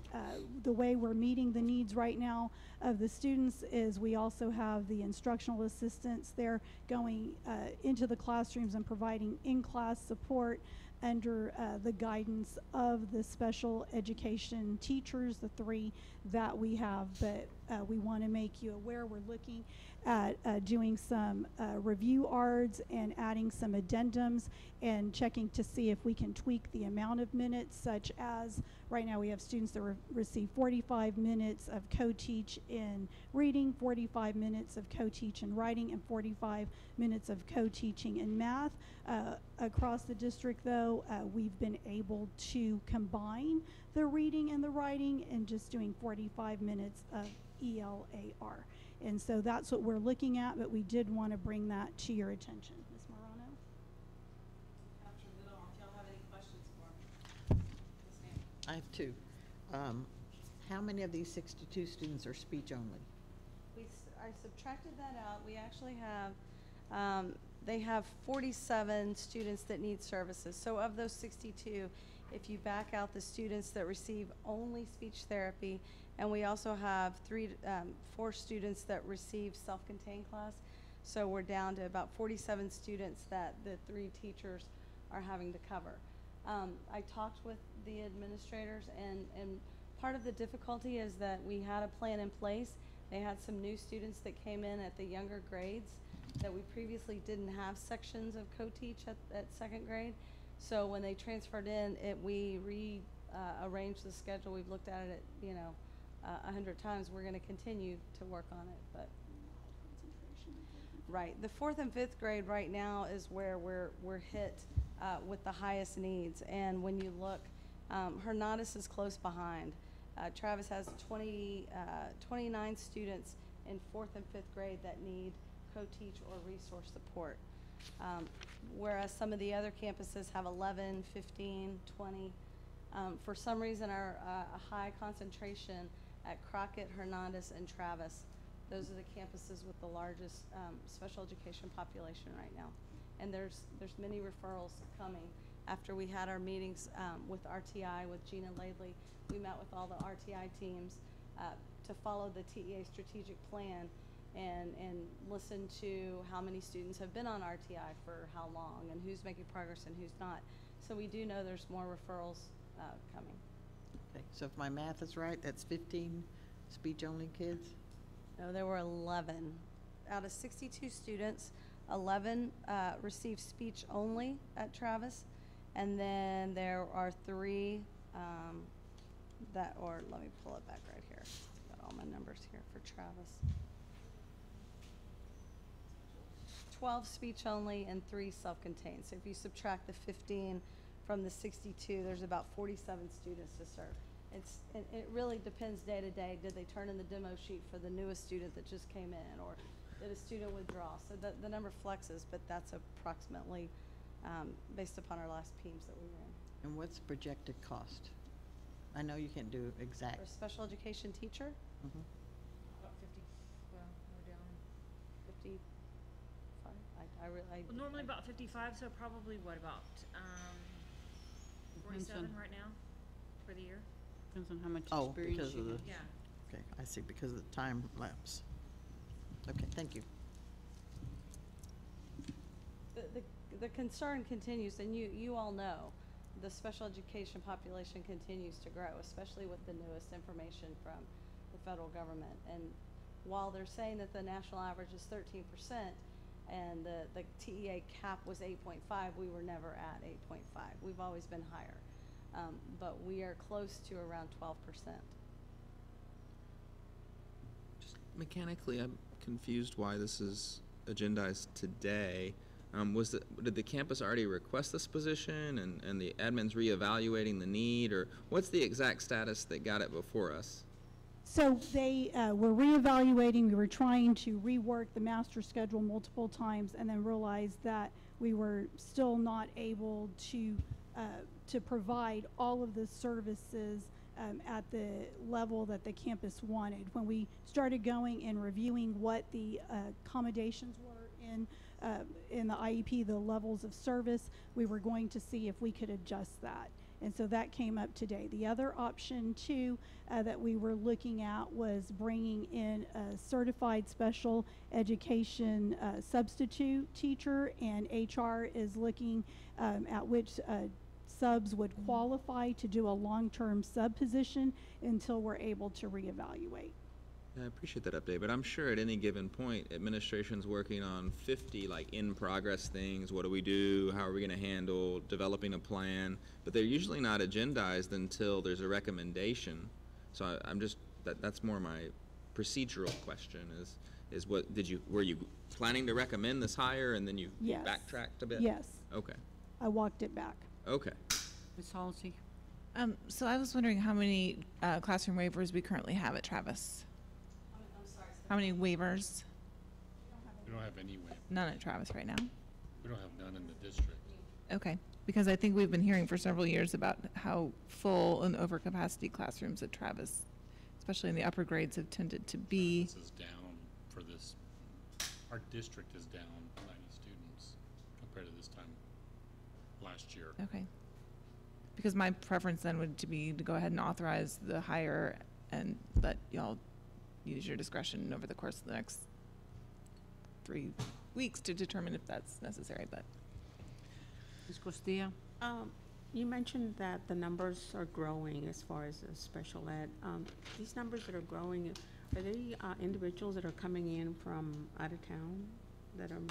The way we're meeting the needs right now of the students is we also have the instructional assistants there going into the classrooms and providing in-class support under the guidance of the special education teachers, the 3 that we have. But we want to make you aware we're looking at doing some review ARDs and adding some addendums and checking to see if we can tweak the amount of minutes, such as right now we have students that receive 45 minutes of co-teach in reading, 45 minutes of co-teach in writing, and 45 minutes of co-teaching in math. Across the district, though, we've been able to combine the reading and the writing and just doing 45 minutes of ELAR. And so that's what we're looking at, but we did want to bring that to your attention. Ms. Morano? Dr. Goodall, if y'all have any questions for me? Yes, ma'am. I have 2. How many of these 62 students are speech only? I subtracted that out. We actually have, they have 47 students that need services. So of those 62, if you back out the students that receive only speech therapy, and we also have 4 students that receive self-contained class. So we're down to about 47 students that the 3 teachers are having to cover. I talked with the administrators, and part of the difficulty is that we had a plan in place. They had some new students that came in at the younger grades that we previously didn't have sections of co-teach at 2nd grade. So when they transferred in, we rearranged the schedule. We've looked at it, 100 times. We're going to continue to work on it, but right. The 4th and 5th grade right now is where we're hit with the highest needs. And when you look, Hernandez is close behind. Travis has 29 students in 4th and 5th grade that need co-teach or resource support. Whereas some of the other campuses have 11, 15, 20. For some reason, our high concentration at Crockett, Hernandez, and Travis. Those are the campuses with the largest special education population right now. And there's many referrals coming. After we had our meetings with RTI, with Gina Laidley, we met with all the RTI teams to follow the TEA strategic plan and listen to how many students have been on RTI for how long and who's making progress and who's not. So we do know there's more referrals coming. Okay, so if my math is right, that's 15 speech-only kids? No, there were 11. Out of 62 students, 11 received speech only at Travis, and then there are 3 let me pull it back right here. Got all my numbers here for Travis. 12 speech only and 3 self-contained. So if you subtract the 15 from the 62, there's about 47 students to serve. It really depends day to day. Did they turn in the demo sheet for the newest student that just came in, or did a student withdraw? So the number flexes, but that's approximately based upon our last PEIMS that we ran. And what's the projected cost? I know you can't do exact. For a special education teacher? Mm-hmm. About 50, well, we're down. 55? Well, normally about 55, so probably what, about 47 right now for the year? Depends on how much Oh, experience because you of the, have. Yeah. okay, I see, because of the time lapse. Okay, thank you. The concern continues, and you all know, the special education population continues to grow, especially with the newest information from the federal government. And while they're saying that the national average is 13%, and the TEA cap was 8.5, we were never at 8.5. We've always been higher, but we are close to around 12%. Just mechanically, I'm confused why this is agendized today. Did the campus already request this position, and the admin's reevaluating the need, or what's the exact status that got it before us? So they were reevaluating. We were trying to rework the master schedule multiple times, and then realized that we were still not able to provide all of the services at the level that the campus wanted. When we started going and reviewing what the accommodations were in the IEP, the levels of service, we were going to see if we could adjust that. And so that came up today. The other option too that we were looking at was bringing in a certified special education substitute teacher, and HR is looking at which subs would qualify to do a long-term sub position until we're able to reevaluate. I appreciate that update, but I'm sure at any given point, administration's working on 50 like in-progress things. What do we do? How are we going to handle developing a plan? But they're usually not agendized until there's a recommendation. So I'm just, that's more my procedural question is what, were you planning to recommend this hire and then you Yes. backtracked a bit? Yes. Okay. I walked it back. Okay. Ms. Halsey? So I was wondering how many classroom waivers we currently have at Travis? I'm sorry. How many waivers? We don't have any waivers. None at Travis right now? We don't have none in the district. Okay, because I think we've been hearing for several years about how full and overcapacity classrooms at Travis, especially in the upper grades, have tended to be. Travis is down for this, our district is down 90 students compared to this time last year. Okay. Because my preference then would to be to go ahead and authorize the hire and let y'all use your discretion over the course of the next 3 weeks to determine if that's necessary, but. Ms. Costilla? You mentioned that the numbers are growing as far as special ed. These numbers that are growing, are they individuals that are coming in from out of town that are,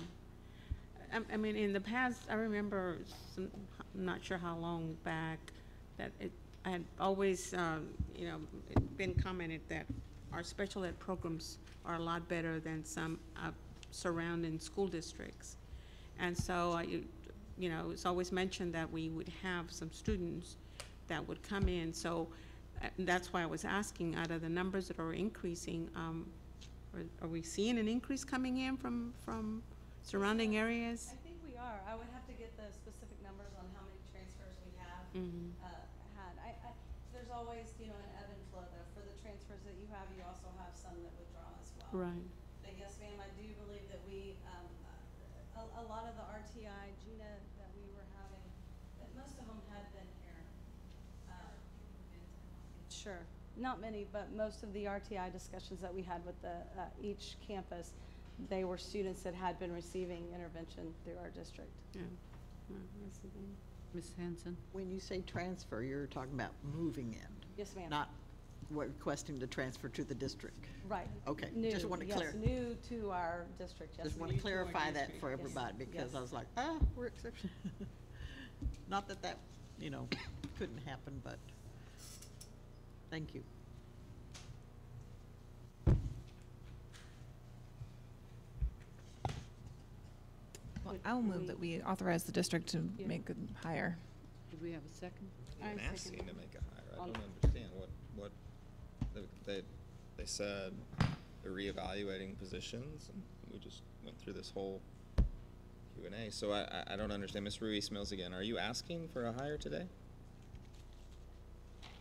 I mean, in the past, I remember, I'm not sure how long back, that I had always, you know, been commented that our special ed programs are a lot better than some surrounding school districts. And so, you know, it's always mentioned that we would have some students that would come in. So that's why I was asking, out of the numbers that are increasing, are we seeing an increase coming in from surrounding areas? I think we are. I would have to get the specific numbers on how many transfers we have had. There's always, you know, an ebb and flow though. For the transfers that you have, you also have some that withdraw as well. Right. But yes, ma'am, I do believe that we, a lot of the RTI, Gina, that we were having, that most of them had been here. Sure. Not many, but most of the RTI discussions that we had with the each campus, they were students that had been receiving intervention through our district. Yeah. That's the thing. Ms. Hanson? When you say transfer, you're talking about moving in? Yes, ma'am. Not requesting to transfer to the district? Right. Okay, New, just want to yes, clarify. new to our district, yes. Just want to clarify that for everybody, because I was like, we're exception. Not that that, you know, couldn't happen, but thank you. Well, I will move that we authorize the district to make a hire. Do we have a second? Even asking to make a hire, I don't understand what they said they're reevaluating positions, and we just went through this whole Q&A. So I don't understand. Ms. Ruiz Mills again, are you asking for a hire today?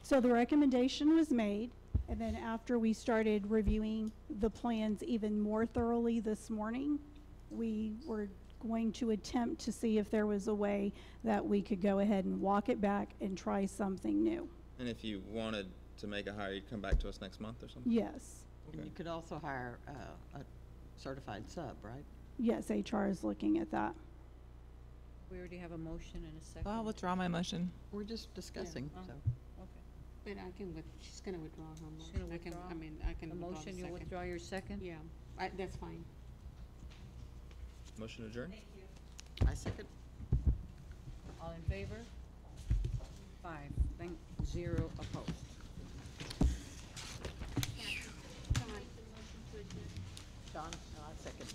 So the recommendation was made, and then after we started reviewing the plans even more thoroughly this morning, we were going to attempt to see if there was a way that we could go ahead and walk it back and try something new. And if you wanted to make a hire, you'd come back to us next month or something? Yes. Okay. And you could also hire a certified sub, right? Yes, HR is looking at that. We already have a motion and a second. I'll withdraw my motion. We're just discussing, so. Okay. But I can she's gonna withdraw her motion. She's gonna withdraw? I can The withdraw the motion, you second. withdraw your second? Yeah, that's fine. Motion adjourned? I second. All in favor? 0 opposed. John, no, I second.